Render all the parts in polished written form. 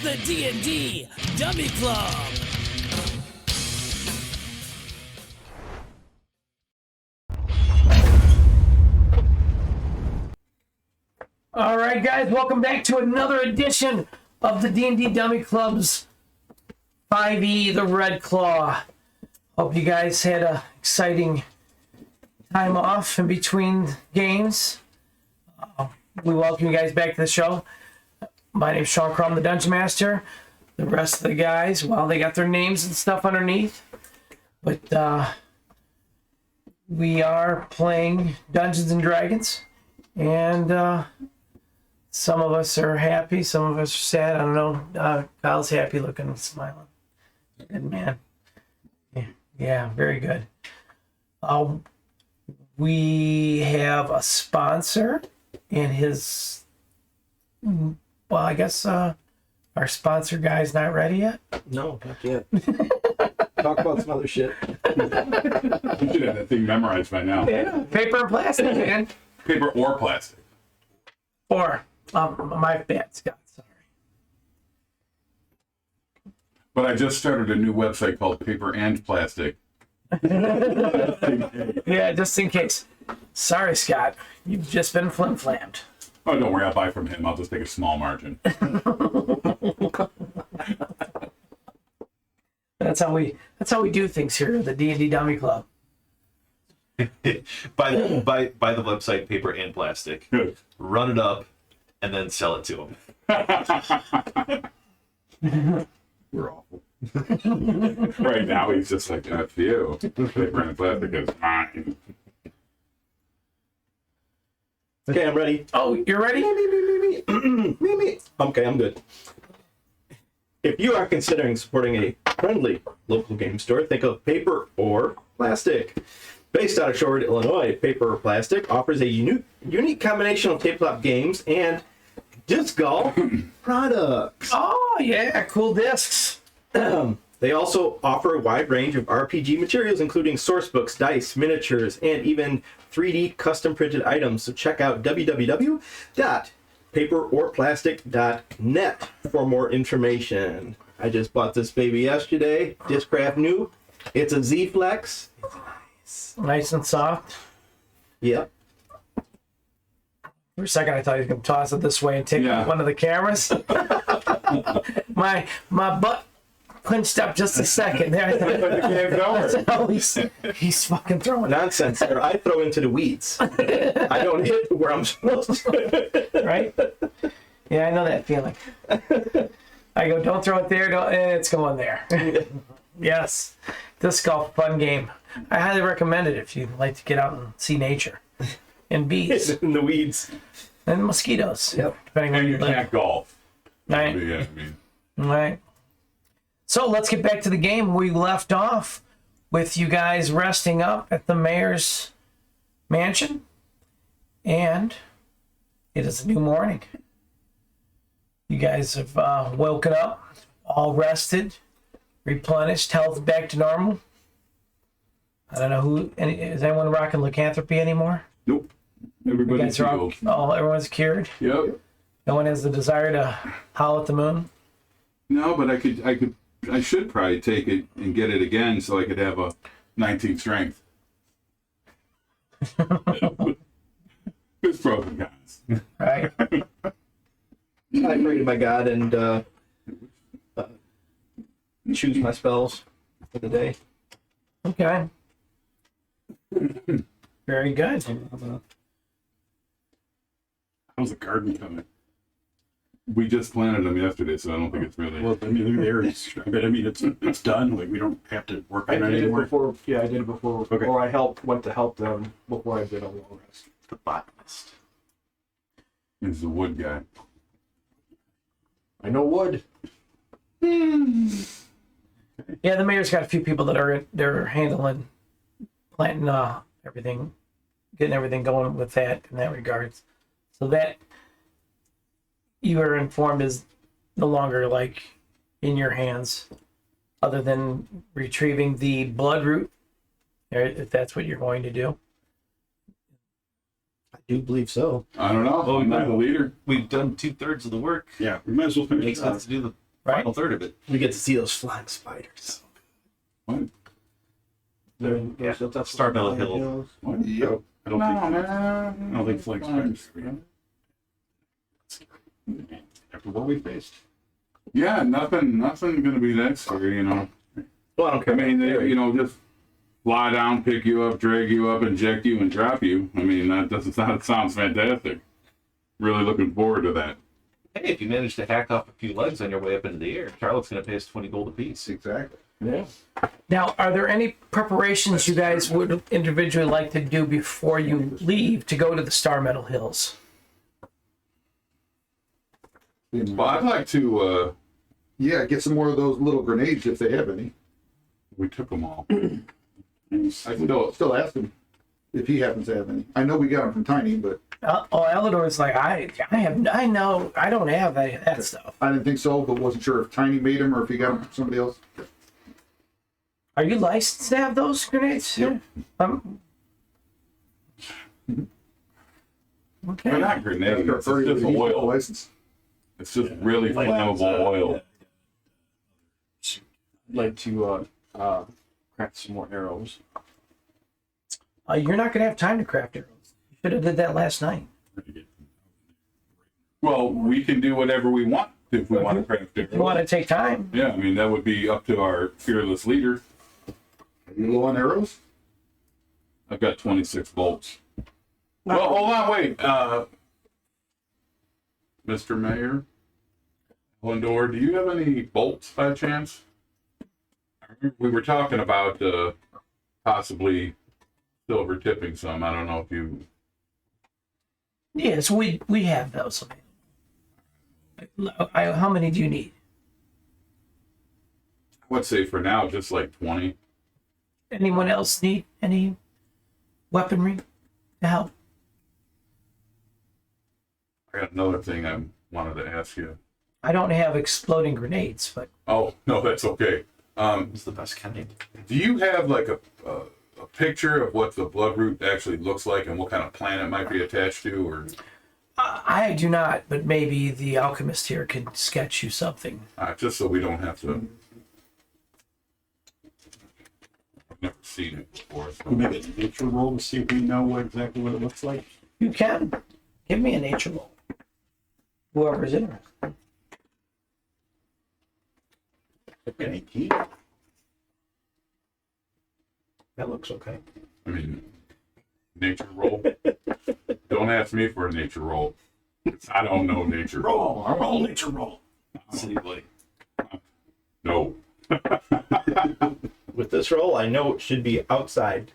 the D&D Dummy Club. All right, guys, welcome back to another edition of the D&D Dummy Club's 5e, the Red Claw. Hope you guys had a exciting time off in between games. We welcome you guys back to the show. My name's Sean Crum, the Dungeon Master. The rest of the guys, well, they got their names and stuff underneath. But we are playing Dungeons and Dragons. And some of us are happy, some of us are sad. I don't know. Kyle's happy looking and smiling. Good man. Yeah, very good. We have a sponsor, and his, well, I guess our sponsor guy's not ready yet. No, not yet. Talk about some other shit. You should have that thing memorized by now. Yeah, paper and plastic, man. Paper or plastic. Or, my bad, Scott, sorry. But I just started a new website called Paper and Plastic. Yeah, just in case. Sorry, Scott. You've just been flim-flammed. Oh, don't worry, I'll buy from him. I'll just take a small margin. That's how we do things here at the D&D Dummy Club. Buy the website Paper and Plastic, Good. run it up, and then sell it to them. We're awful. Right now, he's just like, that's you. Paper and Plastic is mine. Okay, I'm ready. Oh, you're ready? Me. Okay, I'm good. If you are considering supporting a friendly local game store, think of Paper or Plastic. Based out of Shorewood, Illinois, Paper or Plastic offers a unique combination of tabletop games and disc golf products. Oh, yeah, cool discs. They also offer a wide range of RPG materials, including source books, dice, miniatures, and even 3D custom printed items. So check out www.paperorplastic.net for more information. I just bought this baby yesterday. Discraft new. It's a Z-Flex. Nice and soft. Yep. For a second, I thought he was going to toss it this way and take one of the cameras. my butt clinched up just a second there. I thought, that's how he's fucking throwing it. Nonsense there. I throw into the weeds. I don't hit where I'm supposed to. Right? Yeah, I know that feeling. I go, don't throw it there, and it's going there. Yes. Disc golf, fun game. I highly recommend it if you'd like to get out and see nature. And bees. In the weeds. And mosquitoes. Yep. Depending on And where you you live. can't golf. Right. Yeah, I mean, Right. So let's get back to the game. We left off with you guys resting up at the mayor's mansion. And it is a new morning. You guys have woken up, all rested, replenished, health back to normal. I don't know is anyone rocking lycanthropy anymore? nope. You Everybody's guys are all, healed. everyone's cured. Yep. No one has the desire to howl at the moon. No, but I should probably take it and get it again so I could have a 19 strength. There's pros and cons. Right. I pray to my God and choose my spells for the day. Okay. Very good. How's the garden coming? We just planted them yesterday, so I don't think it's really. Well, I mean, there is. But I mean, it's done. Like we don't have to work I on it did it anymore. before. Yeah, I did it before. Okay. Or I went to help them before I did a long rest. The botanist. He's the wood guy. I know wood. Yeah, the mayor's got a few people that they're handling, planting everything, getting everything going with that in that regards. So that you are informed is no longer like in your hands, other than retrieving the blood root, if that's what you're going to do. I do believe so. I don't know. Well, I'm not the leader. We've done 2/3 of the work. Yeah, we might as well finish Makes that. sense to do the right? Final third of it. We get to see those flying spiders. What? Yeah. Star Mellow Hill. What? Yep. I don't No, think, man. I don't think flank spiders. After what we faced. Yeah, nothing gonna be that scary, you know. Well, I don't care. I mean, they, you know, just fly down, pick you up, drag you up, inject you, and drop you. I mean, that sounds fantastic. Really looking forward to that. Hey, if you manage to hack off a few legs on your way up into the air, Charlotte's going to pay us 20 gold apiece. Exactly. Yeah. Now, are there any preparations you guys would individually like to do before you leave to go to the Star Metal Hills? Well, I'd like to. Yeah, get some more of those little grenades if they have any. We took them all. I still. Still ask him if he happens to have any. I know we got them from Tiny, but Elidor's like, I don't have that stuff. I didn't think so, but wasn't sure if Tiny made them or if he got them from somebody else. Are you licensed to have those grenades? Yep. Okay. They're not grenades. It's Or just he's got a oil. license. It's just really flammable oil. I'd like to craft some more arrows. You're not going to have time to craft arrows. You should have did that last night. Well, we can do whatever we want if we want to craft it. You want to take time? Yeah, I mean, that would be up to our fearless leader. Are you low on arrows? I've got 26 bolts. Well, hold on, wait. Mr. Mayor, Lindor, do you have any bolts by chance? I remember we were talking about possibly silver tipping some. I don't know if you. Yes, we have those. How many do you need? I would say for now, just like 20. Anyone else need any weaponry to help? I got another thing I wanted to ask you. I don't have exploding grenades, but Oh, no, that's okay. It's the best kind. Do you have like a picture of what the bloodroot actually looks like and what kind of plant it might be attached to? Or I do not. But maybe the alchemist here can sketch you something. just so we don't have to. I've never seen it before. So. We make a nature roll to see if we know exactly what it looks like. You can give me a nature roll. Whoever's interested. An 18. That looks okay. I mean, nature roll. Don't ask me for a nature roll. I don't know nature roll. Roll. Roll nature roll. City Boy. No. With this roll, I know it should be outside.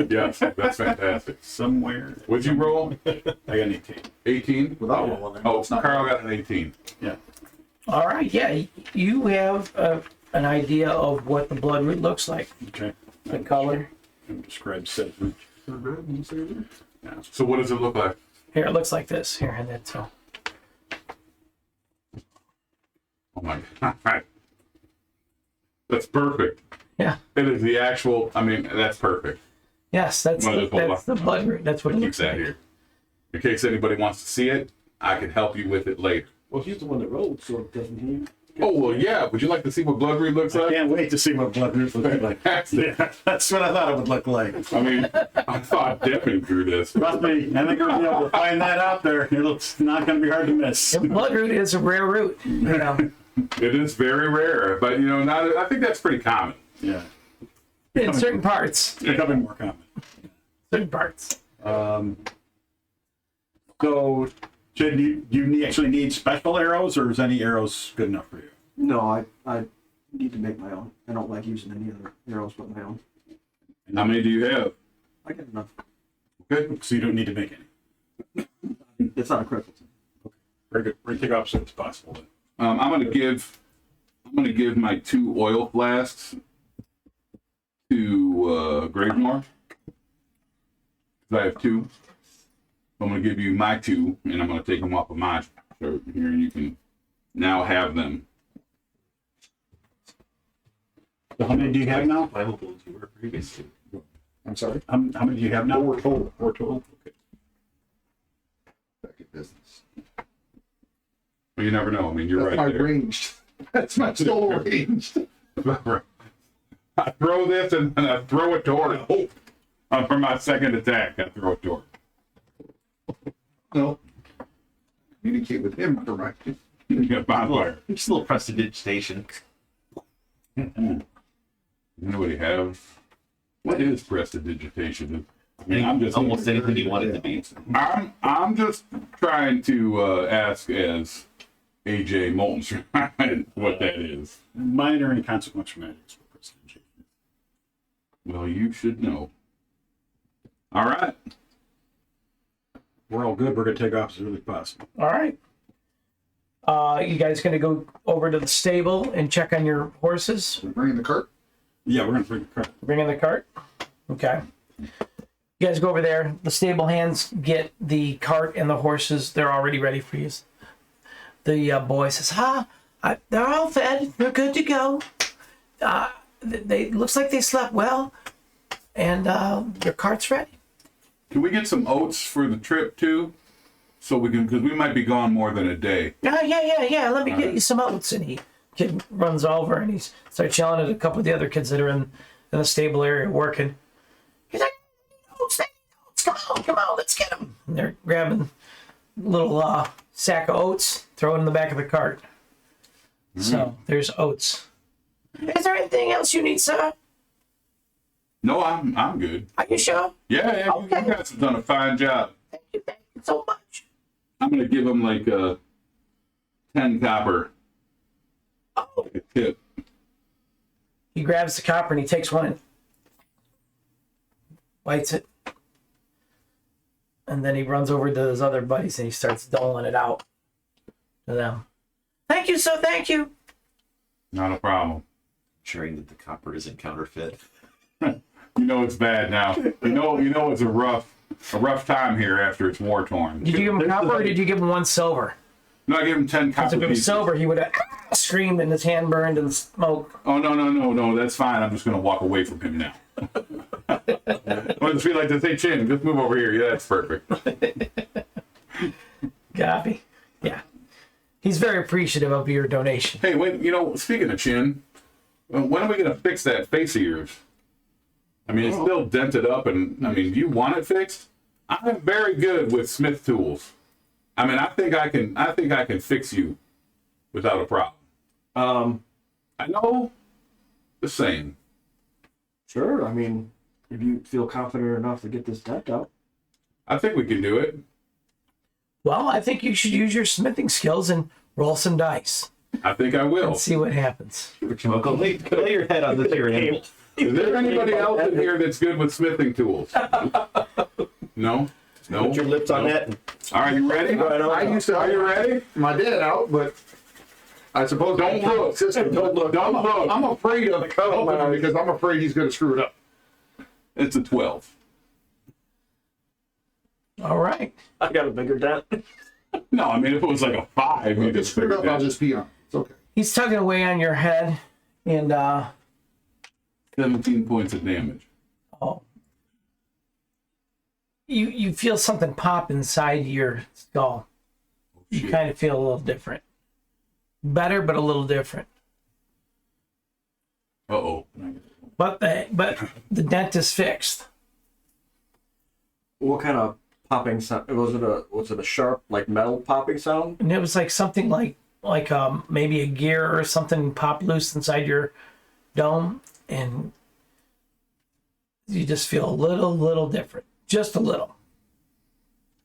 Yes, that's fantastic. Somewhere. What'd you roll? I got an 18. 18? Without rolling. Oh, It's not Carl got an 18. Yeah. All right. Yeah, you have an idea of what the bloodroot looks like. Okay. The color. Describe said root. Yeah. So what does it look like? Here, it looks like this. Here, and that's Oh my God. That's perfect. yeah. It is the actual, I mean, that's perfect. Yes, that's Well, the bloodroot. That's what it Keep looks that like. here. In case anybody wants to see it, I can help you with it later. Well, he's the one that rolled, so doesn't he? Oh, well, yeah. Would you like to see what bloodroot looks I like? can't wait to see what blood root looks like. Fantastic. Yeah, that's what I thought it would look like. I mean, I thought dipping through this. Trust me, I think we'll be able to find that out there. It's not going to be hard to miss. And bloodroot is a rare root. You know, It is very rare, but you know, not. I think that's pretty common. Yeah. in certain parts. It's becoming more common. Certain parts. So, Jed, do you actually need special arrows, or is any arrows good enough for you? No, I need to make my own. I don't like using any other arrows but my own. How many do you have? I get enough. Good. So you don't need to make any. It's not a critical thing. Very good. We're take off so it's possible. Then. I'm gonna give my 2 oil flasks to Gravemore. I have 2. I'm gonna give you my 2, and I'm gonna take them off of my shirt here, and you can now have them. So how many do you have now? Flammable as you were previously. I'm sorry. How many do you have now? 4 total. 4 total. Okay. Back in business. Well, you never know. I mean, you're That's right my there. ranged. That's my soul ranged. I throw this and then I throw it toward. Oh, for my second attack, I throw it toward. No. Communicate with him correctly. You got bonfire. Just a little prestidigitation. Anybody have? What is prestidigitation? I mean, I'm just Almost anything you want it to be. I'm just trying to ask as AJ Molten what that is. Minor and consequential magics for prestidigitation. Well, you should know. All right. We're all good. We're gonna take off as early as possible. All right. You guys gonna go over to the stable and check on your horses? We're bringing the cart. Yeah, we're gonna bring the cart. Bring in the cart. Okay. You guys go over there. The stable hands get the cart and the horses. They're already ready for you. The boy says, they're all fed. They're good to go. They looks like they slept well. And your cart's ready. Can we get some oats for the trip too? So we can, because we might be gone more than a day. Yeah. Let me get you some oats. And he kid runs over and he starts yelling at a couple of the other kids that are in the stable area working. He's like, oats, come on, let's get them. And they're grabbing a little sack of oats, throw it in the back of the cart. So there's oats. Is there anything else you need, sir? No, I'm good. Are you sure? Yeah, Okay. you guys have done a fine job. Thank you so much. I'm gonna give him like a 10 copper Oh. tip. He grabs the copper and he takes one and bites it. And then he runs over to his other buddies and he starts doling it out to them. Thank you, sir. Thank you. Not a problem. Ensuring that the copper isn't counterfeit. You know it's bad now. You know it's a rough time here after it's war torn. Did you give him copper or did you give him one silver? No, I gave him 10 Because copper if it was pieces. silver, he would have screamed and his hand burned in smoke. Oh no, that's fine. I'm just gonna walk away from him now. I just feel like to say, Chin, just move over here. Yeah, that's perfect. Copy. Yeah. He's very appreciative of your donation. Hey, wait, speaking of Chin, when are we gonna fix that face of yours? I mean, it's still dented up, and I mean, do you want it fixed? I'm very good with Smith tools. I mean, I think I can fix you without a problem. I know the same. Sure. I mean, if you feel confident enough to get this dent out. I think we can do it. Well, I think you should use your smithing skills and roll some dice I think I will. and see what happens. Well, go lay your head on the your anvil. Is there anybody else in here that's good with smithing tools? No? Put your lips on that. And Are you ready? I used to Are you ready? my dad out, but I suppose Don't look. Don't look. Don't look. I'm afraid of helping him because I'm afraid he's going to screw it up. It's a 12. All right. I got a bigger dent. No, I mean, if it was like a 5, If you it's just screwed up, I'll just pee on it. It's okay. He's tugging away on your head and 17 points of damage. oh. You feel something pop inside your skull. You Shit. kind of feel a little different. Better, but a little different. Uh-oh. But the dent is fixed. What kind of popping sound? Was it a sharp like metal popping sound? And it was like something like maybe a gear or something popped loose inside your dome, and you just feel a little different, just a little.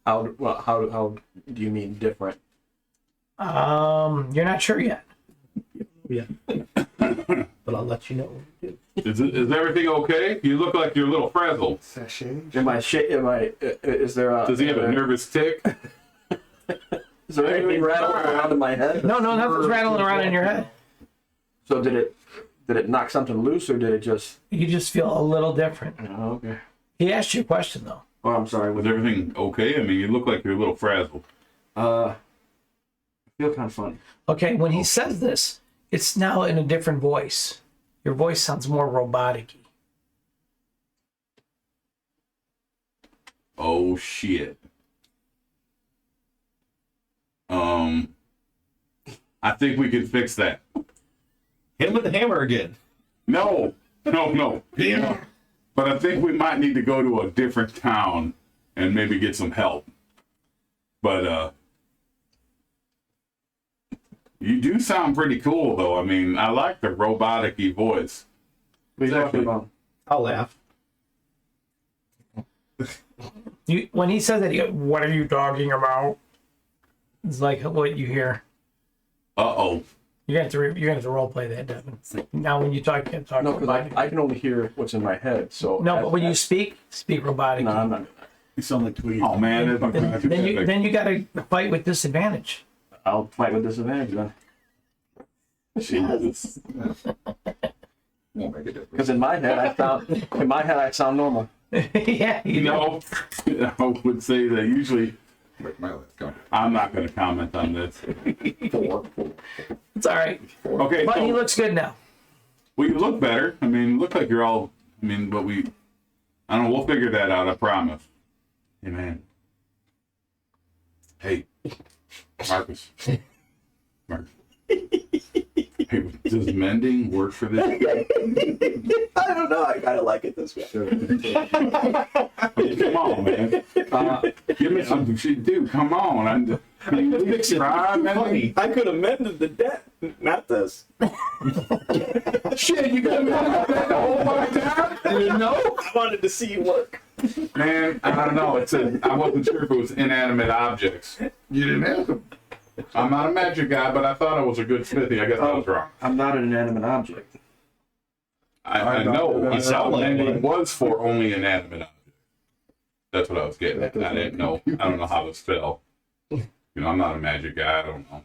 How do you mean different? You're not sure yet. Yeah. But I'll let you know. Is everything okay? You look like you're a little frazzled. Is there a? Does he have a nervous tick? Is there anything rattling around in my head? No, nothing's rattling around in your head. So did it knock something loose or did it just? You just feel a little different. Oh, okay. He asked you a question though. Oh, I'm sorry. Was everything okay? I mean, you look like you're a little frazzled. I feel kind of funny. Okay, when he says this, it's now in a different voice. Your voice sounds more robotic-y. Oh, shit. I think we can fix that. Hit him with the hammer again. No. Yeah. But I think we might need to go to a different town and maybe get some help. But you do sound pretty cool, though. I mean, I like the robotic-y voice. What are you talking about? I'll laugh. When he says that, he goes, "What are you talking about?" It's like what you hear. Uh-oh. You're gonna have to role play that, Devin. It's like, now when you talk, you can't talk. No, because I can only hear what's in my head. So No, but when you speak robotic. no, I'm not. You sound like Tweety. Oh, man. Then you got to fight with disadvantage. I'll fight with disadvantage then. Jesus. Won't make a difference. Because in my head I sound normal. Yeah, you know. I would say that usually Break my leg. Go. I'm not going to comment on this. Four. It's all right. Okay, But so, he looks good now. well, you look better. I mean, look like you're all, I mean, but I don't know, we'll figure that out, I promise. Hey, man. Hey, Marcus. Marcus. Hey, does mending work for this? I don't know. I kind of like it this way. Come on, man. Give me something. Dude, come on. I could fix it. Try mending. I could have mended the debt, not this. Shit, you could have mended that the whole fucking time? You didn't know? I wanted to see you work. Man, I don't know. I wasn't sure if it was inanimate objects. You didn't ask him. I'm not a magic guy, but I thought I was a good smithy. I guess I was wrong. I'm not an inanimate object. I know. He sounded like it was for only inanimate objects. That's what I was getting at. I didn't know. I don't know how to spell. You know, I'm not a magic guy. I don't know.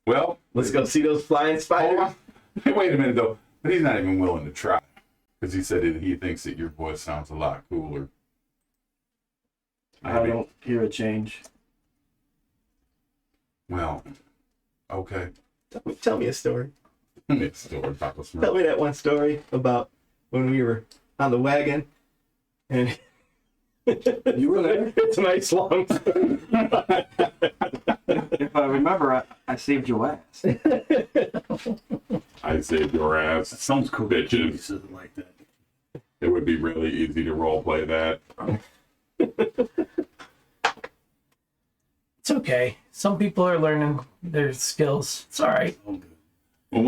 Well, Let's go see those flying hold spiders. on. Hey, wait a minute, though. But he's not even willing to try. Because he said he thinks that your voice sounds a lot cooler. I don't hear a change. Well, okay. Tell me a story. It's story, Papa Smurf. Tell me that one story about when we were on the wagon and You were there. it's a nice long story. If I remember, I saved your ass. I saved your ass. That sounds cool. He Bitches. says it like that. It would be really easy to roleplay that. It's okay. Some people are learning their skills. It's all right. Oh, good. Well,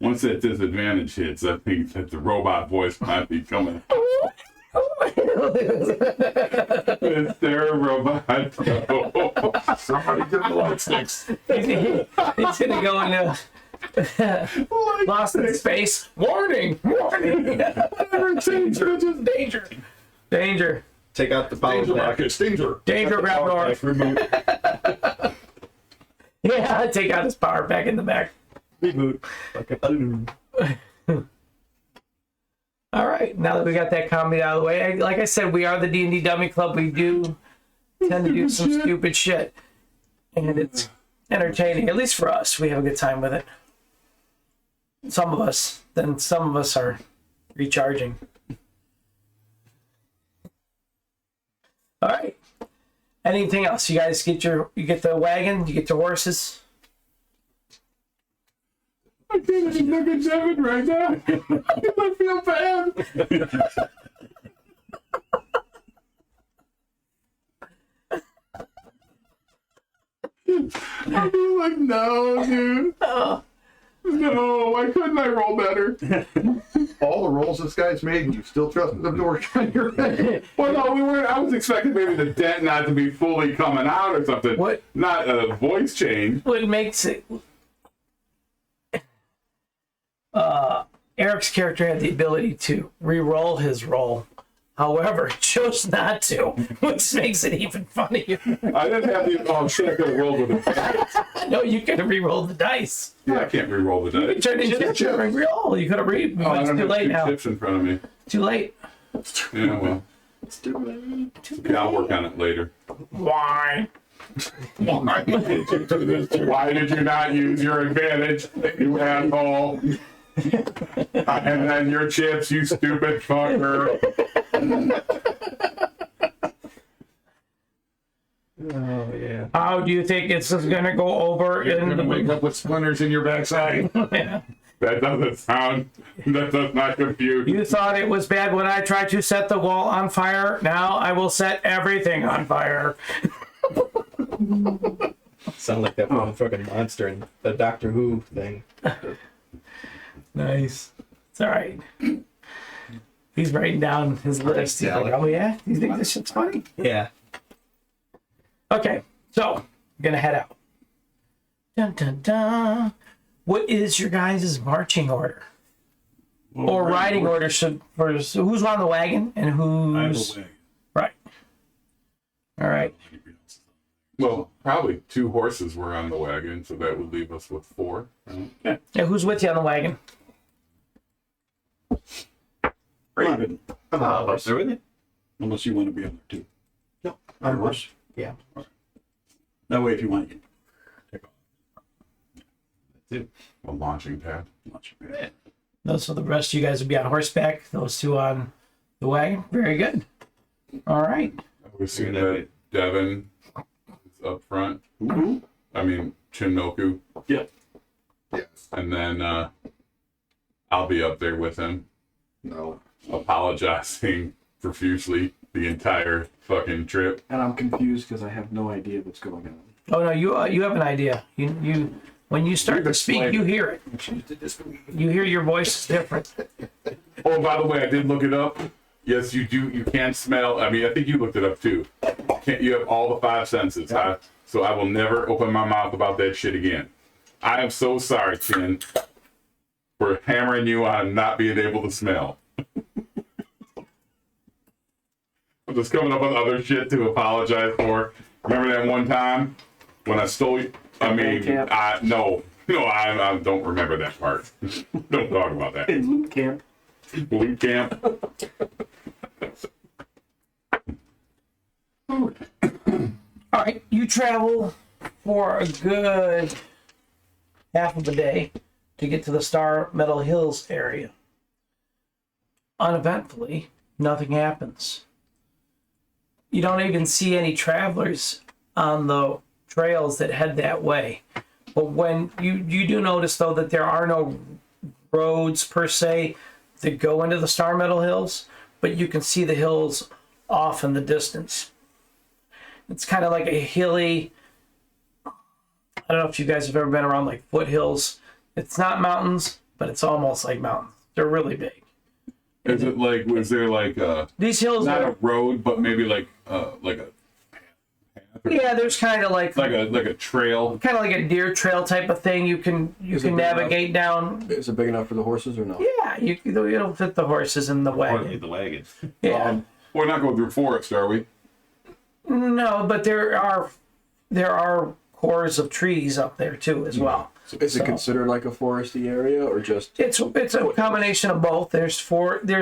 once that disadvantage hits, I think that the robot voice might be coming. Mr. Robot. Somebody get the light sticks. He's gonna go into lost in space. Warning! Warning! Danger. Danger! Danger! Take out the power Danger back. rockets, danger. Danger! Grab north. Reboot. Yeah, take out his power back in the back. Reboot. Okay. All right, now that we got that comedy out of the way, like I said, we are the D&D Dummy Club. We do tend to do some stupid shit, and it's entertaining. At least for us, we have a good time with it. Some of us, then some of us are recharging. All right. Anything else? You guys you get the wagon, you get the horses. I can't even look at Devin right now. I feel bad. I feel like, no, dude. No, why couldn't I roll better? All the rolls this guy's made, and you still trust them to work on your head. Well, no, I was expecting maybe the dent not to be fully coming out or something. What? Not a voice change. What makes it... Eric's character had the ability to re-roll his roll. However, chose not to, which makes it even funnier. I didn't have the. Oh, shit, I could have rolled with it. No, you could have re-rolled the dice. Yeah, I can't re-roll the You dice. turned into a re-roll. You could have re. Oh, I It's don't too have late two now. chips in front of me. Too late. Yeah, well. It's too late. Too Okay, I'll work on it later. Why? Why did you not use your advantage, you asshole? And then your chips, you stupid fucker. Oh yeah. How do you think it's going to go over You're in gonna wake the? up with splinters in your backside. Yeah. That doesn't sound. That does not compute. You thought it was bad when I tried to set the wall on fire. Now I will set everything on fire. Sound like that one fucking monster in the Doctor Who thing. Nice. It's all right. He's writing down his list. He's like, oh yeah, you think this shit's funny? Yeah. Okay, so I'm gonna head out. Dun dun dun. What is your guys' marching order or riding order? So who's on the wagon and I have who's a way. right? All right. Well, probably 2 horses were on the wagon, so that would leave us with 4. Yeah, who's with you on the wagon? Raven, I'm on a horse. There with you? unless you want to be on there too. No, On I'm a horse. Yeah. That way, if you want, you can take off. A launching pad. Not your bad. Those, so the rest of you guys would be on horseback. Those 2 on the wagon. Very good. All right. I would assume that Devin is up front. Who? I mean, Chinoku. Yeah. Yes. And then I'll be up there with him, No. apologizing profusely the entire fucking trip. And I'm confused because I have no idea what's going on. Oh no, you have an idea. You when you start to speak, you hear it. You hear your voice is different. Oh, by the way, I did look it up. Yes, you do. You can smell. I mean, I think you looked it up too. You have all the 5 senses. So I will never open my mouth about that shit again. I am so sorry, Chin, for hammering you on not being able to smell. I'm just coming up with other shit to apologize for. Remember that one time when I stole you? I mean, Camp. I don't remember that part. Don't talk about that. In loot camp. Boot camp. All right, you travel for a good half of a day to get to the Star Meadow Hills area. Uneventfully, nothing happens. You don't even see any travelers on the trails that head that way. But when you do notice, though, that there are no roads per se that go into the Star Meadow Hills, but you can see the hills off in the distance. It's kind of like a hilly, I don't know if you guys have ever been around like foothills. It's not mountains, but it's almost like mountains. They're really big. Is it like, was there like These hills not are, a road, but maybe like a yeah, there's kind of like a trail? kind of like a deer trail type of thing. You can Is it big navigate down. Is it big enough for the horses or no? Yeah, it'll fit the horses in the Or wagon. the wagon. Yeah, We're not going through forest, are we? no, but there are cores of trees up there too as well. Is it considered like a foresty area or just? It's a combination of both. There's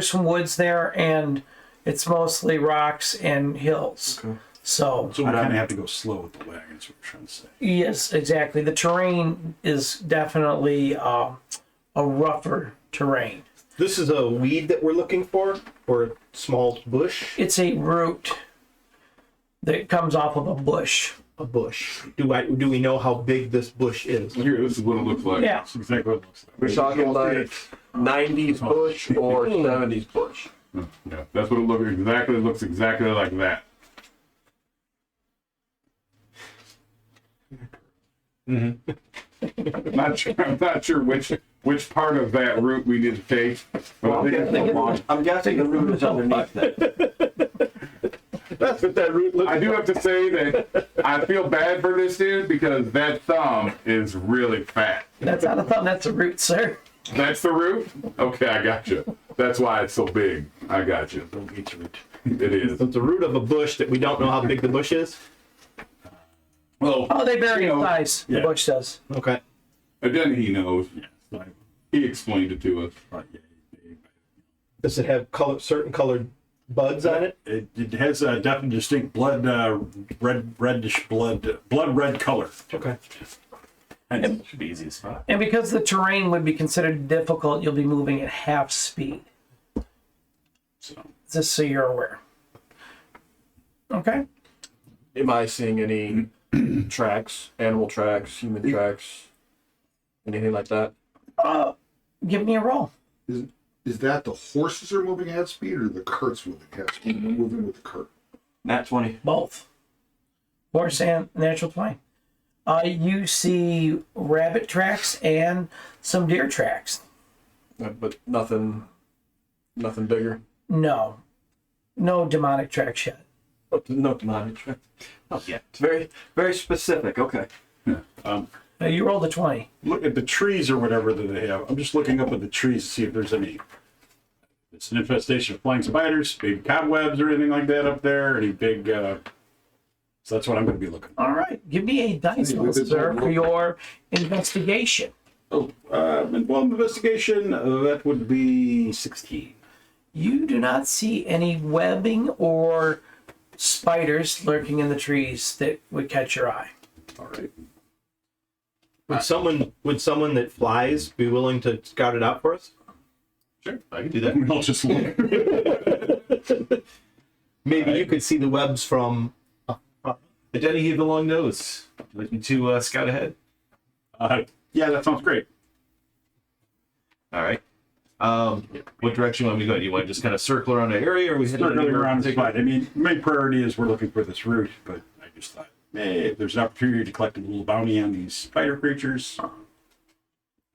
some woods there, and it's mostly rocks and hills. Okay. So So we kind of have to go slow with the wagons, what we're trying to say. yes, exactly. The terrain is definitely a rougher terrain. This is a weed that we're looking for, or a small bush. It's a root that comes off of a bush. A bush. Do we know how big this bush is? Here, this is what it looks like. Yeah. That's exactly what it looks like. We're talking like 90s bush or 70s bush. Yeah, that's what it looks exactly. It looks exactly like that. I'm not sure which part of that route we need to take. But I think it's the long. I'm guessing the root is underneath that. That's what that root looks I do have to say that I feel bad for this dude because that thumb is really fat. That's not a thumb. That's a root, sir. That's the root? Okay, I got you. That's why it's so big. I got you. Don't eat the root. It is. It's the root of a bush that we don't know how big the bush is. Well, Oh, they vary in size. The Yeah. bush does. Okay. and then he knows. Yeah. Like, He explained it to us. yeah, Does it have certain colored buds on it? it has a definite distinct reddish blood red color. Okay. And Should be easy to spot. And because the terrain would be considered difficult, you'll be moving at half speed. so Just so you're aware. Okay. Am I seeing any tracks, animal tracks, human tracks, anything like that? Give me a roll. Is that the horses are moving at speed or the carts moving at speed? They're moving with the cart. Nat 20. Both. Horse and natural 20. You see rabbit tracks and some deer tracks. But nothing bigger. No demonic tracks yet. No demonic track. Oh, yeah. It's very, very specific. Okay. You rolled a 20. Look at the trees or whatever that they have. I'm just looking up at the trees to see if there's any. It's an infestation of flying spiders, big cobwebs or anything like that up there. Any big. So that's what I'm going to be looking. All right. Give me a dice roll, sir, for your investigation. Oh, investigation. That would be 16. You do not see any webbing or spiders lurking in the trees that would catch your eye. All right. Would someone that flies be willing to scout it out for us? Sure, I can do that. I'll just look. Maybe you could see the webs from. Daddy, you have the long nose. Would you like me to scout ahead? Yeah, that sounds great. All right. What direction you want me to go? Do you want to just kind of circle around the area, or we Circling around is fine. I mean, main priority is we're looking for this route, but I just thought, hey, if there's an opportunity to collect a little bounty on these spider creatures. All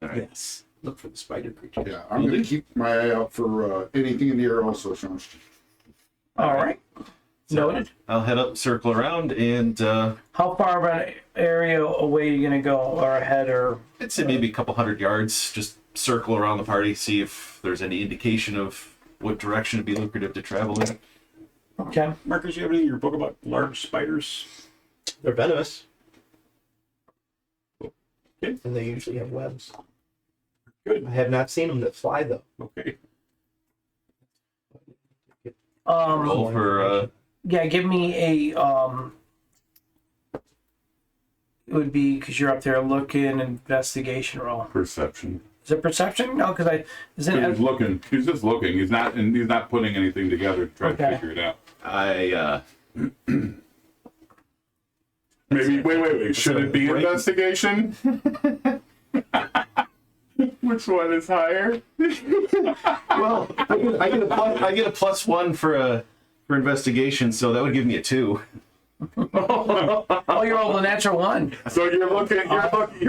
right. Yes. Look for the spider creature. Yeah, I'm going to keep my eye out for anything in the air also, Sean. All right. Noted. I'll head up, circle around, and How far of an area away are you going to go, or ahead, or? I'd say maybe a couple hundred yards. Just circle around the party, see if there's any indication of what direction would be lucrative to travel in. Okay. Marcus, you have anything in your book about large spiders? They're venomous. Okay. And they usually have webs. Good. I have not seen them that fly though. Okay. Roll for Yeah, give me a it would be because you're up there looking, investigation roll. Perception. Is it perception? No, because I He's looking. He's just looking. He's not putting anything together to try Okay. to figure it out. I Maybe wait. Should it be investigation? Which one is higher? well, I get a +1 for investigation, so that would give me a 2. oh, you rolled a natural 1. So you're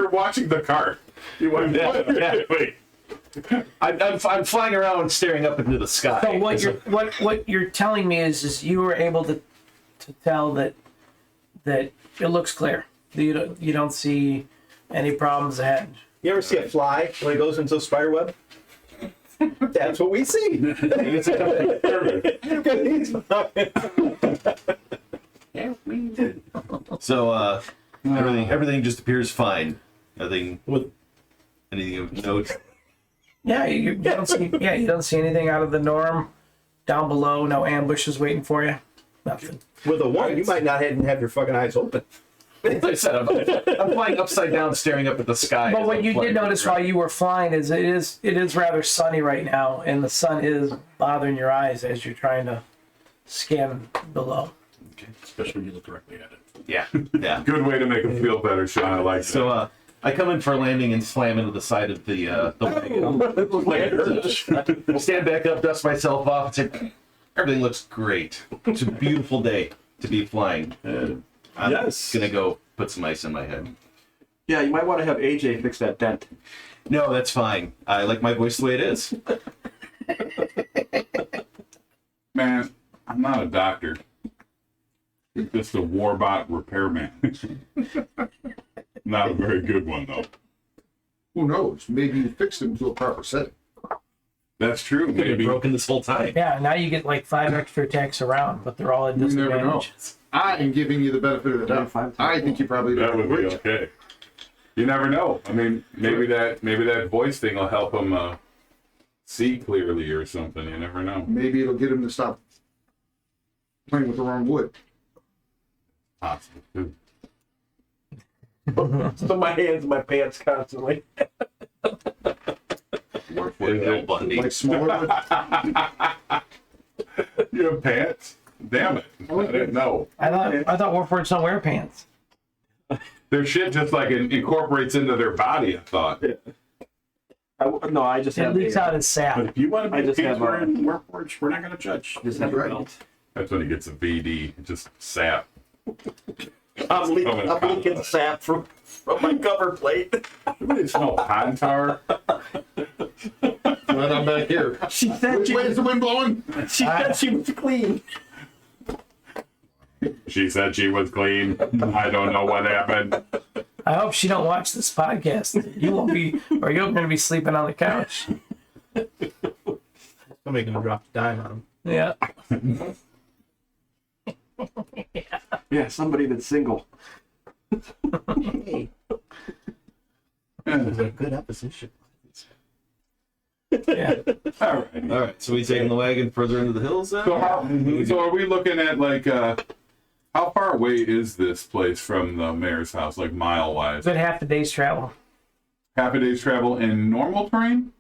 watching the cart. You went, Yeah. wait. I'm flying around staring up into the sky. So what you're telling me is you were able to tell that it looks clear. You don't see any problems ahead. You ever see a fly when it goes into a spider web? That's what we see. So everything just appears fine. Nothing anything of note. Yeah, you don't see anything out of the norm down below. No ambushes waiting for you. Nothing. With a 1, you might not even have your fucking eyes open. As I said, I'm flying upside down, staring up at the sky. But as what I'm you flying did notice around. while you were flying is it is rather sunny right now, and the sun is bothering your eyes as you're trying to scan below. Especially when you look directly at it. Yeah. Good way to make him feel better, Sean. I like that. So I come in for a landing and slam into the side of the wagon. Stand back up, dust myself off, and say, everything looks great. It's a beautiful day to be flying. I'm gonna go put some ice in my head. Yeah, you might want to have AJ fix that dent. No, that's fine. I like my voice the way it is. Man, I'm not a doctor. I'm just a warbot repairman. Not a very good one, though. Who knows? Maybe you fixed him to a proper setting. That's true. I've been Maybe. broken this whole time. Yeah, now you get like 5 extra attacks around, but they're all at You never know. disadvantage. I am giving you the benefit of the doubt. I think you probably did That a would be great job. okay. You never know. I mean, maybe that voice thing will help him see clearly or something. You never know. Maybe it'll get him to stop playing with the wrong wood. Possible too. So my hands in my pants constantly. Work for it, old Bundy. Like smaller wood. You have pants? Damn it! I didn't know. I thought Warforged don't wear pants. Their shit just like incorporates into their body, I thought. No, I just It have leaks out as But sap. if you want to I be a just have, Pittsburgh and Warforged, we're not going to judge. just have a Right. belt. That's when he gets a VD, just sap. I'm leaking sap from my cover plate. Everybody smell pine tar. Right on back here. She said Which way is the wind blowing? she said she was clean. She said she was clean. I don't know what happened. I hope she don't watch this podcast. You won't be, or you're going to be sleeping on the couch. Somebody gonna drop a dime on him. Yeah. Yeah, somebody that's single. Hey, this is a good episode. Yeah. All right. All right, so we taking the wagon further into the hills then? So are we looking at like how far away is this place from the mayor's house, like mile wise? Good half a day's travel. Half a day's travel in normal terrain?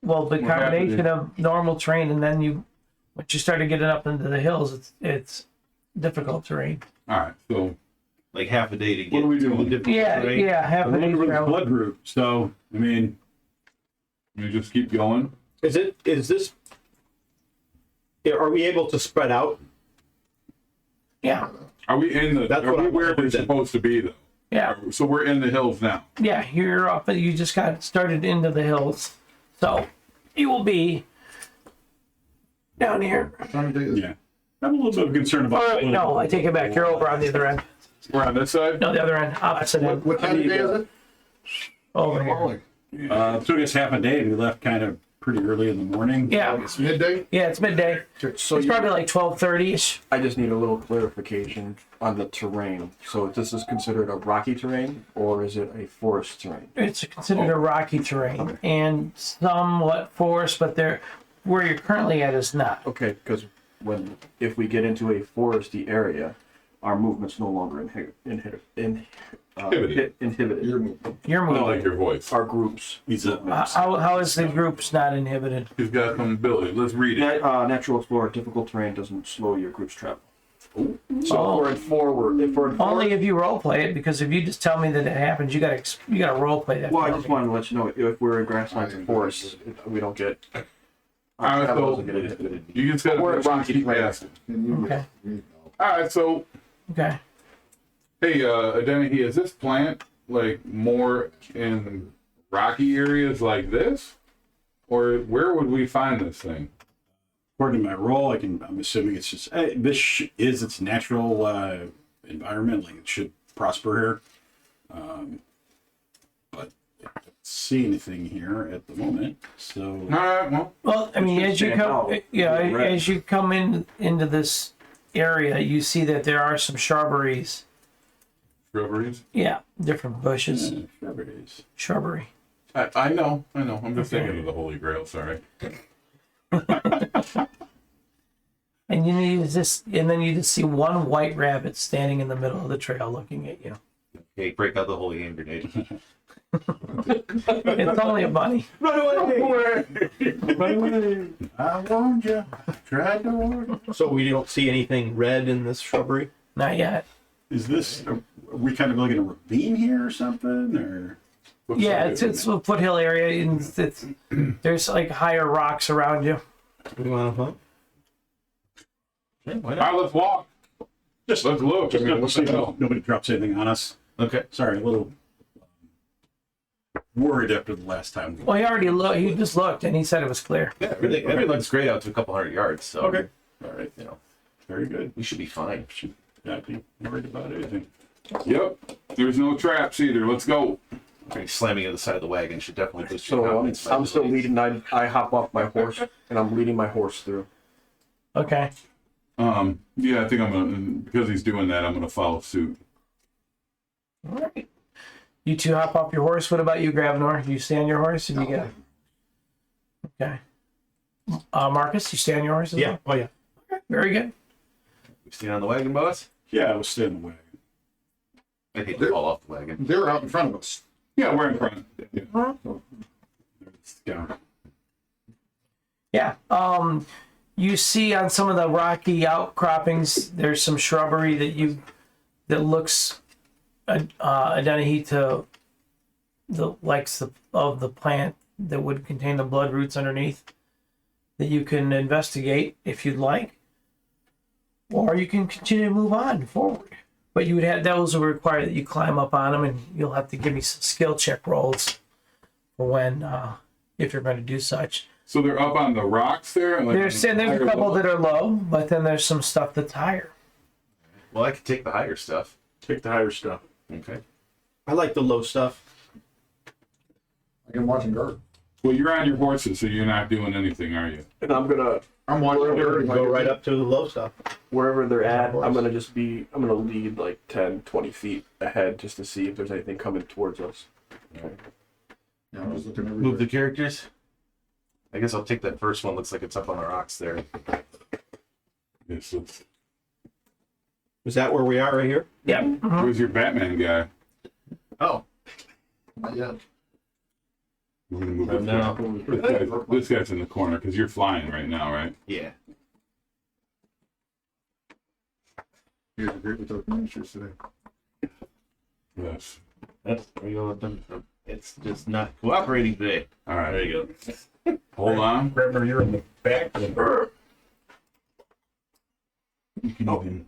Well, the What happened combination is- of normal terrain and then once you started getting up into the hills, it's difficult terrain. All right. So Like half a day to What get are we to doing? the different Yeah, terrain? yeah, half I a wonder day's where this travel. blood route. So, I mean, you just keep going. Is this? Are we able to spread out? Yeah, Are we in the? That's Are what we I'm where we're wondering then. supposed to be though? yeah, So we're in the hills now. yeah. You're up, you just got started into the hills, so you will be down here. What time of day is it? yeah. I'm a little bit of concern about. Oh, no, I take it back. You're over on the other end. We're on this side. No, the other end, opposite end, What time of day is it? over here. Morning. Took us half a day. We left kind of pretty early in the morning. Yeah, It's midday? yeah. It's midday. So It's probably like 12:30ish. I just need a little clarification on the terrain. So this is considered a rocky terrain, or is it a forest terrain? It's considered a rocky terrain and somewhat forest, but where you're currently at is not. Okay, because if we get into a foresty area, our movement's no longer Inhibited. inhibited. You're moving. You're I moving. like your voice. Our groups. He's a, How is the groups not inhibited? He's got some ability. Let's read it. Natural explorer, difficult terrain doesn't slow your group's travel. So Oh. if we're in forward, if we're in Only forward, if you role play it, because if you just tell me that it happens, you gotta role play that. well, I for just me. wanted to let you know if we're in grasslands and forests, we don't get. Our Alright, travel so- doesn't get inhibited. You just got We're at rocky keep terrain. asking. And you Okay. you know. All right. So Okay. hey, Denny, is this plant like more in rocky areas like this, or where would we find this thing? according to my role, I'm assuming it's just is its natural environment. Like it should prosper here. But I don't see anything here at the moment. So All right. Well, Well, I mean, as you stand come, out. yeah, Right. as you come into this area, you see that there are some shrubberies. shrubberies. Yeah, different bushes, shrubberies. shrubbery. I know. I'm just thinking of the Holy Grail. Sorry. And then you just see one white rabbit standing in the middle of the trail looking at you. Okay, break out the holy hand grenade. It's only a bunny. Run away! I warned you. I tried to warn you. So we don't see anything red in this shrubbery. Not yet. Is this? Are we kind of like in a ravine here or something? Or Looks Yeah, like it's a foothill area, and there's like higher rocks around you. We want to hunt. Yeah, why All not? right, let's walk. just Let's look. I mean, what the hell? nobody drops anything on us. Okay. Sorry, a little worried after the last time. Well, he already looked. He just looked, and he said it was clear. Yeah, everything looks great out to a couple hundred yards. So Okay. All right. you know, Very good. we should be fine. Not be worried about anything. Yep. There's no traps either. Let's go. Okay, slamming at the side of the wagon should definitely boost your So confidence. I'm still leading. I hop off my horse and I'm leading my horse through. Okay. Yeah, I think I'm gonna, because he's doing that, I'm gonna follow suit. All right. You two hop off your horse. What about you, Gravenor? Do you stay on your horse? And you get. Okay. Marcus, you stay on your horse as Yeah. well? Oh yeah. Okay, very good. You staying on the wagon, boss? Yeah, I was staying in the wagon. I hate to fall off the wagon. They're out in front of us. Yeah, we're in front. Yeah. Yeah. You see on some of the rocky outcroppings, there's some shrubbery that that looks identity to the likes of the plant that would contain the blood roots underneath that you can investigate if you'd like, or you can continue to move on forward. But you would have those will require that you climb up on them, and you'll have to give me some skill check rolls for when if you're going to do such. So they're up on the rocks there? Like There's a couple that are low, but then there's some stuff that's higher. Well, I could take the higher stuff. Take the higher stuff. Okay. I like the low stuff. I can watch and guard. Well, you're on your horses, so you're not doing anything, are you? And I'm watching guard. Go right up to the low stuff. wherever they're at, I'm gonna lead like 10, 20 feet ahead just to see if there's anything coming towards us. Yeah, I was looking Move everywhere. the characters. I guess I'll take that first one. Looks like it's up on the rocks there. Yes. It's, Is that where we are right here? Yep. where's your Batman guy? Oh, Not yet. We're gonna move no. this guy's in the corner because you're flying right now, right? Yeah. Here's a great with those miniatures today. Yes. That's where you go. It's just not cooperating today. All right. There you go. Hold on. Remember, you're in the back. You can even.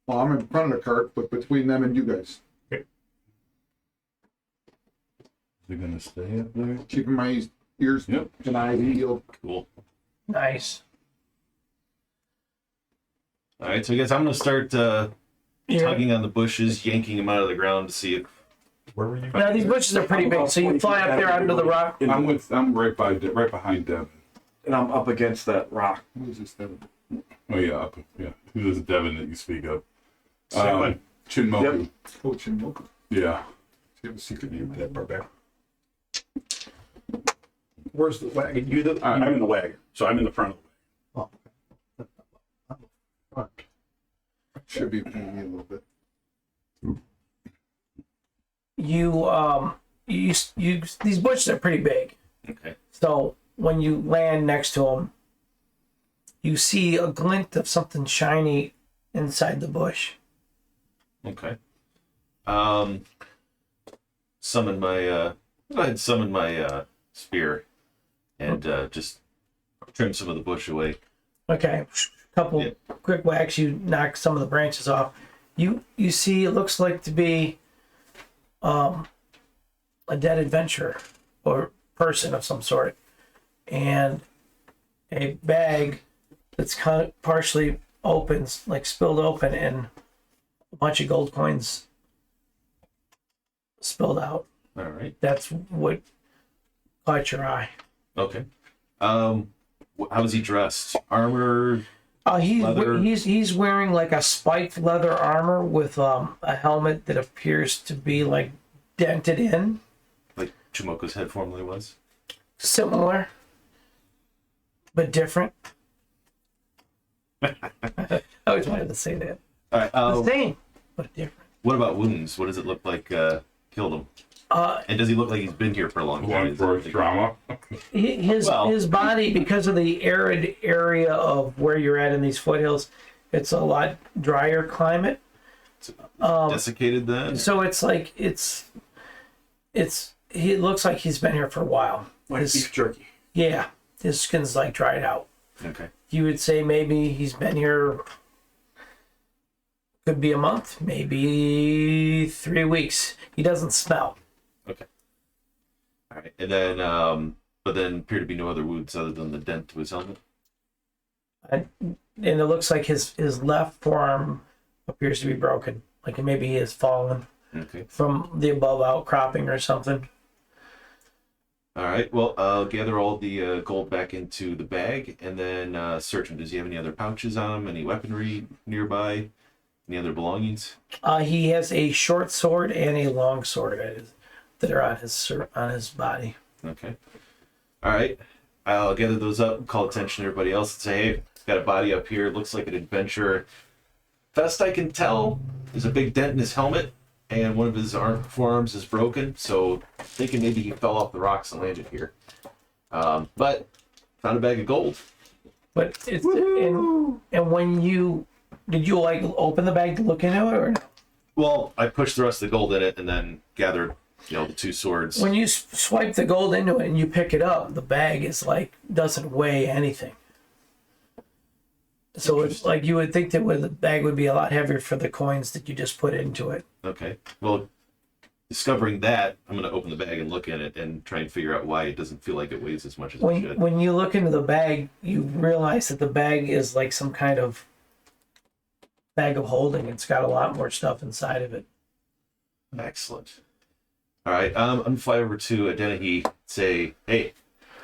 Well, I'm in front of the cart, but between them and you guys. Is it gonna stay up there? Keeping my ears Yep. and eyes peeled. Cool. Nice. All right, so I guess I'm gonna start tugging on the bushes, yanking them out of the ground to see if. Where were you? Now these bushes are pretty big, so you fly up there under the rock. I'm right behind Devin. And I'm up against that rock. Who is this then? Oh yeah, up, yeah. Who is Devin that you speak of? Seven. Chinmoku. Oh, Chinmoku. Yeah. Do you have a secret name? That barbarian. Where's the wagon? You the I'm in the wagon, so I'm in the front of the wagon. Should be paying me a little bit. You these bushes are pretty big. Okay. So when you land next to them, you see a glint of something shiny inside the bush. Okay. Summon my. Go ahead, summon my spear, and just trim some of the bush away. Okay, couple Yeah. quick whacks. You knock some of the branches off. You see, it looks like to be a dead adventurer or person of some sort, and a bag that's kind of partially open, like spilled open, and a bunch of gold coins spilled out. All right. That's what caught your eye. Okay. How is he dressed? Armor. Leather. He's wearing like a spiked leather armor with a helmet that appears to be like dented in. Like Chimoko's head formerly was. Similar, but different. I always wanted to say that. All right. The same, but different. What about wounds? What does it look like killed him? And does he look like he's been here for a long time? One for his drama. His body, because of the arid area of where you're at in these foothills, it's a lot drier climate. Desiccated then? So it's like he looks like he's been here for a while. Like beef jerky. Yeah, his skin's like dried out. Okay. You would say maybe he's been here, could be a month, maybe 3 weeks. He doesn't smell. Okay. All right. And then, but then appear to be no other wounds other than the dent to his helmet. And it looks like his left forearm appears to be broken. Like maybe he has fallen Okay. from the above outcropping or something. All right. Well, I'll gather all the gold back into the bag and then search him. Does he have any other pouches on him? Any weaponry nearby? Any other belongings? He has a short sword and a long sword that are on his body. Okay. All right. I'll gather those up, call attention to everybody else, and say, hey, got a body up here. Looks like an adventurer. Best I can tell, there's a big dent in his helmet, and one of his forearms is broken. So thinking maybe he fell off the rocks and landed here. But found a bag of gold. But it's and when you did you like open the bag to look into it, or no? Well, I pushed the rest of the gold in it and then gathered, the two swords. When you swipe the gold into it and you pick it up, the bag is like doesn't weigh anything. So it's like you would think that the bag would be a lot heavier for the coins that you just put into it. Okay. Well, discovering that, I'm going to open the bag and look in it and try and figure out why it doesn't feel like it weighs as much as it should. When you look into the bag, you realize that the bag is like some kind of bag of holding. It's got a lot more stuff inside of it. Excellent. All right. I'm going to fly over to Adenahi, say, hey,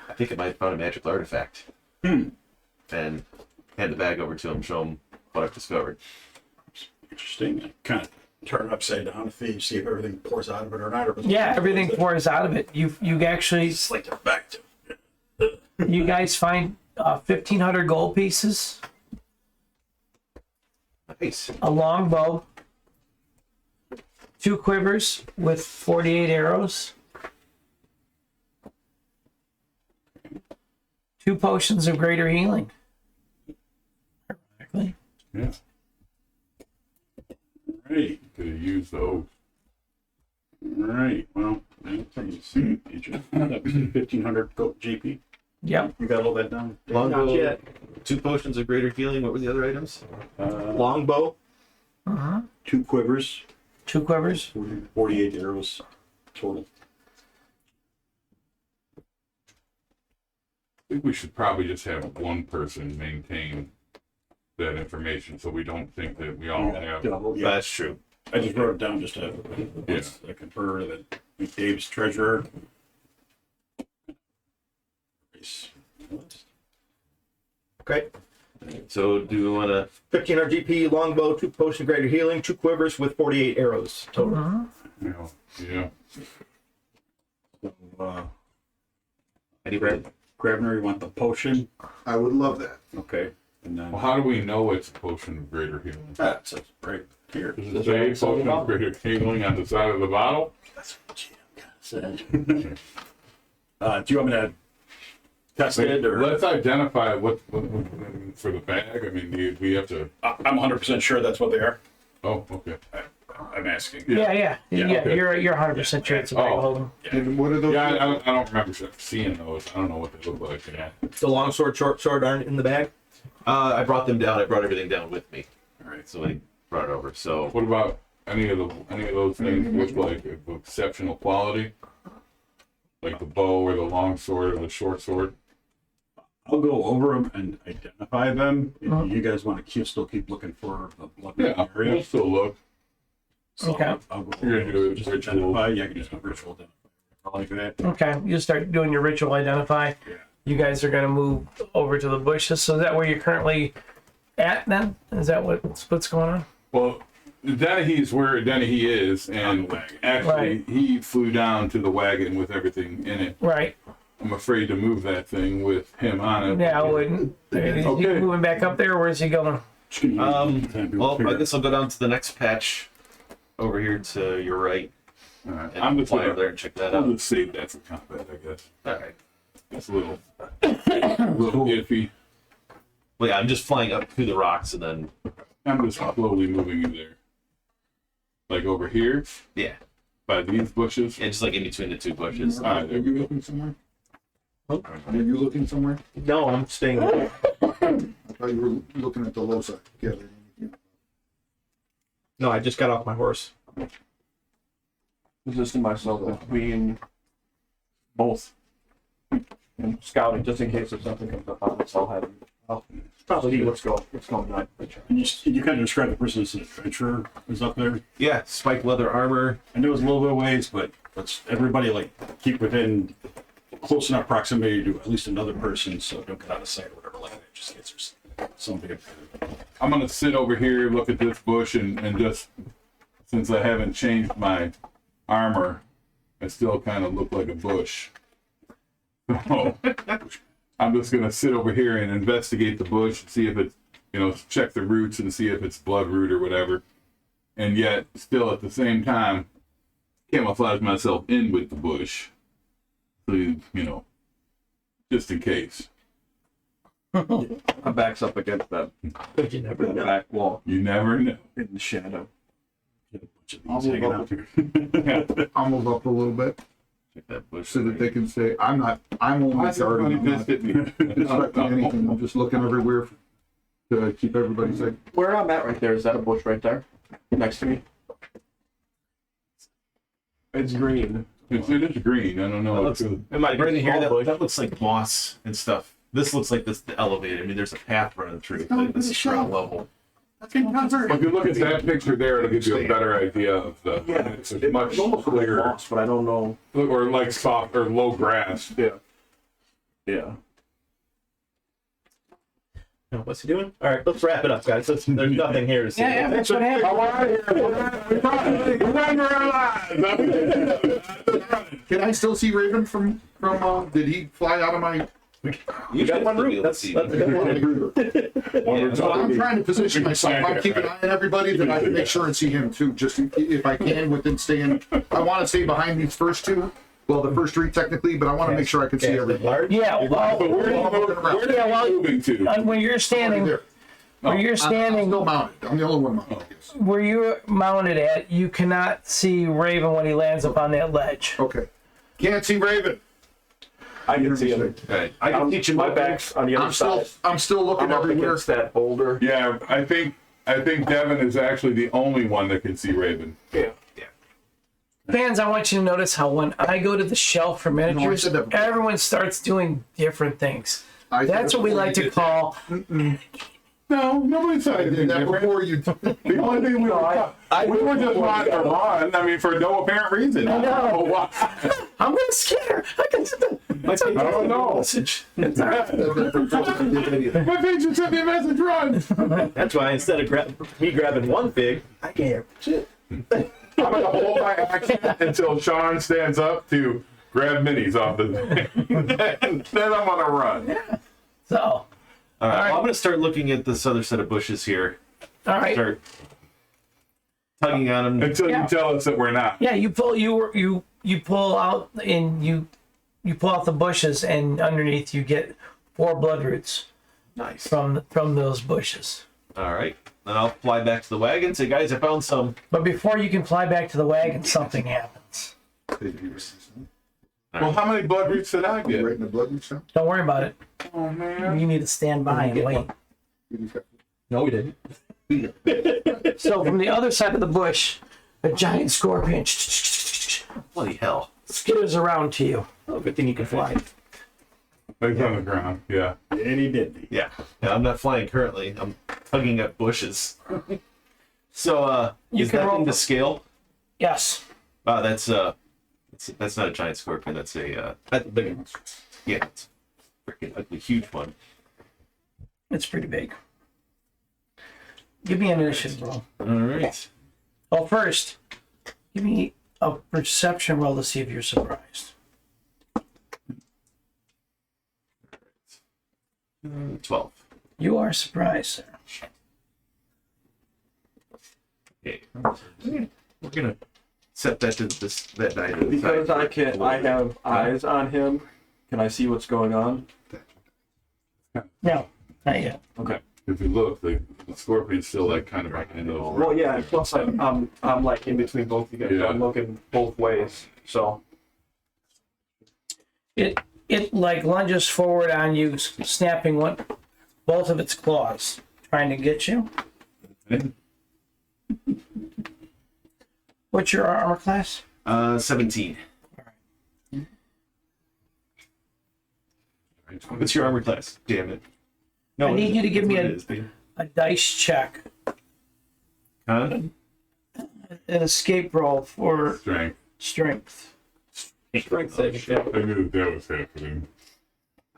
I think I might have found a magical artifact. And hand the bag over to him, show him what I've discovered. Interesting. I kind of turn it upside down to see if everything pours out of it or not. Or Yeah, everything pours out of it. You actually It's like the back to. you guys find 1,500 gold pieces, Nice. a long bow, 2 quivers with 48 arrows, 2 potions of greater healing. Ironically. Yeah. Right. Could have used those. Right. Well, let's see. That was 1,500 gold GP. Yep. You got all that down? Not Longbow, yet. 2 potions of greater healing. What were the other items? Longbow. 2 quivers, 2 quivers. 48 arrows total. I think we should probably just have one person maintain that information so we don't think that we all have. Yeah, That's true. I just wrote it down just to Yeah. I confer that Dave's treasurer. Okay. So do we want to... 1,500 GP, longbow, 2 potions of greater healing, 2 quivers with 48 arrows total. Yeah. Anybody? Grabner, you want the potion? I would love that. Okay. And then Well, how do we know it's a potion of greater healing? that says right here. Does it say potion of greater healing on the side of the bottle? That's what GM said. Do you want me to test it or? Let's identify what for the bag. I mean, do we have to? I'm 100% sure that's what they are. Oh, okay. I'm asking. Yeah. okay. You're 100% sure it's a bag of holding. And what are those? Yeah, I don't remember seeing those. I don't know what they look like. Yeah. The long sword, short sword aren't in the bag. I brought them down. I brought everything down with me. All right. So I brought it over. So What about any of those things look like of exceptional quality? Like the bow or the long sword or the short sword? I'll go over them and identify them. If you guys want to still keep looking for the blood Yeah, area. we'll still look. So Okay. I'll go You're gonna do it just ritual. identify. Yeah, I can just do ritual identify. I like that. Okay, you start doing your ritual identify. Yeah. You guys are going to move over to the bushes. So is that where you're currently at then? Is that what's going on? Well, Dennehy is where Dennehy is, On and the wagon. actually Right. he flew down to the wagon with everything in it. Right. I'm afraid to move that thing with him on it. Yeah, I wouldn't. Is he Okay. moving back up there, or where is he going? Just gonna use the time to well, figure I it. guess I'll go down to the next patch over here to your right. All right. And I'm just fly over gonna there and check that I'll out. just save that for combat, I guess. All right. It's a little iffy. Well, yeah, I'm just flying up to the rocks and then I'm just slowly moving you there. Like over here, yeah, by these bushes. just like in between the 2 bushes. All right, are you looking somewhere? Are you looking somewhere? No, I'm staying. I thought you were looking at the low side. No, I just got off my horse. Position myself between both and scouting, just in case if something comes up on us. I'll see what's going on. You kind of describe the person as an adventurer who's up there. Yeah, spiked leather armor. I know it's a little bit of ways, but let's everybody keep within close enough proximity to at least another person, so don't get out of sight or whatever like that. Just in case there's something. I'm gonna sit over here, look at this bush, and just since I haven't changed my armor, I still kind of look like a bush. So I'm just gonna sit over here and investigate the bush and see if it's, check the roots and see if it's bloodroot or whatever, and yet still at the same time camouflage myself in with the bush, so just in case. I backs up against that But you never know. back wall You never know. in the shadow. I'll move up. I'll move up a little bit Check that bush. so that they can say, I'm only Why is everybody guarding, I'm not visiting me? inspecting anything. I'm just looking everywhere to keep everybody safe. Where I'm at right there, is that a bush right there? Next to me? It's green. It is green. I don't know. That looks, It might be right in here, small bush. that looks like moss and stuff. This looks like this the elevated. I mean, there's a path running through, but this is ground level. If you look at that picture there, it'll give you a better idea of the. It's much clearer, Moss, but I don't know. or like soft or low grass. Yeah. Yeah. No, what's he doing? All right, let's wrap it up, guys. There's nothing here to see. Yeah, that's what happened. We're out here. Can I still see Raven from did he fly out of my? You got one room. That's good. So I'm trying to position myself. I'm keeping an eye on everybody that I can make sure and see him too, just if I can within staying. I want to stay behind these first two. Well, the first three technically, but I want to make sure I can see everybody. Yeah, well, But where are you moving to? when you're standing, There. where you're I'm standing, still mounted. I'm the only one mounted, I guess. where you're mounted at, you cannot see Raven when he lands up on that ledge. Okay. Can't see Raven. I can see him. Right. I can teach him My my back's on the other side. I'm still looking I'm up everywhere. against that boulder. Yeah, I think Devin is actually the only one that can see Raven. Yeah. Fans, I want you to notice how when I go to the shelf for miniatures, said that before. everyone starts doing different things. I That's what we like to call. No, nobody said I did anything that different. before you. The only thing we were just wanting to run. I mean, for no apparent reason. I know. don't know why. I'm gonna scare. I can. I don't know. Message. It's all right. My picture sent me a message. Run. That's why instead of me grabbing one fig, I can't. Shit. I'm gonna hold my action until Sean stands up to grab minis off the thing. Then I'm gonna run. So, All right. Well, I'm going to start looking at this other set of bushes here. all right. Start tugging on them. Until you tell us that we're not. Yeah, you pull out and you pull out the bushes, and underneath you get 4 blood roots Nice. from those bushes. All right. Then I'll fly back to the wagon. Say, guys, I found some. But before you can fly back to the wagon, something happens. Well, how many blood roots did I get? Right in the blood and stuff. Don't worry about it. Oh man. You need to stand by and wait. No, we didn't. So from the other side of the bush, a giant scorpion Bloody hell. skitters around to you. Oh, good thing you can fly. Legs on the ground. Yeah. And he did. Yeah. I'm not flying currently. I'm tugging at bushes. So, You is can that roll thing to for- scale? Yes. That's not a giant scorpion. That's a, That's the big one. yeah, it's a freaking ugly, huge one. It's pretty big. Give me an initiative roll. All right. Well, first, give me a perception roll to see if you're surprised. 12. You are surprised, sir. Okay. We're gonna set that to that die to the Because side. I have eyes on him. Can I see what's going on? No, not yet. Okay. If you look, the scorpion's still like kind of right in the. Well, yeah. Plus, I'm like in between both of you guys. Yeah. I'm looking both ways. So It like lunges forward on you, snapping both of its claws, trying to get you. What's your armor class? 17. What's your armor class? Damn it. No, I need you to give me that's a- what it is, babe. A dice check, Huh? an escape roll for Strength. strength. Strength saving throw. I knew that was happening.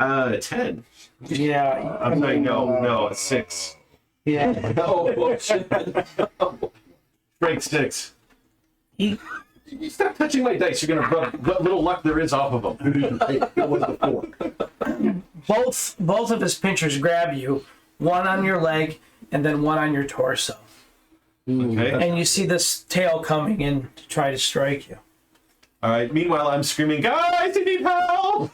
10. Yeah, I'm saying no, it's 6. yeah. Oh, shit. Strength 6. He, You stop touching my dice. You're gonna rub what little luck there is off of them. That was the 4. both of his pinchers grab you, one on your leg and then one on your torso, Okay. and you see this tail coming in to try to strike you. All right. Meanwhile, I'm screaming, guys, I need help.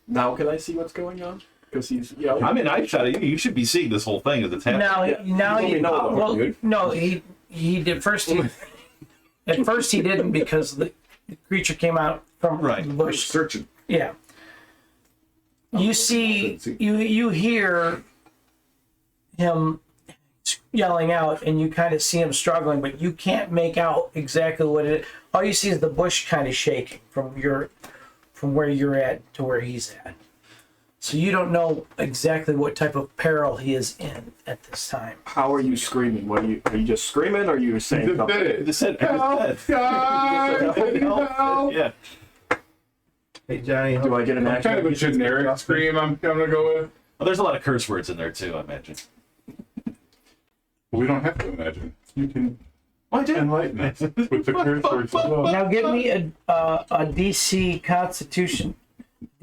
now can I see what's going on? because he's yeah. I'm in eye shot of you. You should be seeing this whole thing as it's happening. Now You he, told me no, though, well, dude. no, he did first. At first he didn't because the creature came out from Right. the We're bush. searching. Yeah. You see, you hear him yelling out, and you kind of see him struggling, but you can't make out exactly what it is. All you see is the bush kind of shaking from where you're at to where he's at. So you don't know exactly what type of peril he is in at this time. How are you screaming? What are you just screaming, or are you saying Just something? did it. Just said, God, help. yeah. Hey, Johnny. Do I get an action? Kind of a generic scream I'm gonna go with. Well, there's a lot of curse words in there too, I imagine. We don't have to imagine. You can Why did? enlighten us with the curse words as well. Now give me a DC Constitution,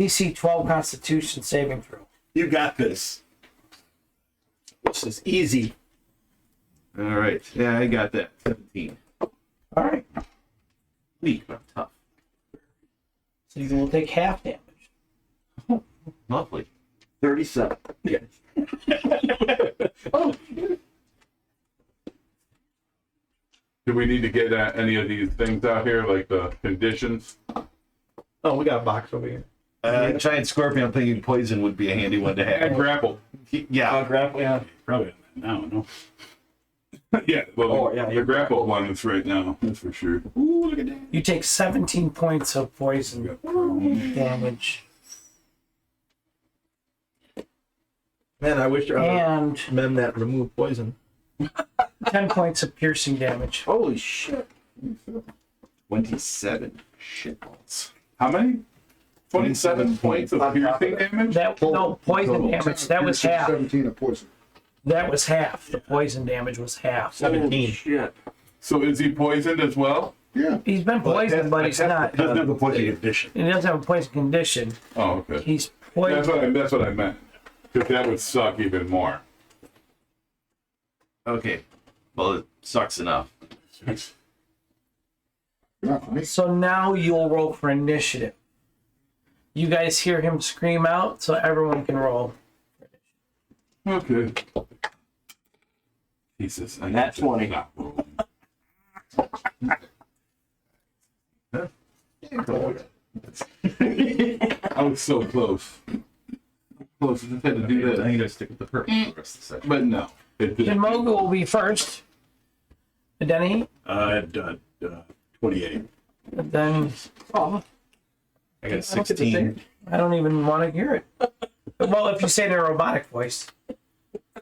DC 12 Constitution saving throw. You got this. This is easy. All right. Yeah, I got that. 17. All right. Weak, but I'm tough. So you will take half damage. Lovely. 37. Do we need to get any of these things out here, like the conditions? Oh, we got a box over here. Giant scorpion, I'm thinking poison would be a handy one to And have. grapple. Yeah. Grapple, yeah. Probably now, no. Yeah, well, Oh, yeah, the grapple one is right now. That's for sure. Ooh, look at that. You take 17 points of poison damage. Man, I wish there were And men that remove poison. 10 points of piercing damage. Holy shit. 27 shitballs. How many? 27 points of piercing damage? No, poison damage. That was half. 17 of poison. That was half. The poison damage was half. 17. Shit. So is he poisoned as well? Yeah. He's been poisoned, but he's not. Doesn't have a poison condition. He doesn't have a poison condition. Oh, okay. He's That's poisoned. what I meant. Because that would suck even more. Okay. Well, it sucks enough. Not for me. So now you'll roll for initiative. You guys hear him scream out, so everyone can roll. Okay. Jesus. I Nat 20. Not rolling. I was so close. Close. I just had to do I'm that. going to stick with the purple for the rest of the session. But no. It didn't. Jinmogu will be first. Denny. I've done 28. Then I got 16. I don't even want to hear it. Well, if you say it in a robotic voice.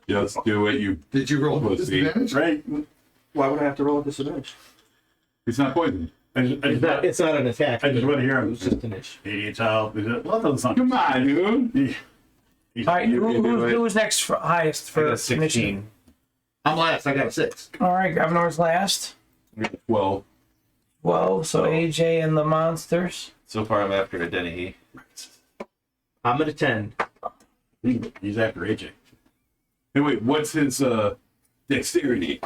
Just do it, you. Did you roll Pussy. disadvantage? Right? Why would I have to roll a disadvantage? He's not poisoned. It's not an attack. I just want to hear him. It's just an issue. 88 tile. Well, that sound. Come on, dude. All right, who's next for highest I for got 16. initiative? I'm last. I got a 6. All right, Governor's last. Well, 12, so AJ and the monsters. So far, I'm after a Dennehy. I'm at a 10. He's after AJ. hey, wait, what's his dexterity?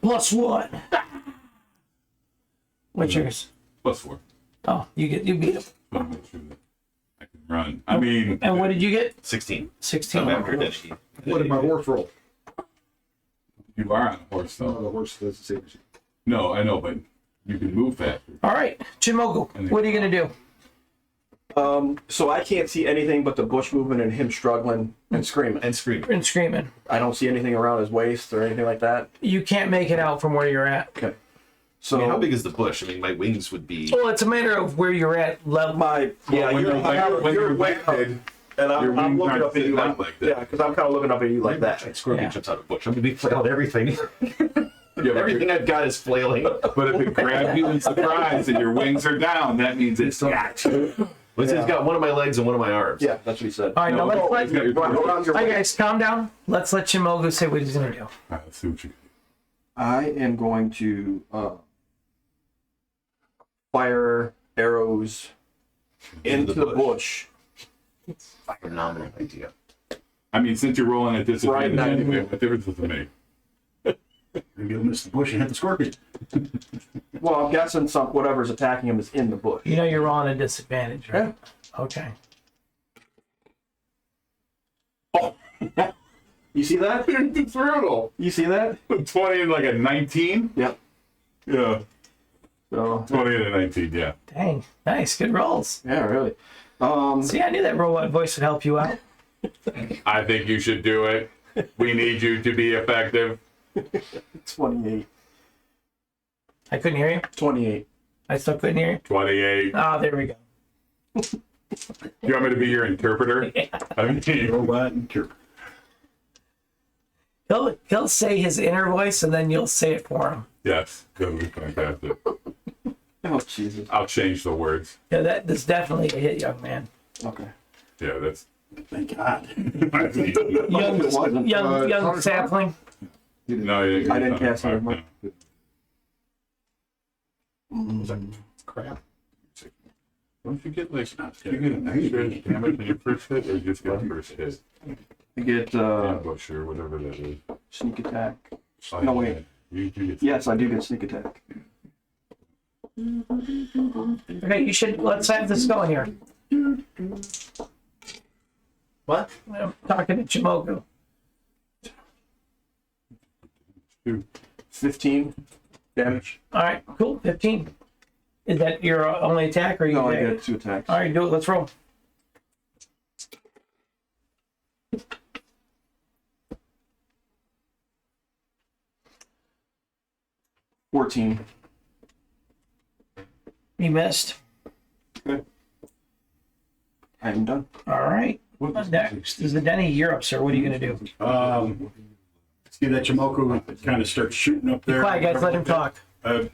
+1. What's yours? +4. Oh, you beat him. Wanna make sure that I can run. I mean, And what did you get? 16. 16. I'm after Dennehy. What did my horse roll? you are on a horse, No, though. the horse does the same as you. No, I know, but you can move faster. All right, Jinmogu, what are you going to do? So I can't see anything but the bush movement and him struggling and screaming. And scream. And screaming. I don't see anything around his waist or anything like that. You can't make it out from where you're at. Okay. I So mean, how big is the bush? I mean, my wings would be. Well, it's a matter of where you're at. Level. my yeah, when you're, when you're you're way up, lifted, and your I'm wings looking aren't up at you sitting like, out like that. yeah, because I'm kind of looking up at you like that. Scorpion Yeah. jumps out of a bush. I'm going to be flail everything. Yeah, but, Everything I've got is flailing. but if it grabs you in surprise and your wings are down, that means it's got you. Well, he's got one of my legs and one of my arms. Yeah, that's what he said. All right, now No, let's he's got let. your Go around your All right, waist. guys, calm down. Let's let Jinmogu say what he's going to do. All right, let's see what you I am going to fire arrows into the bush. Phenomenal idea. I mean, since you're rolling at this Right now. anyway, what difference does it make? Maybe he'll miss the bush and hit the scorpion. Well, I'm guessing whatever's attacking him is in the bush. You know you're rolling a disadvantage, right? Okay. You see that? It's brutal. You see that? 20 and like a 19? Yep. Yeah. So 20 and a 19, yeah. Dang, nice, good rolls. yeah, really. See, I knew that robot voice would help you out. I think you should do it. We need you to be effective. 28. I couldn't hear you. 28. I still couldn't hear you. 28. Oh, there we go. You want me to be your interpreter? I mean, Robot interpreter. He'll say his inner voice, and then you'll say it for him. yes, that would be fantastic. Oh, Jesus. I'll change the words. Yeah, that is definitely a hit, young man. Okay. Yeah, that's. Thank God. Young, it wasn't. young Hunter sapling. No, I didn't cast it. Crap. Don't you get like you get an extra damage when you first hit, or you just get first hit? I get Ambush or whatever that is. sneak attack. Oh, No, yeah. wait. You get Yes, I do get sneak attack. Okay, you should. Let's have this going here. What? I'm talking to Chimoku. 15 damage. All right, cool. 15. Is that your only attack, or you? No, I get 2 attacks. All right, do it. Let's roll. $14. You missed. I am done. All right. Next is the Denny. You're up, sir. What are you gonna do? See that Jamoku kind of starts shooting up there. Quiet, guys. Let him talk.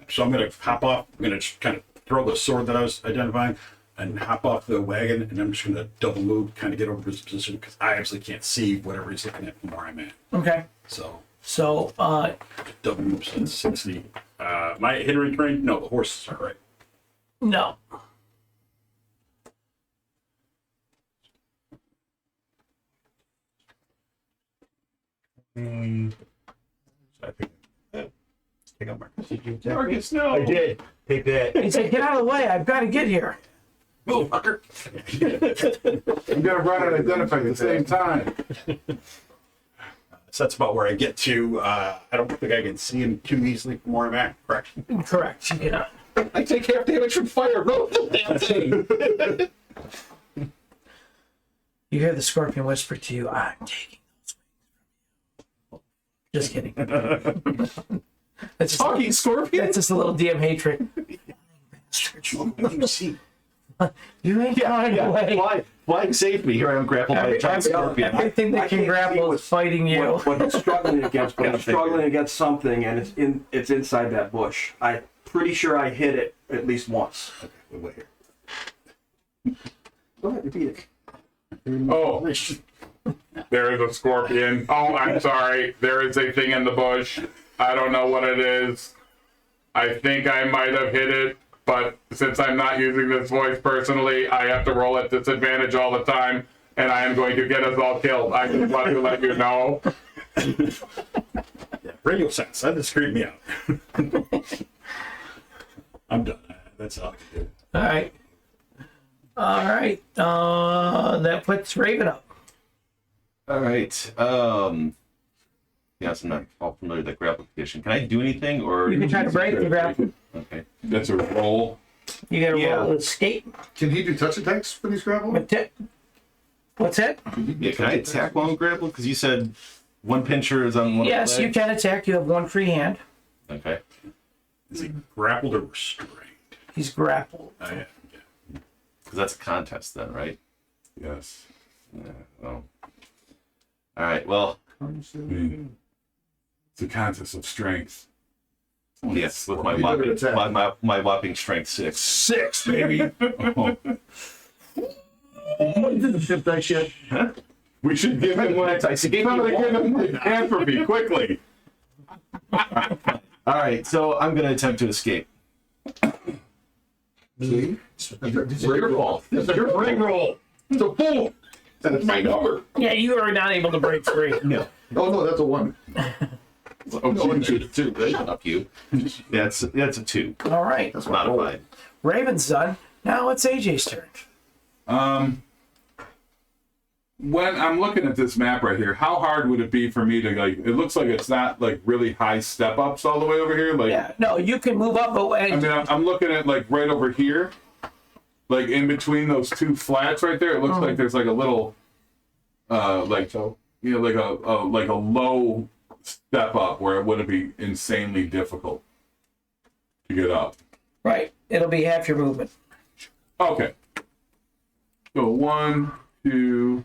So I'm going to hop off. I'm going to just kind of throw the sword that I was identifying and hop off the wagon, and I'm just going to double move, kind of get over his position because I actually can't see whatever he's looking at from where I'm at. Okay. So So, double move. So that's 60. My hindering terrain? No, the horses are right. no. I think I'm Marcus. Did you attack me? Marcus, no. I did. Take that. He said, "Get out of the way. I've got to get here." Move, fucker. I'm gonna run and identify at the same time. So that's about where I get to. I don't think I can see him too easily from where I'm at. Correct. Correct. You cannot. I take half damage from fire. Roll the damn thing. You hear the scorpion whisper to you, "I'm taking those wings from you." Just kidding. That's just, Talking scorpion. that's just a little DM trick. You see. You ain't going away. Flying saved me. Here I am grappled by a giant scorpion. Everything that can grapple is fighting you. What he's struggling against, but he's struggling against something, and it's inside that bush. I'm pretty sure I hit it at least once. Okay, wait here. Go ahead, repeat it. Oh, there is a scorpion. Oh, I'm sorry. There is a thing in the bush. I don't know what it is. I think I might have hit it, but since I'm not using this voice personally, I have to roll at disadvantage all the time, and I am going to get us all killed. I just want to let you know. Yeah, radio sense. That just screwed me out. I'm done. That's all I can do. All right. All right. That puts Raven up. All right. Yes, I'm not all familiar with that grapple condition. Can I do anything, or You can try to break the grapple. okay? That's a roll. You got to Yeah. roll escape. Can he do touch attacks when he's grappling? What's that? Yeah, can I attack while I'm grappled? Because you said one pincher is on one. Yes, you can attack. You have one free hand. Okay. Is he grappled or restrained? He's grappled. Oh, yeah. Because that's a contest then, right? Yes. Yeah. Well. All right. Well. It's a contest of strength. Yes, with my You better whopping, attack. my whopping strength 6. 6, baby. Ship that shit. We should give him like somebody give him entropy quickly. All right. So I'm going to attempt to escape. See? Your fault. This is your ring roll. It's a fool. That's my number. Yeah, you are not able to break free. No. Oh no, that's a 1. Oh, no, it's a 2. Right? Shut up, you. That's a 2. All right. That's modified. Raven's done. Now it's AJ's turn. when I'm looking at this map right here, how hard would it be for me to like? It looks like it's not like really high step ups all the way over here. Like, Yeah, no, you can move up, but I mean, I'm looking at like right over here, like in between those two flats right there. It looks like there's like a little, like like a low step up where it wouldn't be insanely difficult to get up. right, it'll be half your movement. Okay. So 1, 2,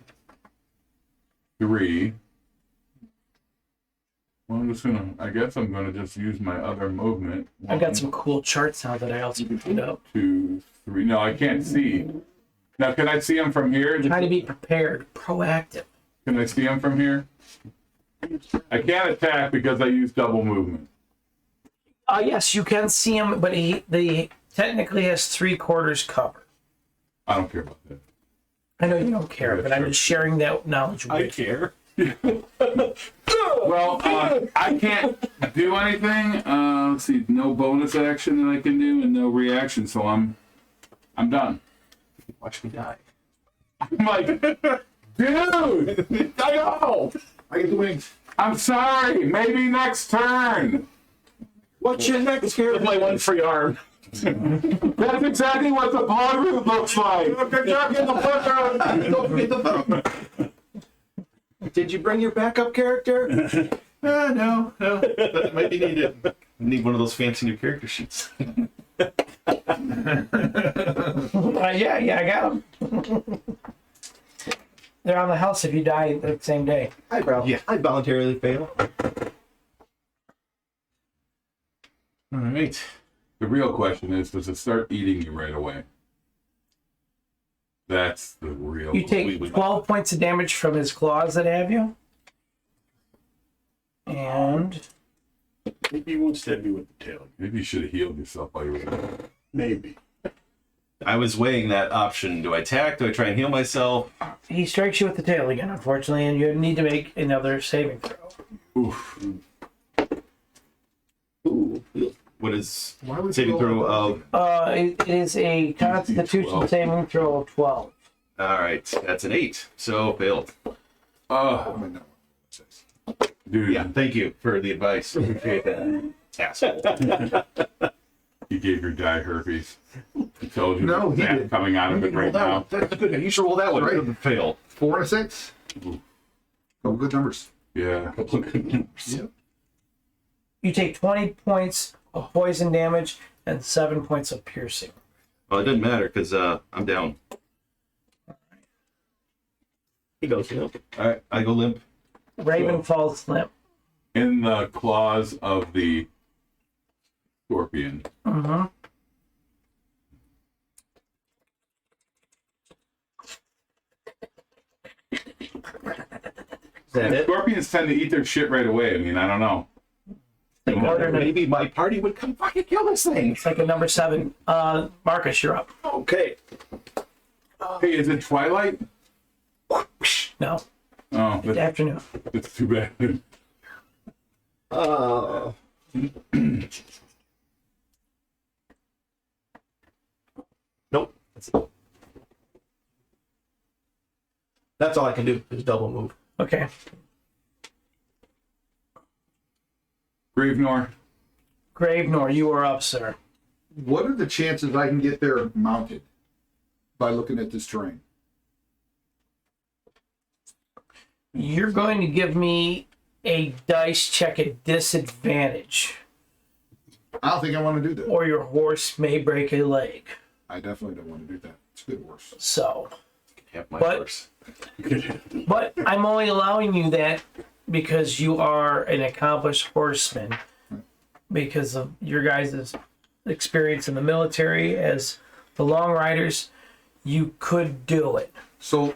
3. Well, I guess I'm gonna just use my other movement. I've got some cool charts now that I also can put up. 2, 3. No, I can't see. Now, can I see them from here? Try to be prepared, proactive. Can I see them from here? I can't attack because I use double movement. Yes, you can see him, but he technically has 3/4 cover. I don't care about that. I know you don't care, Yeah, but I'm sure. just sharing that knowledge with you. care. Well, I can't do anything. Let's see, no bonus action that I can do, and no reaction, so I'm done. Watch me die. I'm like, dude, I know. I get the wings. I'm sorry. Maybe next turn. What's your next character? My one free arm. That's exactly what the blood root looks like. Don't forget the phone. Did you bring your backup character? No. That might be needed. Need one of those fancy new character sheets. Yeah, I got them. They're on the house if you die the same day. I voluntarily fail. All right. The real question is, does it start eating you right away? That's the real. You take 12 points of damage from his claws that have you. And Maybe he won't stab me with the tail. Maybe you should have healed yourself while you were there. Maybe. I was weighing that option. Do I attack? Do I try and heal myself? he strikes you with the tail again, unfortunately, and you need to make another saving throw. Oof. Ooh. What is Why would saving you throw roll of? It is a Constitution 12. saving throw of 12. All right, that's an 8. So failed. Dude, Yeah, thank you for the advice. Appreciate that. Asshole. he gave your guy herpes. He told you No, the he sap did. coming out of it right now. That's good. You should roll that one. Right. Right. Fail. 4 and a 6. Couple good numbers. Yeah. You take 20 points of poison damage and 7 points of piercing. Well, it doesn't matter because I'm down. He goes, you know. All right, I go limp. Raven falls limp. In the claws of the scorpion. Mm-hmm. Is that it? Scorpions tend to eat their shit right away. I mean, I don't know. Maybe my party would come fucking kill this thing. It's like a number 7. Marcus, you're up. Okay. Hey, is it Twilight? No, Oh, afternoon. that's too bad. Nope. That's all I can do is double move. Okay. Gravenor. Gravenor, you are up, sir. What are the chances I can get there mounted by looking at this terrain? You're going to give me a dice check at disadvantage, I don't think I want to do that. or your horse may break a leg. I definitely don't want to do that. It's good worse. So, Have my But- horse. but I'm only allowing you that because you are an accomplished horseman, because of your guys' experience in the military as the long riders. You could do it. So,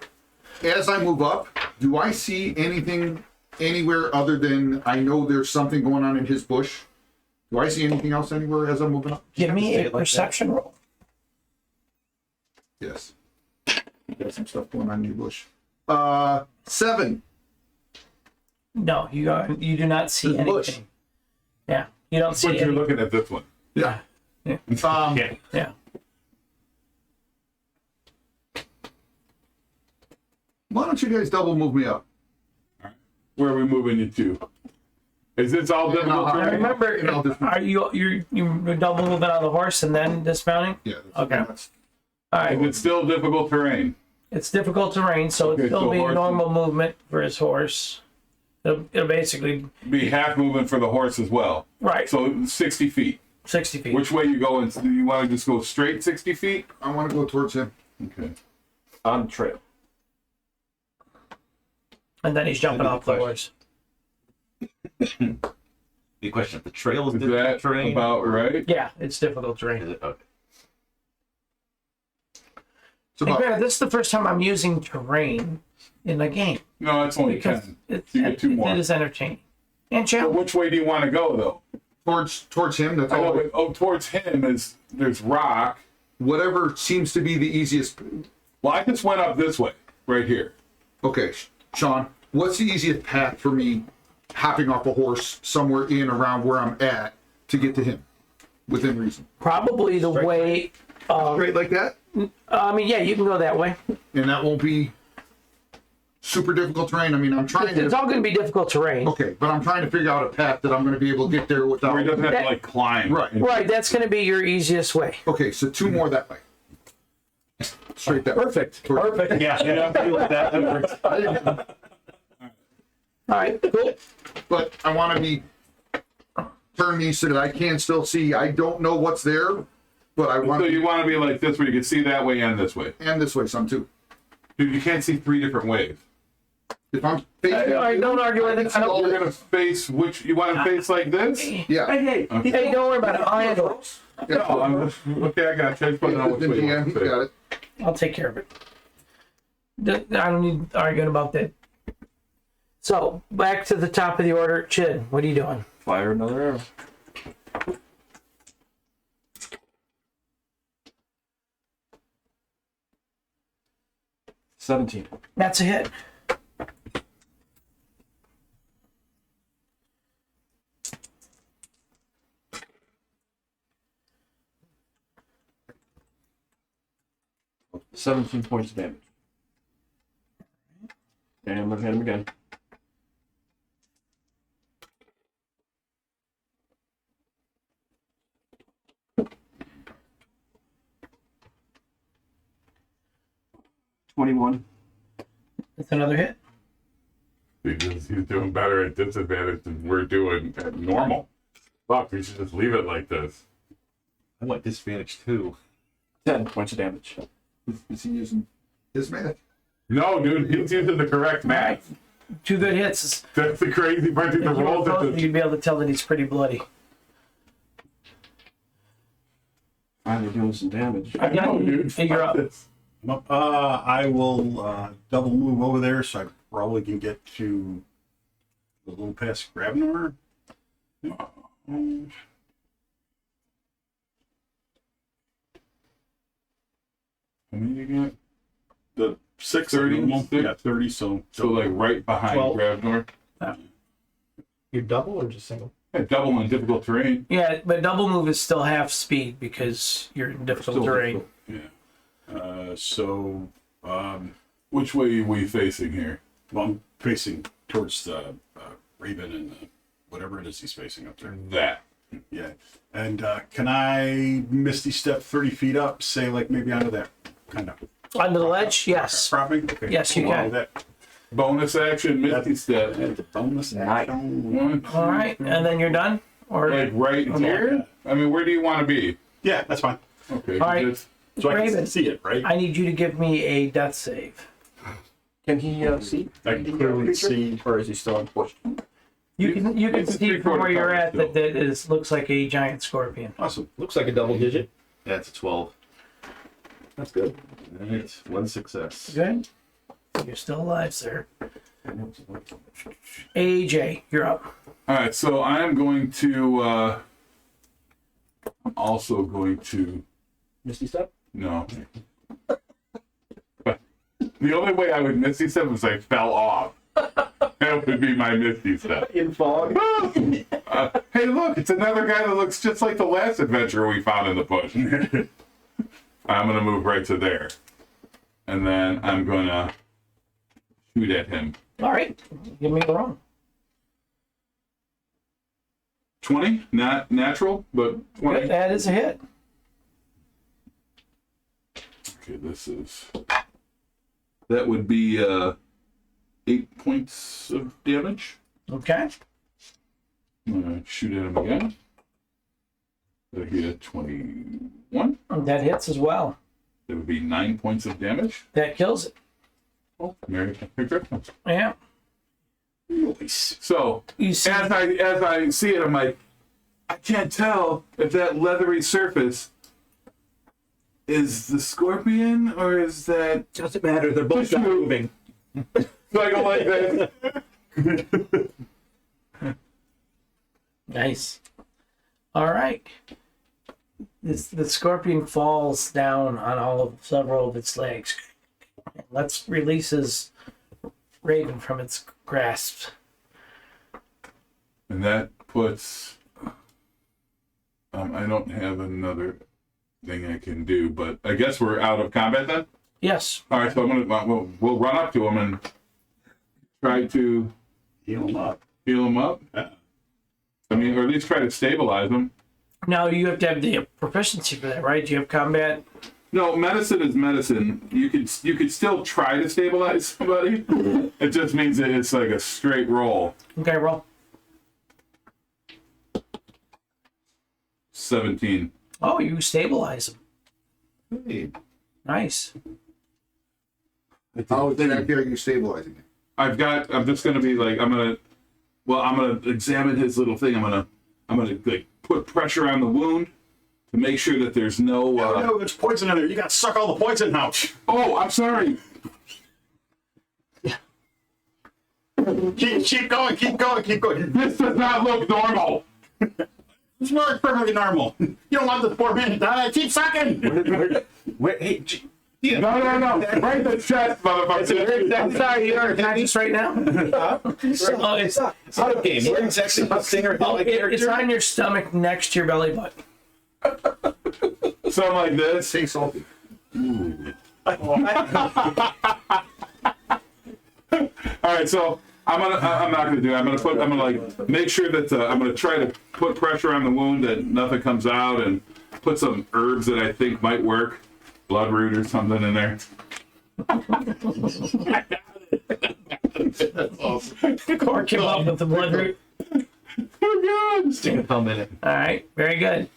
as I move up, do I see anything anywhere other than I know there's something going on in his bush? Do I see anything else anywhere as I'm moving up? Give me say a it like that. perception roll. Yes. Got some stuff going on in your bush. 7. No, you do not see There's a anything. bush. Yeah, you don't see But you're anything. looking at this one. Yeah. Yeah. Yeah. Why don't you guys double move me up? Where are we moving you to? Is this all difficult I terrain? Remember, You know, this- are you're double moving on the horse and then dismounting? Yeah. Okay. that's- All right. Is it still difficult terrain? It's difficult terrain, so Okay, it'll so be horse- normal movement for his horse. It'll basically Be half movement for the horse as well. right. So 60 feet. 60 feet. Which way you going? Do you want to just go straight 60 feet? I want to go towards him. Okay. On the trail. And then he's jumping off the question. horse. The question: if the trail is Is difficult that terrain, about right? Yeah, it's difficult is terrain. it okay? It's And about, granted, this is the first time I'm using terrain in a game No, it's only because 10. it's, You get 2 more. it is entertaining and So challenging. which way do you want to go, though? towards him. That's I know, all. but, towards him is there's rock. Whatever seems to be the easiest. Well, I just went up this way, right here. Okay, Sean, what's the easiest path for me hopping off a horse somewhere in around where I'm at to get to him within reason? Probably the way. Straight like that? I mean, yeah, you can go that way. And that won't be super difficult terrain. I mean, I'm trying It's to. all going to be difficult terrain. Okay, but I'm trying to figure out a path that I'm going to be able to get there without. Where he doesn't have to, That- like, climb. Right. Right, that's going to be your easiest way. Okay, so 2 more that way. Straight that way. Perfect. Perfect. Yeah, I feel like that works. All right, cool. But I want to be turn me so that I can still see. I don't know what's there, but I want So to you want to be like this where you can see that way and this way. and this way some too. Dude, you can't see 3 different ways. If I'm facing, All right, don't argue with it. I don't, You're going to face which, you want to face like this? yeah. hey, don't worry about it. I'll handle it. Yeah. Okay, I got you. I just want to know which In way you hand, want he's to got face. it. I'll take care of it. I don't need arguing about that. So, back to the top of the order. Chid, what are you doing? Fire another arrow. $17. That's a hit. $17 points of damage. And I'm gonna hit him again. $21. That's another hit. Because he's doing better at disadvantage than we're doing at normal. Fuck, we should just leave it like this. I want disadvantage too. 10 points of damage. Is he using his math? No, dude, he's using the correct math. 2 good hits. That's the crazy part. The If you were rolls close, at you'd be able to tell that he's pretty bloody. Finally doing some damage. I know, dude. Figure Fuck out. this. I will double move over there so I probably can get to a little past Grabnar. How many you get? The 6 30, normal. 6? Yeah, 30, so So like right behind 12. Grabnor. You double or just single? Yeah, double in difficult terrain. Yeah, but double move is still half speed because you're in difficult Still terrain. difficult. Yeah. so Which way are we facing here? well, I'm facing towards the Raven and whatever it is he's facing up there. That. Yeah. And can I Misty Step 30 feet up, say like maybe onto that kind of Under the ledge? Yes. propping? Okay, Yes, you cool. can. That, Bonus action, Misty Step. the bonus Nice. action. All right, and then you're done? Or Like right here? I mean, where do you want to be? Yeah, that's fine. Okay. All right. just- So I Raven. can see it, right? I need you to give me a death save. Can he see? I can clearly see. Or is he still in bush? You can It's a see from where you're at three-quarter that is looks like a giant scorpion. Awesome. Looks like a double digit. That's a 12. That's good. All right, 1 success. Good. You're still alive, sir. AJ, you're up. All right, so I am going to. I'm also going to. Misty Step? No. The only way I would Misty Step is I fell off. That would be my Misty Step. In fog. Hey, look, it's another guy that looks just like the last adventurer we found in the bush. I'm going to move right to there. And then I'm going to shoot at him. All right. Give me a roll. 20, not natural, but 20. That is a hit. Okay, that would be 8 points of damage. Okay. I'm gonna shoot at him again. That'd be a 21. That hits as well. That would be 9 points of damage. That kills it. Oh, Merry Christmas. Yeah. So You see, as I see it, I'm like, I can't tell if that leathery surface is the scorpion or is that. Doesn't matter. They're both not moving. So I go like this. nice. All right. The scorpion falls down on several of its legs. Let's releases Raven from its grasp. And that puts. I don't have another thing I can do, but I guess we're out of combat then. Yes. All right, so we'll run up to him and try to Heal him up. heal him up. Yeah. I mean, or at least try to stabilize him. Now you have to have the proficiency for that, right? Do you have combat? No, medicine is medicine. You could still try to stabilize somebody. It just means that it's like a straight roll. Okay, roll. 17. Oh, you stabilize him. Hey, Nice. How exactly are you stabilizing it? I'm just gonna be like I'm gonna examine his little thing. I'm gonna like put pressure on the wound to make sure that there's no. No, there's poison in there. You got to suck all the poison out. Oh, I'm sorry. Keep going. This does not look normal. It's not perfectly normal. You don't want this poor man to die. Keep sucking. hey, No. Right in the chest, motherfucker. I'm sorry, can I just right now? Oh, it's out of game. Where exactly about Singer? it's on your stomach next to your belly button. Something like this. Stay salty. All right, so I'm not gonna do it. I'm gonna like make sure that I'm gonna try to put pressure on the wound that nothing comes out and put some herbs that I think might work, bloodroot or something in there. Cork him up with the bloodroot. Oh god! Stick a thumb in it. All right, very good.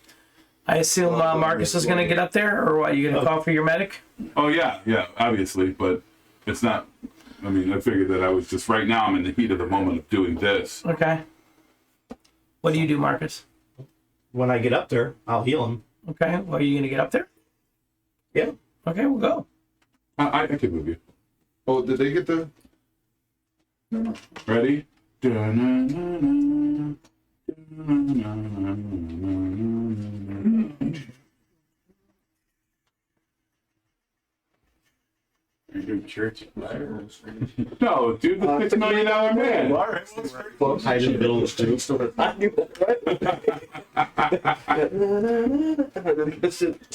I assume Marcus is going to get up there, or what? You going to call for your medic? Oh yeah, obviously, but it's not. I mean, I figured that I was just right now. I'm in the heat of the moment of doing this. Okay. What do you do, Marcus? When I get up there, I'll heal him. Okay. Well, are you going to get up there? Yeah. Okay, we'll go. I can move you. Oh, did they get the? Ready? Are you doing church? No, dude, the $6 million man. Hide in the middle of the street.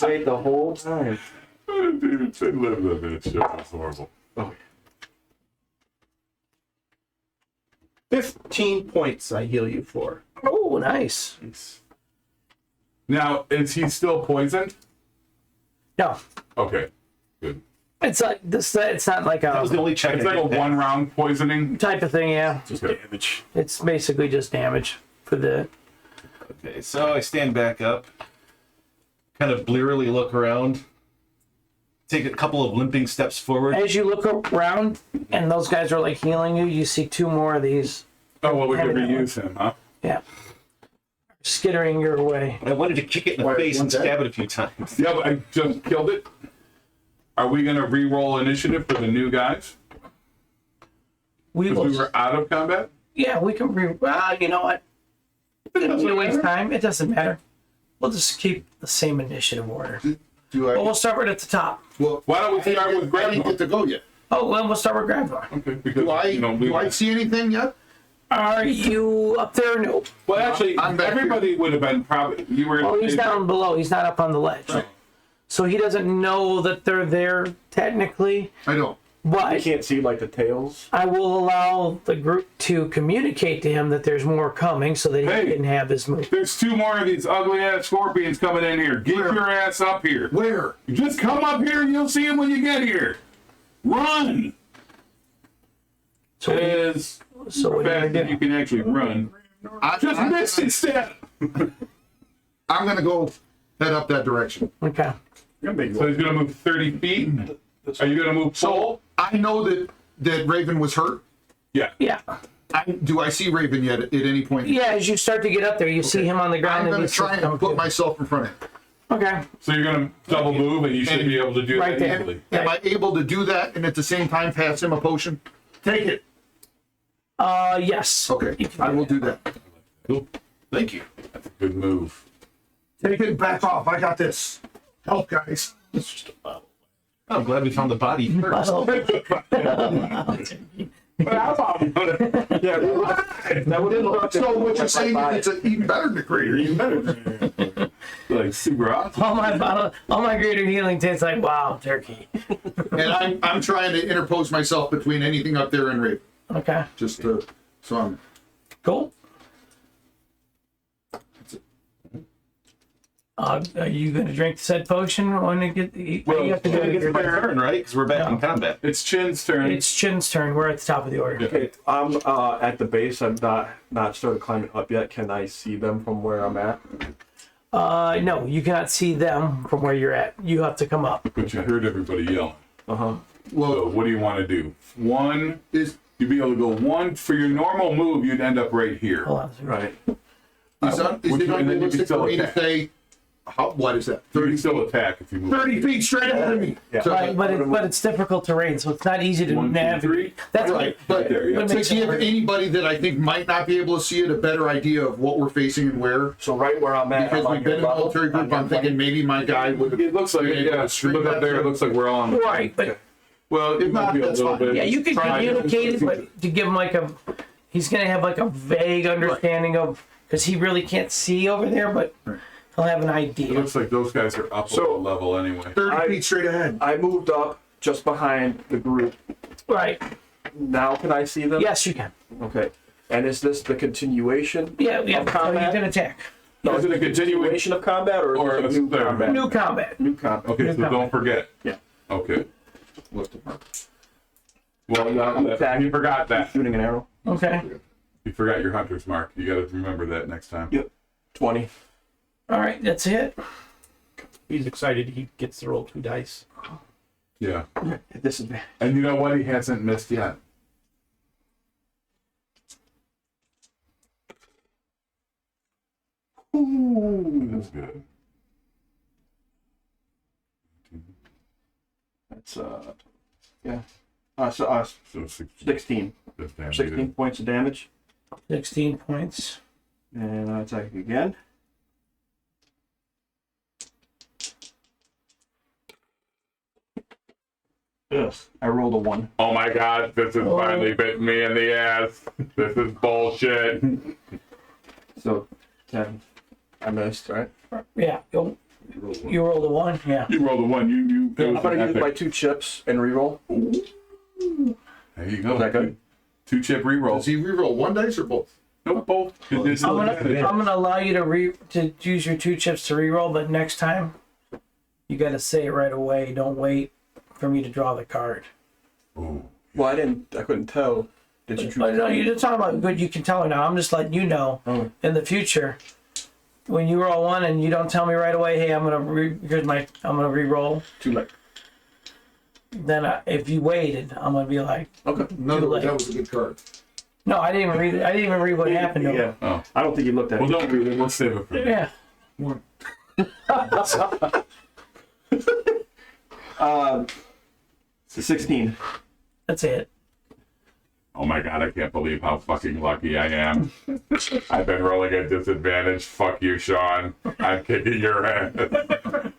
Wait the whole time. Dude, they live that shit. That's horrible. 15 points I heal you for. Oh, nice. Now, is he still poisoned? No, Okay, good. it's like this. It's not like That was the a only check. It's like a one-round poisoning. type of thing. Yeah, Just Okay. damage. it's basically just damage for the. Okay, so I stand back up, kind of blearily look around, take a couple of limping steps forward. As you look around, and those guys are like healing you, you see two more of these. Oh, well, we could reuse him, huh? Yeah, skittering your way. I wanted to kick it in the face and stab it a few times. Yeah, but I just killed it. Are we going to re-roll initiative for the new guys? We Because will. we were out of combat? Yeah, we can you know what? We waste time. It doesn't matter. We'll just keep the same initiative order. Do But I? we'll start right at the top. Well, Why don't we start with I didn't Grandma? get to go yet. Oh, well, we'll start with Grandma. Okay, because, Do I? you know, Do I see anything yet? Are you up there? No. Well, actually, I'm back everybody would have been probably. You were. Oh, he's down below. He's not up on the ledge. Right. So he doesn't know that they're there technically. I don't. But You can't see like the tails. I will allow the group to communicate to him that there's more coming so that he Hey. can have his move. There's 2 more of these ugly ass scorpions coming in here. Get your ass up here. Where? Just come up here and you'll see them when you get here. Run! So, As so what are you fast gonna as you do? can actually run. Just miss it, step. I'm gonna go head up that direction. Okay. So he's gonna move 30 feet. Are you gonna move full? I know that Raven was hurt. Yeah. Yeah. Do I see Raven yet at any point? Yeah, as you start to get up there, you see him on the ground. I'm and gonna he's try and put myself in front of him. Okay. So you're gonna double move and you should be able to do Right that there. easily. Am I able to do that and at the same time pass him a potion? Take it. Yes. Okay, You can I will do that. Cool. Thank you. That's a good move. Take it back off. I got this. Help, guys. I'm glad we found the body first. Yeah, that would So what you're saying is it's an even better than a crater. Even better. Like super awesome. all my greater healing tastes like wild turkey. And I'm trying to interpose myself between anything up there and Raven. Okay. Just to, so I'm. Cool. Are you going to drink said potion when it get? Well, you have to do it. It's my turn, right? Because we're back in combat. It's Chin's turn. It's Chin's turn. We're at the top of the order. Okay, I'm at the base. I'm not started climbing up yet. Can I see them from where I'm at? No, you cannot see them from where you're at. You have to come up. But you heard everybody yelling. So Well, what do you want to do? One, is you'd be able to go one for your normal move. You'd end up right here. Hold on. Right. is and then you can unrealistic still for me to attack. say? What is that? You 30 can still attack if you move. 30 feet straight ahead of me. Yeah. So, Right, but it's difficult terrain, so it's not easy to 1, 2, navigate. 3. That's right, but there, yeah. what to makes it give hard. anybody that I think might not be able to see it a better idea of what we're facing and where. So right where I'm at. Because I'm on we've been your in a level, military group, I'm thinking maybe my guy would. It looks like, yeah, if you look up there, it looks like we're all on. Right, but Well, it might not, be a that's little fine. bit. yeah, you can communicate it, but to give him like a, he's gonna have like a vague understanding of, because he really can't see over there, but he'll have an It idea. looks like those guys are up a So- level anyway. 30 feet straight ahead. I moved up just behind the group. Right. Now can I see them? Yes, you can. Okay. And is this the continuation? Yeah, yeah. Of So you combat? can attack. No, Is it a continuation of combat or, Or is it a new third? combat? New combat. New combat. Okay, so don't forget. Yeah. Okay. Well, you forgot that. Shooting an arrow. Okay. You forgot your hunter's mark. You got to remember that next time. Yep. 20. All right, that's it. He's excited. He gets to roll 2 dice. Yeah. Disadvantage. And you know what? He hasn't missed yet. Ooh, that's good. That's yeah. So So 16. 16. That's damn 16 good. points of damage. 16 points. And I attack again. Ugh, I rolled a 1. Oh my God! This is finally bitten me in the ass. This is bullshit. So 10. I missed, right? Yeah. You rolled a 1. Yeah. You rolled a 1. You. It I'm was gonna an use my epic. 2 chips and reroll. There you go. Is that good? 2 chip reroll. Does he reroll 1 dice or both? Nope, both. It's I'm gonna allow you to use your 2 chips to reroll, but next time you gotta say it right away. Don't wait for me to draw the card. Ooh. Well, I couldn't tell. Did you choose? No, you're talking about good. You can tell her now. I'm just letting you know Oh. in the future when you roll 1 and you don't tell me right away. Hey, I'm gonna re-roll. Too late. Then if you waited, I'm gonna be like, Okay. No, Too late. that was a good card. no, I didn't even read it. I didn't even read what happened to him. Yeah. Oh. I don't think you looked at Well, it. don't read it. Let's save it for Yeah. 16. That's it. Oh my God, I can't believe how fucking lucky I am. I've been rolling at disadvantage. Fuck you, Sean. I'm kicking your ass.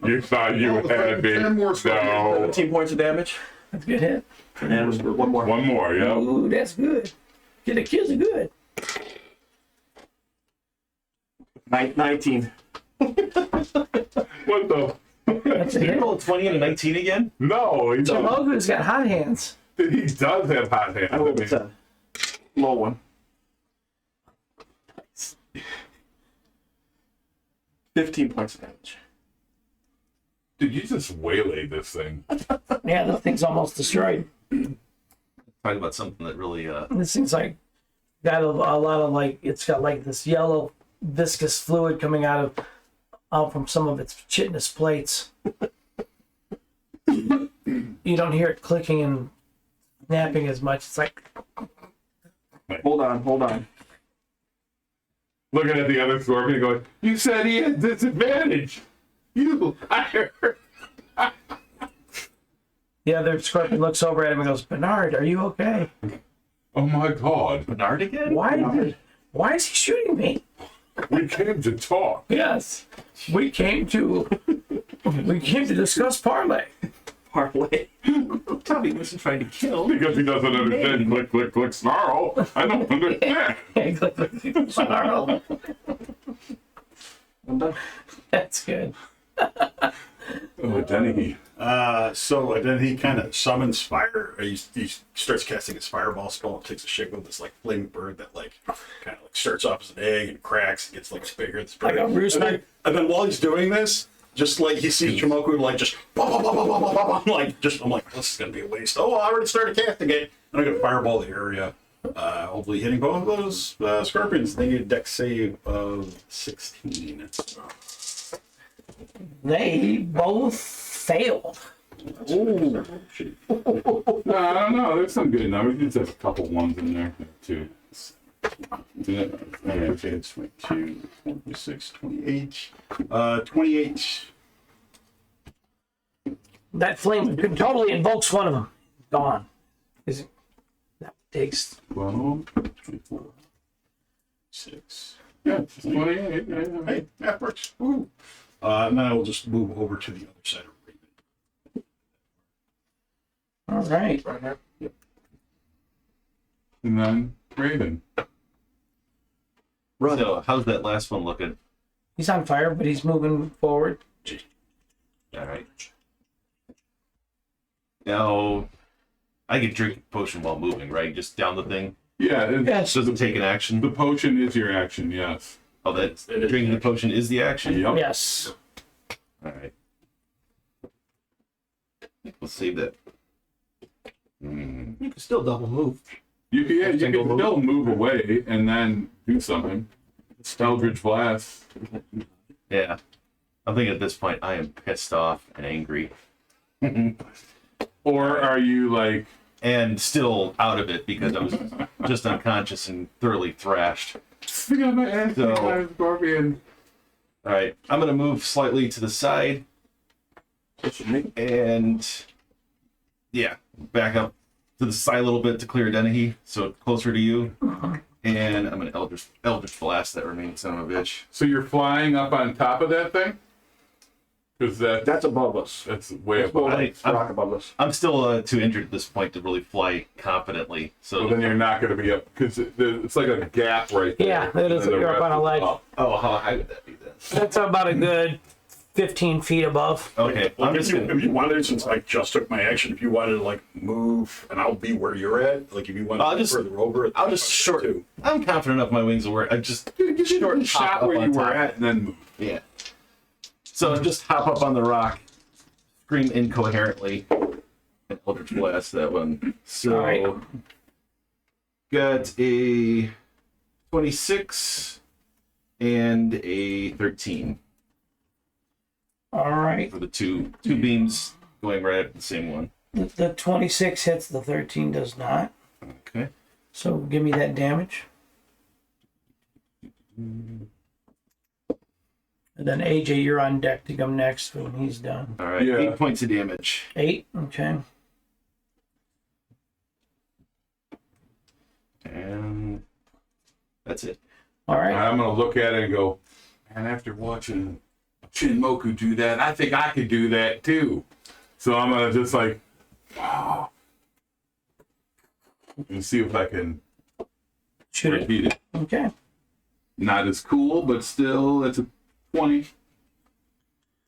You thought you had me. 10 more No. 17 points of damage. That's a good hit. And one more. One more, yeah. Ooh, that's good. Get the kills are good. 19. What the? That's a Did you hit. roll a 20 and a 19 again? No, he So don't. Mogu's got hot hands. He does have hot hands. I hope it's a low one. 15 points of damage. Did you just waylay this thing? Yeah, the thing's almost destroyed. Talking about something that really This thing's like got a lot of like, it's got like this yellow viscous fluid coming out from some of its chitinous plates. You don't hear it clicking and snapping as much. It's like, Hold on. Looking at the other scorpion going, you said he had disadvantage. I heard. the other scorpion looks over at him and goes, Bernard, are you okay? Oh my God. Bernard again. Why is he shooting me? We came to talk. Yes, we came to discuss parlay. Parlay. Tommy wasn't trying to kill. Because he doesn't understand click, click, click, snarl. I don't understand. Snarl. I'm done. That's good. Oh, Denny. So then he kind of summons fire. He starts casting his fireball spell and takes a shape of this like flaming bird that like kind of like starts off as an egg and cracks and gets like bigger and Like a rooster. and then while he's doing this, just like he sees Chimoku like just bah, bah, bah, bah, bah, bah, bah, like just I'm like this is gonna be a waste. Oh, I already started casting it, and I'm gonna fireball the area. Hopefully hitting both of those scorpions. They need a dex save of 16. They both failed. Ooh, shitty. No, I don't know. There's some good numbers. You just have a couple ones in there, too. Yeah. Okay, it's 22, 26, 28. 28. That flame totally invokes one of them. Gone. That takes. 12, 24. 6. yeah, it's 28. Yeah. Hey, that works. Woo. And then I will just move over to the other side of Raven. All right. Right here. And then Raven. So how's that last one looking? He's on fire, but he's moving forward. All right. Now, I can drink a potion while moving, right? Just down the thing. Yeah, Yes. Doesn't take an action. the potion is your action, yes. Oh, that drinking the potion is the action. Yep. Yes. All right. We'll save that. You can still double move. You can Single move. still move away and then do something. Eldritch Blast. Yeah. I think at this point I am pissed off and angry. Or are you like, And still out of it because I was just unconscious and thoroughly thrashed. I got my ass So- kicked by a scorpion. All right. I'm going to move slightly to the side. And yeah, back up to the side a little bit to clear Dennehy, so closer to you. And I'm going to Eldritch Blast that remaining son of a bitch. So you're flying up on top of that thing? Because That's above us. that's way It's more above. like rock above us. I'm still too injured at this point to really fly confidently. So So, then you're not going to be up because it's like a gap right there. Yeah, it is. And then the You're up on a rest is ledge. up. oh, how high would that be then? That's about a good 15 feet above. Okay, Like I'm if just you, gonna, if you wanted, since I just took my action, if you wanted to like move and I'll be where you're at, like if you want I'll to just- further over, I'll just short. too. I'm confident enough my wings will work. I just You short hop shot up where on you were top. at and then move. Yeah. So just hop up on the rock, scream incoherently, and Eldritch Blast that one. So All right. got a 26 and a 13 All right. for the two beams going right at the same one. The 26 hits, the 13 does not. Okay. So give me that damage. And then AJ, you're on deck to come next when he's done. All right. Yeah. 8 points of damage. 8. Okay. And that's it. All right. I'm going to look at it and go, man, after watching Shinmoku do that, I think I could do that too. So I'm going to just like, wow. And see if I can Shoot it. repeat it. Okay. Not as cool, but still, it's a 20.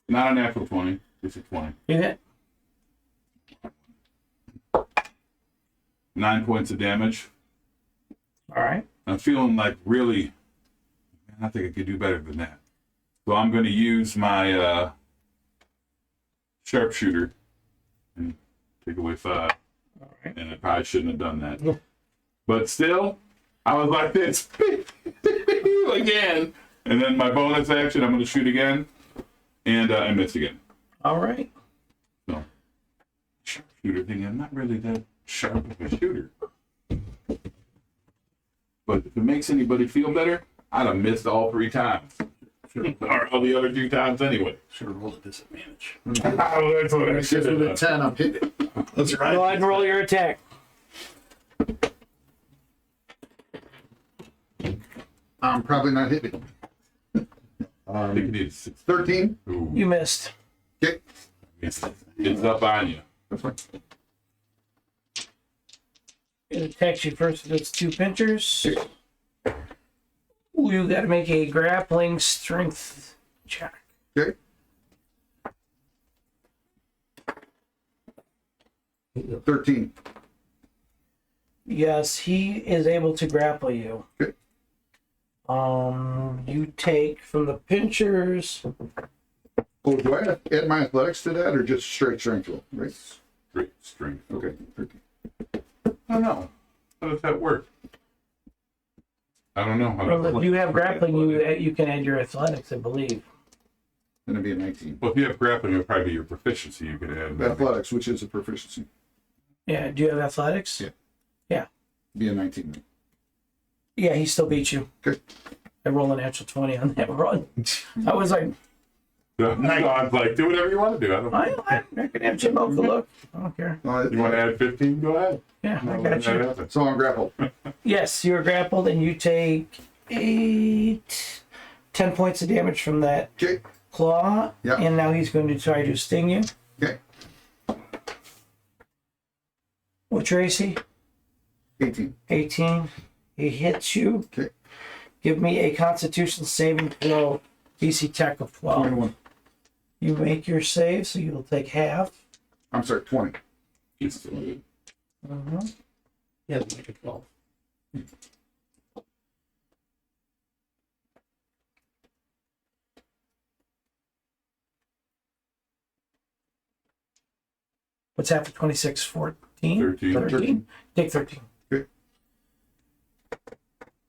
Not a natural 20. It's a 20. You hit. 9 points of damage. All right. I'm feeling like really, man, I think I could do better than that. So I'm going to use my sharpshooter and take away 5. All right. And I probably shouldn't have done that. But still, I was like this again. And then my bonus action, I'm going to shoot again. And I missed again. All right. So, sharpshooter thing, I'm not really that sharp of a shooter. But if it makes anybody feel better, I'd have missed all 3 times. Or all the other 2 times anyway. Should have rolled a disadvantage. That's what I should have With a done. 10, I'm hitting. That's Go ahead and roll your attack. I'm probably not hitting. I think it is 13. Ooh, You missed. Okay. it's up on you. That's fine. It attacks you first with its 2 pinchers. Ooh, you got to make a grappling strength check. Okay. $13. Yes, he is able to grapple you. Okay. You take from the pinchers. Oh, do I have to add my athletics to that or just straight strength roll? Right. Great strength. Okay. 13. I don't know. How does that work? I don't know. How Well, if you have grappling, you can add your athletics, I believe. Then it'd be a 19. Well, if you have grappling, it'll probably be your proficiency you could add. Athletics, which is a proficiency. Yeah. Do you have athletics? Yeah. Yeah. Be a 19. Yeah. He still beat you. Okay. I rolled a natural 20 on that run. I was like, So I was like, do whatever you want to do. I don't. I can have Jim overlook. I don't care. You want to add 15? Go ahead. Yeah, I I'll got let that you. happen. So I'm grappled. Yes, you're grappled and you take 10 points of damage from that Okay. claw. Yeah. And now he's going to try to sting you. Okay. What's your AC? 18. 18. He hits you. Okay. Give me a Constitution saving throw. DC Tech of 12. 21. You make your save, so you'll take half. I'm sorry, 20. Mm-hmm. Yeah, like a 12. What's after 26? 14? 13. 13? Take 13. Okay.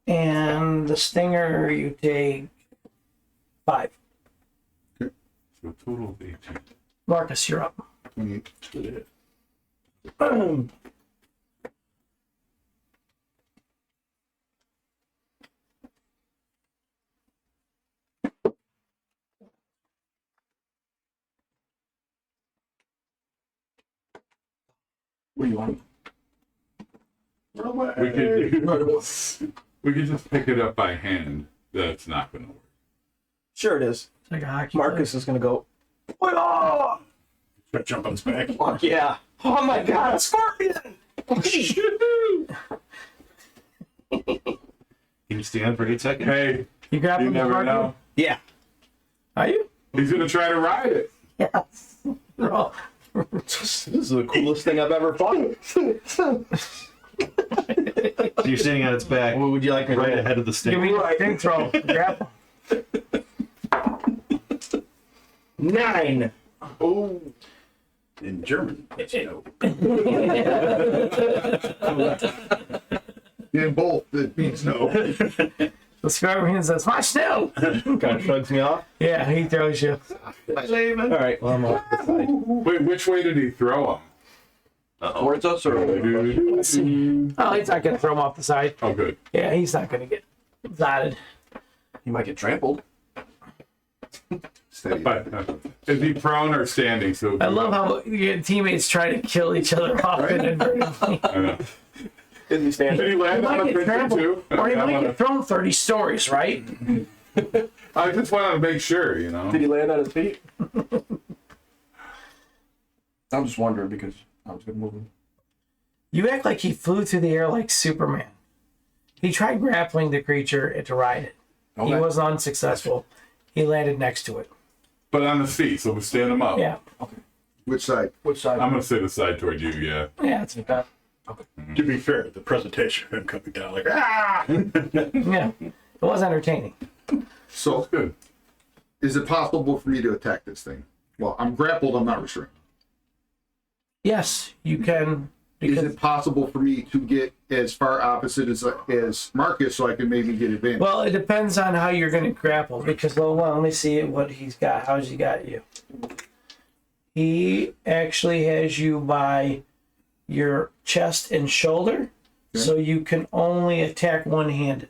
And the stinger, you take 5. So a total of 18. Marcus, you're up. 28. What do you want? We could just pick it up by hand. That's not going to work. Sure it is. It's like a hockey Marcus is gonna go. Oh, Jump on his back. fuck yeah! Oh my god, a scorpion! Can you stand for 8 seconds? Hey, You grab you him, never Marcus? know. Yeah. Are you? He's going to try to ride it. Yes. Roll. This is the coolest thing I've ever fought. So you're standing on its back, What would you like me to right roll? ahead of the Give stick. me a strength roll. Grapple. 9. Oh, In German, it's no. In both, it means no. The scorpion says, "Watch now!" Kind of shrugs me off. Yeah, he throws you. All right, well, I'm off the side. wait, which way did he throw him? Towards us or? Oh, he's not going to throw him off the side. Oh, good. Yeah, he's not going to get zotted. He might get trampled. Steady. But is he prone or standing? So I love how your teammates try to kill each other off inadvertently. I know. Is he standing? Did he He land on might the get picture trampled, too? or he I might wanna- get thrown 30 stories, right? I just wanted to make sure, you know. Did he land on his feet? I'm just wondering because I was gonna move him. You act like he flew through the air like Superman. He tried grappling the creature to ride it. He Okay. was unsuccessful. He landed next to it. But on his feet, so we stand him up. Yeah. Which side? Which side? I'm gonna say the side toward you, yeah. Yeah, that's okay. To be fair, the presentation of him coming down like, ah! Yeah, it was entertaining. So, Good. is it possible for me to attack this thing? Well, I'm grappled, I'm not restrained. Yes, you can. Is Because, it possible for me to get as far opposite as Marcus so I can maybe get advantage? well, it depends on how you're going to grapple. Because, well, let me see what he's got. How's he got you? He actually has you by your chest and shoulder, so you can only attack one-handed.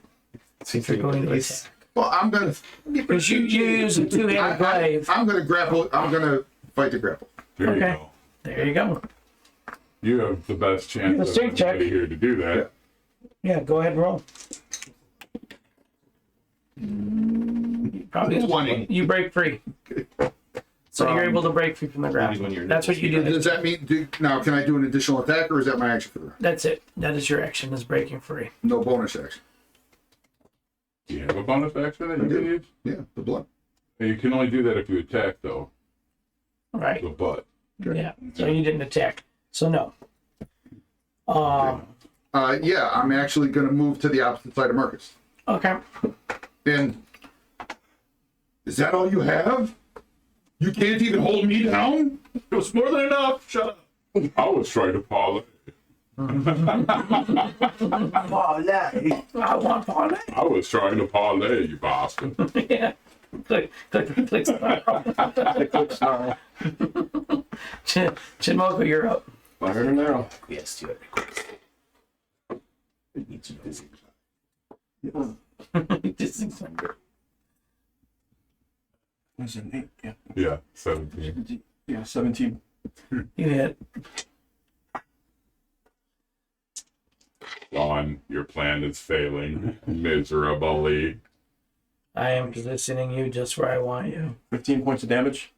Seems You're going to nice. attack. Well, I'm gonna. Because you use a two-handed glaive. I'm gonna grapple. I'm gonna fight the grapple. There you Okay. go. There you go. You have the best chance Let's of take check. anybody here to do that. Yeah, go ahead and roll. Probably 20. You break free. So you're able to break free from the grapple. when you're That's what you do. Does that mean now? Can I do an additional attack, or is that my action for the round? That's it. That is your action, is breaking free. No bonus action. Do you have a bonus action that you I do. can use? Yeah, the blood. You can only do that if you attack, though. Right. The butt. Yeah. So you didn't attack. So no. Yeah, I'm actually gonna move to the opposite side of Marcus. Okay. And is that all you have? You can't even hold me down? It was more than enough. Shut up. I was trying to parlay. I want parlay. I was trying to parlay, you bastard. Yeah. Click, click, click. Chinmoko, you're up. Fire and arrow. Yes, you have Was it 8? Yeah. Yeah, 17. Yeah, 17. You hit. Dawn, your plan is failing miserably. I am positioning you just where I want you. 15 points of damage.